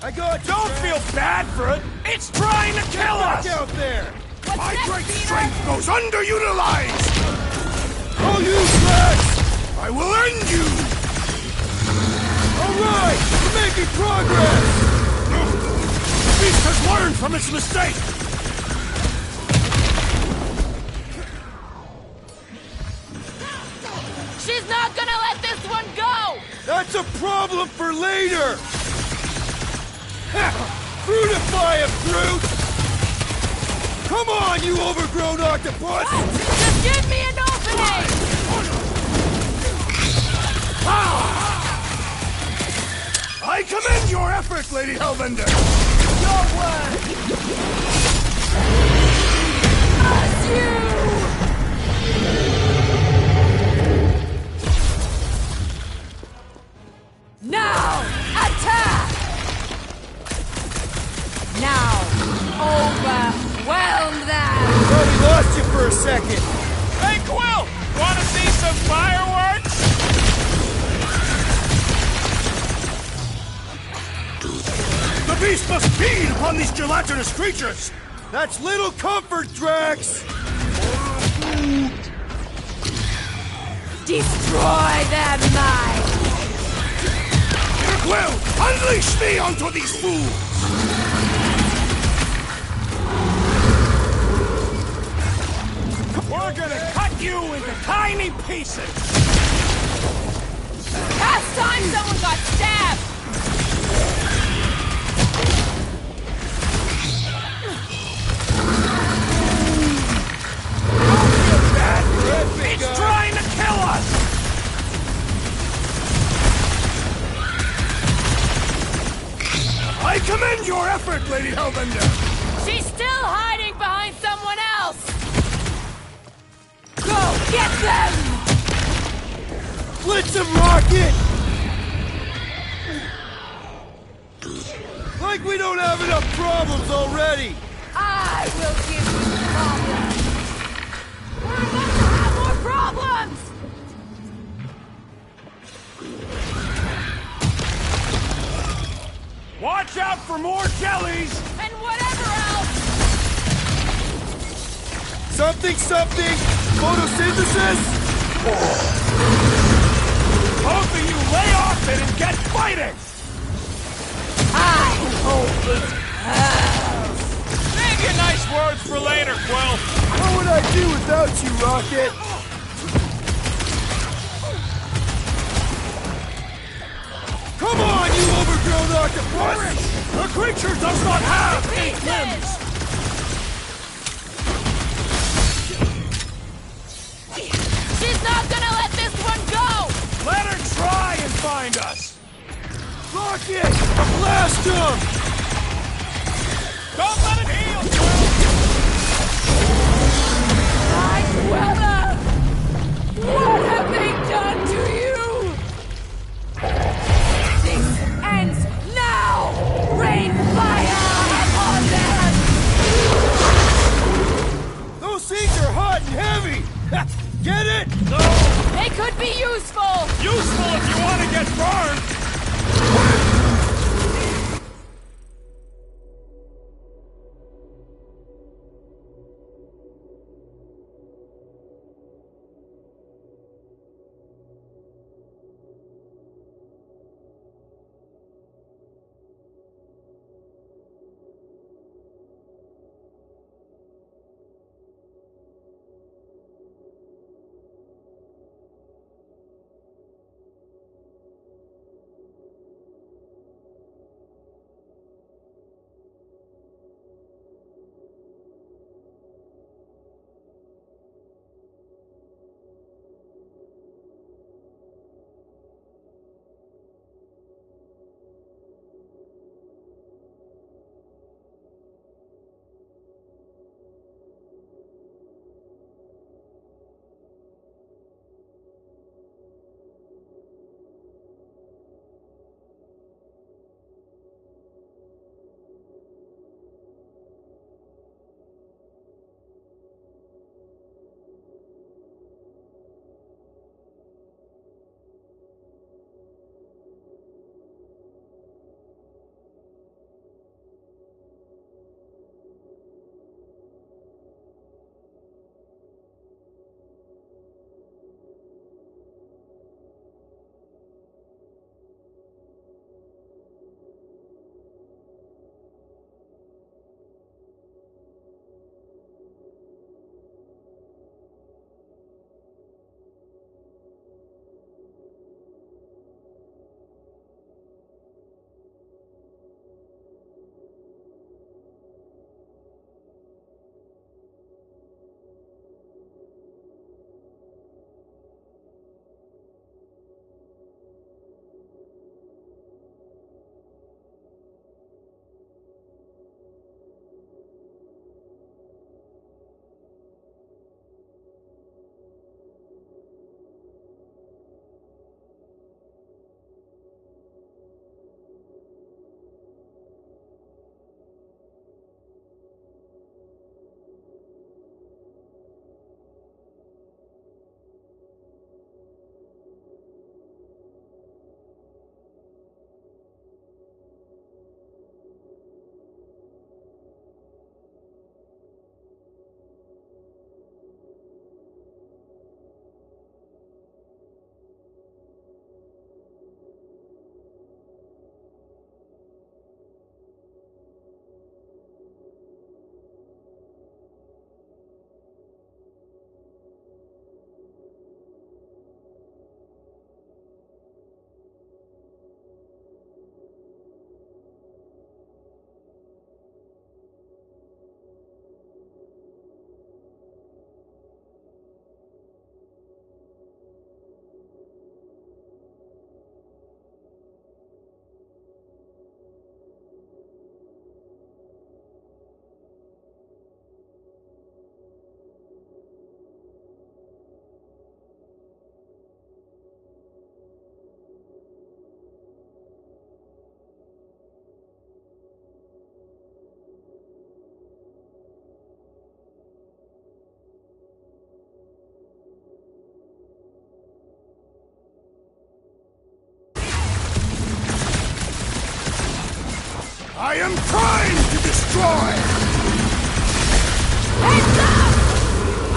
Speaker 9: I got you,
Speaker 5: Don't feel bad for it! It's trying to kill us!
Speaker 9: out there!
Speaker 5: My great strength goes underutilized!
Speaker 9: I'll use that!
Speaker 5: I will end you!
Speaker 9: Alright! We're making progress!
Speaker 5: The beast has learned from its mistake!
Speaker 7: She's not gonna let this one go!
Speaker 9: That's a problem for later! Fruitify him, Groot! Come on, you overgrown octopus!
Speaker 7: Just give me an opening!
Speaker 5: I commend your effort, Lady Hellbender!
Speaker 7: Your work! As you! Now, attack! Now, overwhelm them!
Speaker 9: Thought we lost you for a second.
Speaker 5: Hey, Quill! Wanna see some fireworks? The beast must feed upon these gelatinous creatures!
Speaker 9: That's little comfort, Drax!
Speaker 7: Destroy them, mine!
Speaker 5: Quill, unleash me onto these fools! We're gonna cut you into tiny pieces!
Speaker 7: Last time someone got stabbed!
Speaker 5: It's trying to kill us! I commend your effort, Lady Hellbender!
Speaker 7: She's still hiding behind someone else! Go get them!
Speaker 9: Blitz him, Rocket! Like we don't have enough problems already!
Speaker 7: I will give you problems! We're about to have more problems!
Speaker 5: Watch out for more jellies!
Speaker 7: And whatever else!
Speaker 9: Something! Photosynthesis?
Speaker 5: Both of you lay off it and get fighting!
Speaker 7: I hope it hurts!
Speaker 5: Save your nice words for later, Quill!
Speaker 9: What would I do without you, Rocket? Come on, you overgrown octopus!
Speaker 5: The creature does not have 8 limbs!
Speaker 7: She's not gonna let this one go!
Speaker 5: Let her try and find us!
Speaker 9: Rocket! Blast him!
Speaker 5: Don't let it heal,
Speaker 7: My Quella! What have they done to you? This ends now! Rain fire upon them!
Speaker 9: Those things are hot and heavy! Get it?
Speaker 5: No!
Speaker 7: They could be useful!
Speaker 5: Useful if you want to get burned!
Speaker 9: try!
Speaker 7: Heads up!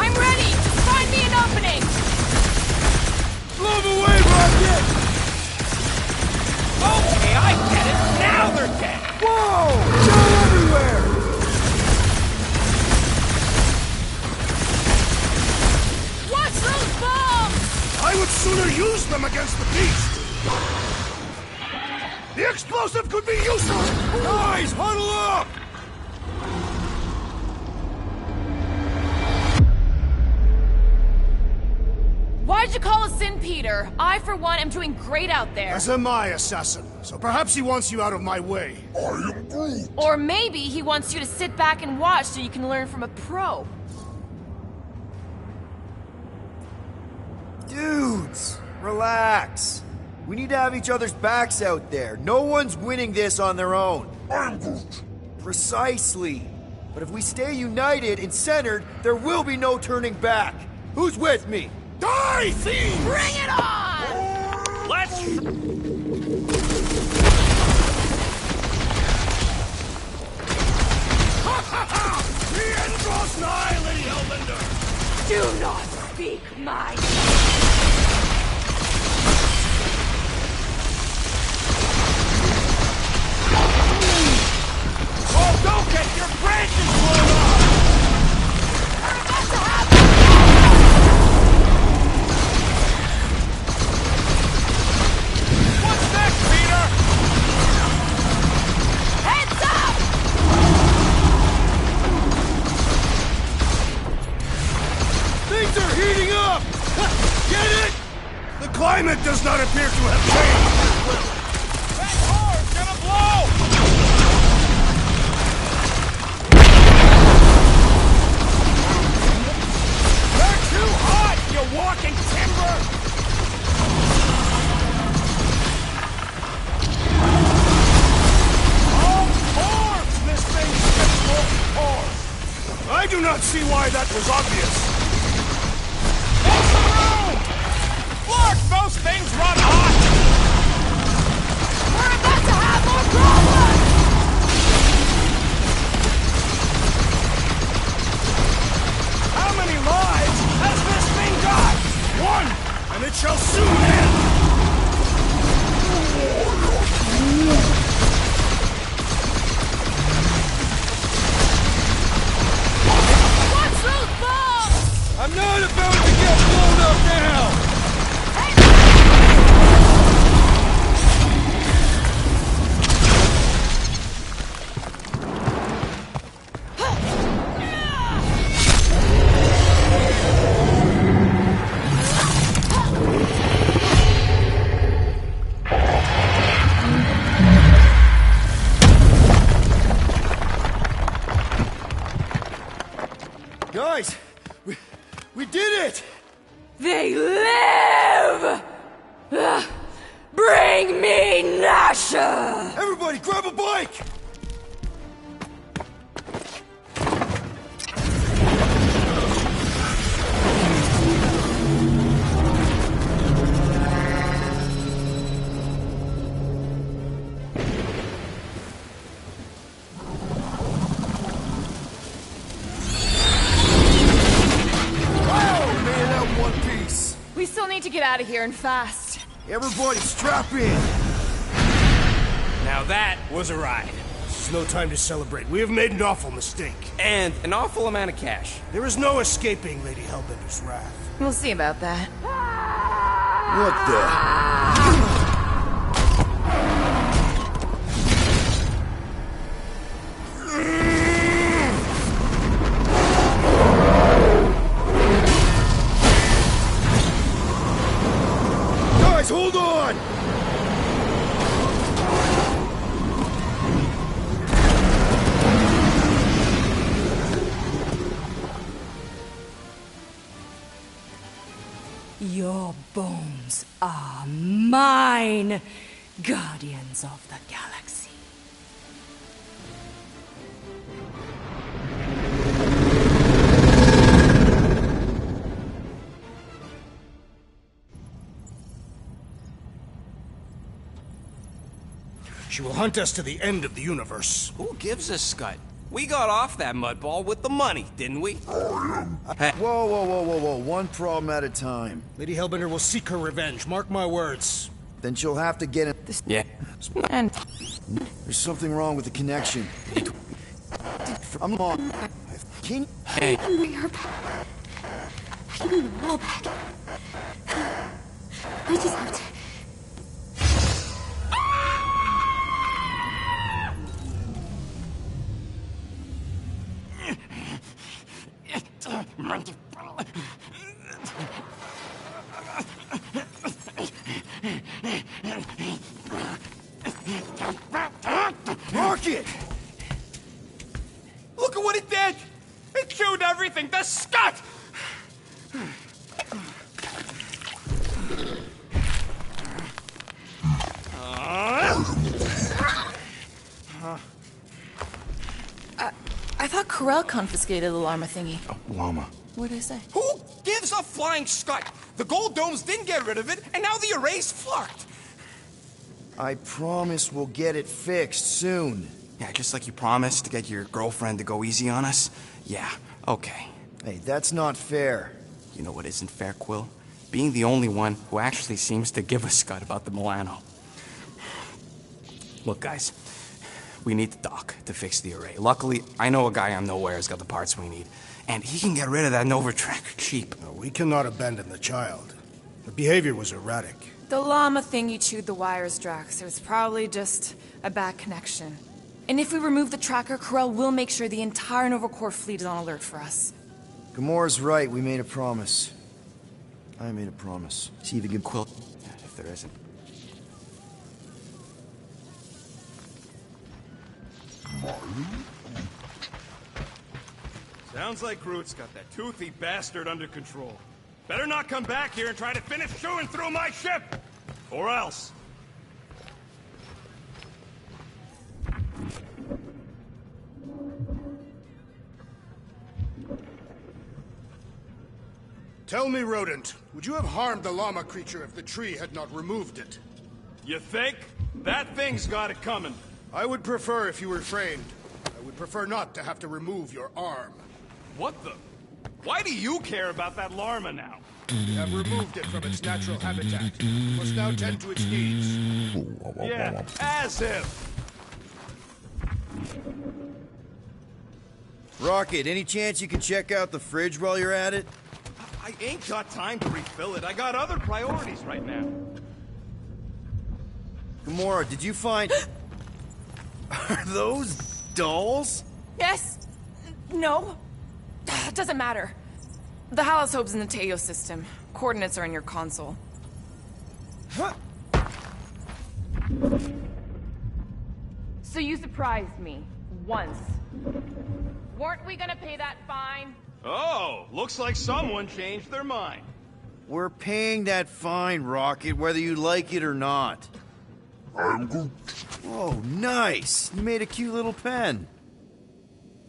Speaker 7: I'm ready! Just find me an opening!
Speaker 5: Move away, Rocket! Okay, I get it. Now they're dead.
Speaker 9: Whoa! Shot everywhere!
Speaker 7: Watch those bombs!
Speaker 8: I would sooner use them against the beast! The explosive could be useful!
Speaker 9: Guys, huddle up!
Speaker 7: Why'd you call us in, Peter? I, for one, am doing great out there.
Speaker 8: As am I, assassin. So perhaps he wants you out of my way.
Speaker 7: Or maybe he wants you to sit back and watch so you can learn from a pro.
Speaker 1: Dudes, relax. We need to have each other's backs out there. No one's winning this on their own. Precisely. But if we stay united and centered, there will be no turning back. Who's with me?
Speaker 8: Die, thieves!
Speaker 7: Bring it on!
Speaker 5: Let's...
Speaker 8: The end draws nigh, Lady Hellbender!
Speaker 7: Do not speak my
Speaker 5: Oh, don't get your branches blown off!
Speaker 7: We're about to have
Speaker 5: What's next, Peter?
Speaker 7: heads up!
Speaker 9: Things are heating up! Get it?
Speaker 8: The climate does not appear to have changed.
Speaker 5: That car's gonna blow! They're too hot, you walking timber! Of course this thing's scheduled for.
Speaker 8: I do not see why that was obvious.
Speaker 5: Make some room! Look, those things run hot!
Speaker 7: We're about to have more problems!
Speaker 5: How many lives has this thing got?
Speaker 8: One, and it shall soon end.
Speaker 7: Watch those bombs!
Speaker 9: I'm not about to get blown up now! Guys, we did it!
Speaker 7: They live! Bring me Nasha!
Speaker 9: Everybody, grab a bike!
Speaker 7: We still need to get out of here and fast.
Speaker 9: Everybody, strap in!
Speaker 6: Now that was a ride.
Speaker 8: This is no time to celebrate. We have made an awful mistake.
Speaker 6: And an awful amount of cash.
Speaker 8: There is no escaping Lady Hellbender's wrath.
Speaker 7: We'll see about that.
Speaker 9: What the? Guys, hold on!
Speaker 14: Your bones are mine, guardians of the galaxy.
Speaker 8: She will hunt us to the end of the universe.
Speaker 6: Who gives a scut? We got off that mudball with the money, didn't we?
Speaker 1: Whoa, whoa. One problem at a time.
Speaker 8: Lady Hellbender will seek her revenge, mark my words.
Speaker 1: Then she'll have to get in.
Speaker 6: Yeah.
Speaker 3: And
Speaker 1: There's something wrong with the connection. I'm on. Can
Speaker 6: Hey.
Speaker 2: Bring her back. I need them all back. I just have to.
Speaker 1: Rocket!
Speaker 6: Look at what it did! It chewed everything to scut!
Speaker 7: I thought Corel confiscated the llama thingy.
Speaker 15: Llama.
Speaker 7: What did I say?
Speaker 6: Who gives a flying scut? The gold domes didn't get rid of it, and now the array's fucked!
Speaker 1: I promise we'll get it fixed soon.
Speaker 15: Yeah, just like you promised to get your girlfriend to go easy on us. Yeah, okay.
Speaker 1: Hey, that's not fair.
Speaker 15: You know what isn't fair, Quill? Being the only one who actually seems to give a scut about the Milano. Look, guys, we need the dock to fix the array. Luckily, I know a guy on Nowhere has got the parts we need, and he can get rid of that Nova tracker cheap.
Speaker 8: No, we cannot abandon the child. Her behavior was erratic.
Speaker 7: The llama thingy chewed the wires, Drax. It was probably just a bad connection. And if we remove the tracker, Corel will make sure the entire Nova Corps fleet is on alert for us.
Speaker 1: Gamora's right, we made a promise. I made a promise. See if you can
Speaker 15: Quill, if there isn't.
Speaker 5: Sounds like Groot's got that toothy bastard under control. Better not come back here and try to finish chewing through my ship! Or else.
Speaker 8: Tell me, Rodent, would you have harmed the llama creature if the tree had not removed it?
Speaker 5: You think? That thing's got it coming.
Speaker 8: I would prefer if you refrained. I would prefer not to have to remove your arm.
Speaker 5: What the? Why do you care about that llama now?
Speaker 8: We have removed it from its natural habitat. It must now tend to its needs.
Speaker 5: Yeah, as if.
Speaker 1: Rocket, any chance you can check out the fridge while you're at it?
Speaker 5: I ain't got time to refill it. I got other priorities right now.
Speaker 1: Gamora, did you find... Are those dolls?
Speaker 7: Yes. No. Doesn't matter. The Hallis Hope's in the Teo system. Coordinates are in your console. So you surprised me. Once. Weren't we gonna pay that fine?
Speaker 5: Oh, looks like someone changed their mind.
Speaker 1: We're paying that fine, Rocket, whether you like it or not. Oh, nice! You made a cute little pen.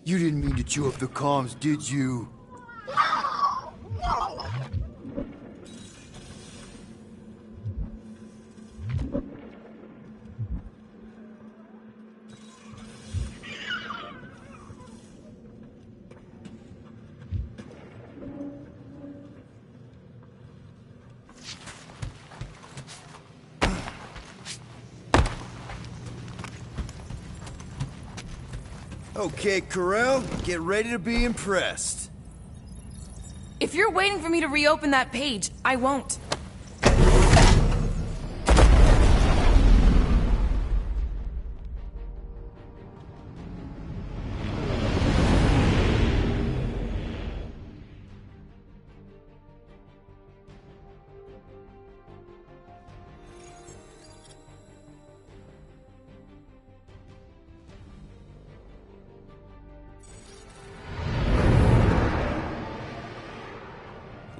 Speaker 1: You didn't mean to chew up the comms, did you? Okay, Corel, get ready to be impressed.
Speaker 7: If you're waiting for me to reopen that page, I won't.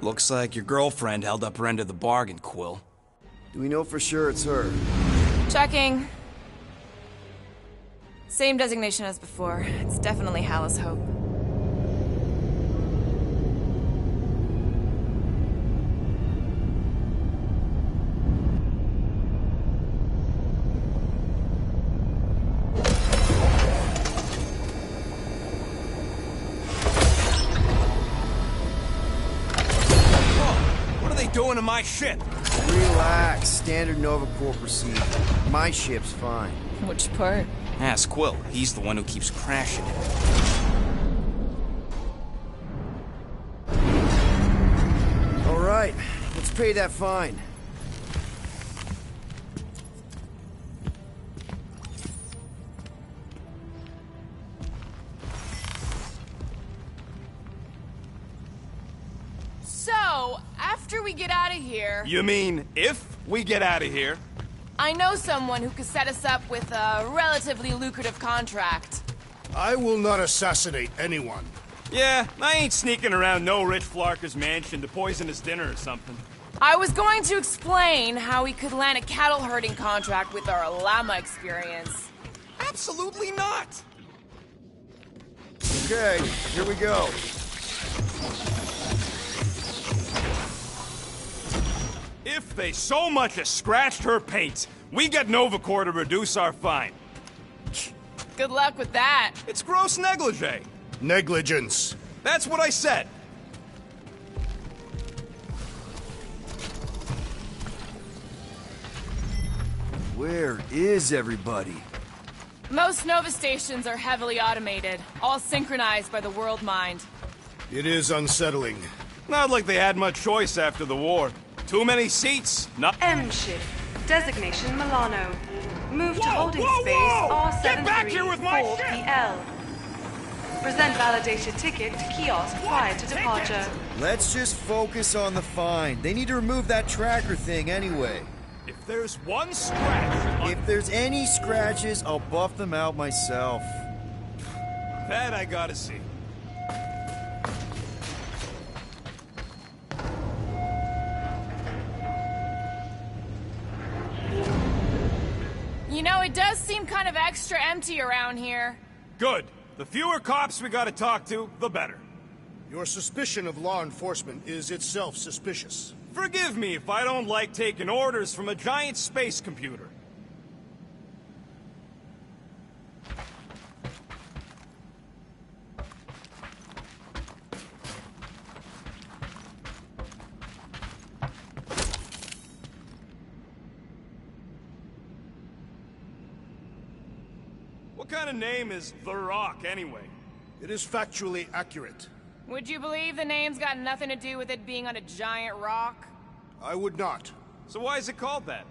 Speaker 15: Looks like your girlfriend held up her end of the bargain, Quill.
Speaker 1: Do we know for sure it's her?
Speaker 7: Checking. Same designation as before. It's definitely Hallis Hope.
Speaker 5: doing to my ship?
Speaker 1: Relax. Standard Nova Corps procedure. My ship's fine.
Speaker 7: Which part?
Speaker 15: Ask Quill. He's the one who keeps crashing it.
Speaker 1: All right, let's pay that fine.
Speaker 7: So, after we get out of here...
Speaker 5: You mean if we get out of here?
Speaker 7: I know someone who could set us up with a relatively lucrative contract.
Speaker 8: I will not assassinate anyone.
Speaker 5: Yeah, I ain't sneaking around no rich flarker's mansion to poison his dinner or something.
Speaker 7: I was going to explain how we could land a cattle herding contract with our llama experience.
Speaker 5: Absolutely not!
Speaker 1: Okay, here we go.
Speaker 5: If they so much as scratched her paint, we get Nova Corps to reduce our fine.
Speaker 7: Good luck with that.
Speaker 5: It's gross negligee.
Speaker 8: Negligence.
Speaker 5: That's what I said.
Speaker 1: Where is everybody?
Speaker 7: Most Nova stations are heavily automated, all synchronized by the World Mind.
Speaker 8: It is unsettling.
Speaker 5: Not like they had much choice after the war. Too many seats. Not.
Speaker 10: M ship. Designation Milano. Move to
Speaker 5: Whoa,
Speaker 10: holding
Speaker 5: whoa,
Speaker 10: space
Speaker 5: whoa! Get back here with my ship!
Speaker 10: R734PL. Present validated ticket to kiosk prior to departure.
Speaker 1: Let's just focus on the fine. They need to remove that tracker thing anyway.
Speaker 5: If there's one scratch...
Speaker 1: If there's any scratches, I'll buff them out myself.
Speaker 5: That I gotta see.
Speaker 7: You know, it does seem kind of extra empty around here.
Speaker 5: Good. The fewer cops we gotta talk to, the better.
Speaker 8: Your suspicion of law enforcement is itself suspicious.
Speaker 5: Forgive me if I don't like taking orders from a giant space computer. What kind of name is The Rock, anyway?
Speaker 8: It is factually accurate.
Speaker 7: Would you believe the name's got nothing to do with it being on a giant rock?
Speaker 8: I would not.
Speaker 5: So why is it called that?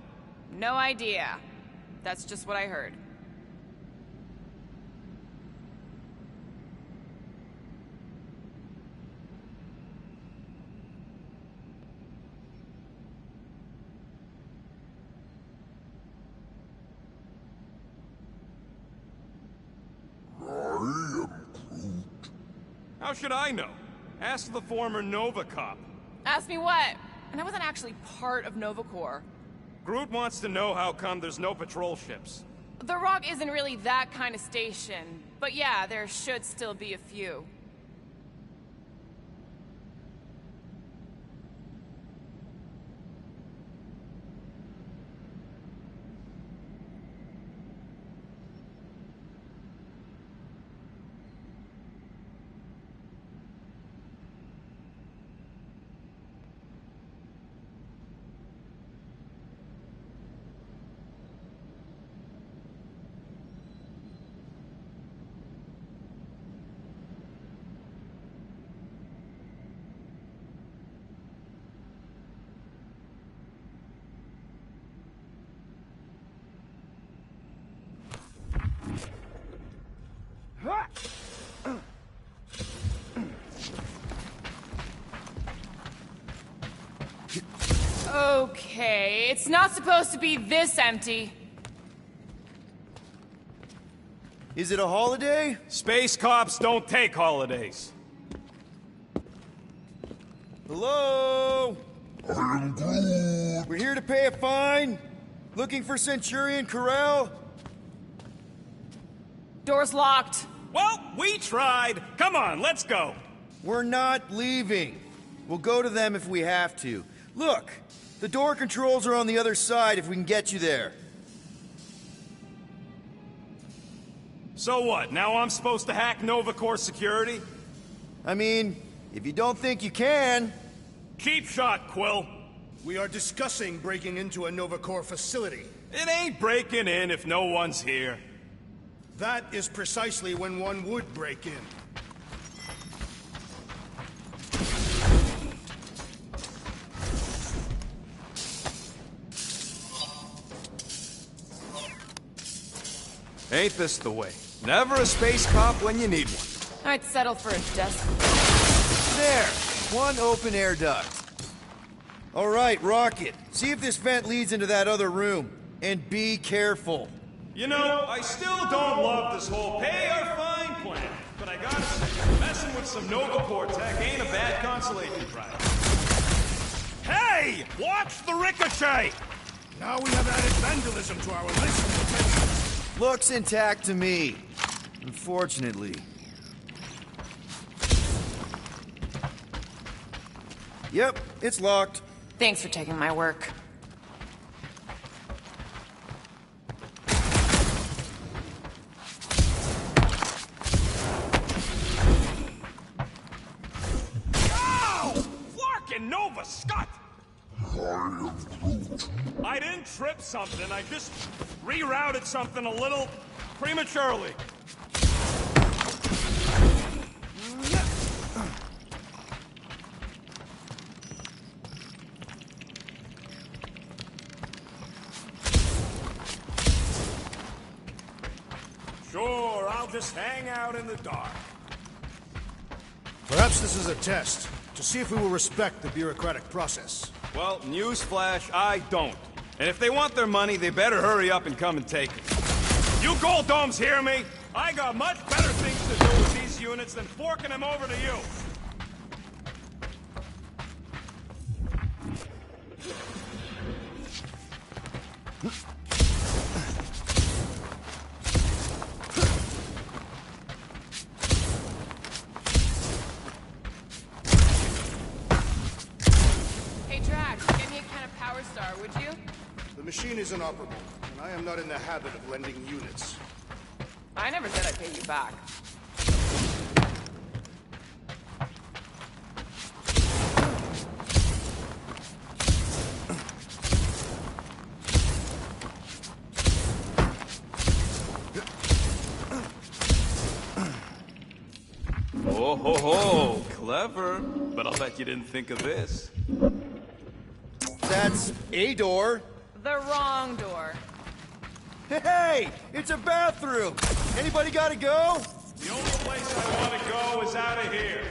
Speaker 7: No idea. That's just what I heard.
Speaker 5: How should I know? Ask the former Nova cop.
Speaker 7: Ask me what? And I wasn't actually part of Nova Corps.
Speaker 5: Groot wants to know how come there's no patrol ships.
Speaker 7: The Rock isn't really that kind of station, but yeah, there should still be a few. Okay, it's not supposed to be this empty.
Speaker 1: Is it a holiday?
Speaker 5: Space cops don't take holidays.
Speaker 1: Hello? We're here to pay a fine. Looking for Centurion Corell?
Speaker 7: Door's locked.
Speaker 5: Well, we tried. Come on, let's go.
Speaker 1: We're not leaving. We'll go to them if we have to. Look, the door controls are on the other side if we can get you there.
Speaker 5: So what, now I'm supposed to hack Nova Corps security?
Speaker 1: I mean, if you don't think you can...
Speaker 5: Cheap shot, Quill.
Speaker 8: We are discussing breaking into a Nova Corps facility.
Speaker 5: It ain't breaking in if no one's here.
Speaker 8: That is precisely when one would break in.
Speaker 5: Ain't this the way? Never a space cop when you need one.
Speaker 7: I'd settle for a desk.
Speaker 9: There! One open air duct. All right, Rocket. See if this vent leads into that other room. And be careful.
Speaker 5: You know, I still don't love this whole pay or fine plan. But I gotta say, messing with some Nova Corps tech ain't a bad consolation prize. Hey! Watch the ricochet!
Speaker 8: Now we have added vandalism to our list of offenses.
Speaker 1: Looks intact to me. Unfortunately. Yep, it's locked.
Speaker 7: Thanks for taking my work.
Speaker 5: Ow! Flarkin' Nova Scott! I didn't trip something, I just rerouted something a little prematurely. Sure, I'll just hang out in the dark.
Speaker 8: Perhaps this is a test, to see if we will respect the bureaucratic process.
Speaker 5: Well, newsflash, I don't. And if they want their money, they better hurry up and come and take it. You Gold Domes hear me? I got much better things to do with these units than forking them over to you.
Speaker 7: Hey, Drax, get me a can of Power Star, would you?
Speaker 8: The machine is inoperable, and I am not in the habit of lending units.
Speaker 7: I never said I'd pay you back.
Speaker 5: Oh ho ho, clever. But I'll bet you didn't think of this.
Speaker 9: That's a door.
Speaker 7: The wrong door.
Speaker 9: Hey! It's a bathroom! Anybody gotta go?
Speaker 5: The only place I want to go is out of here.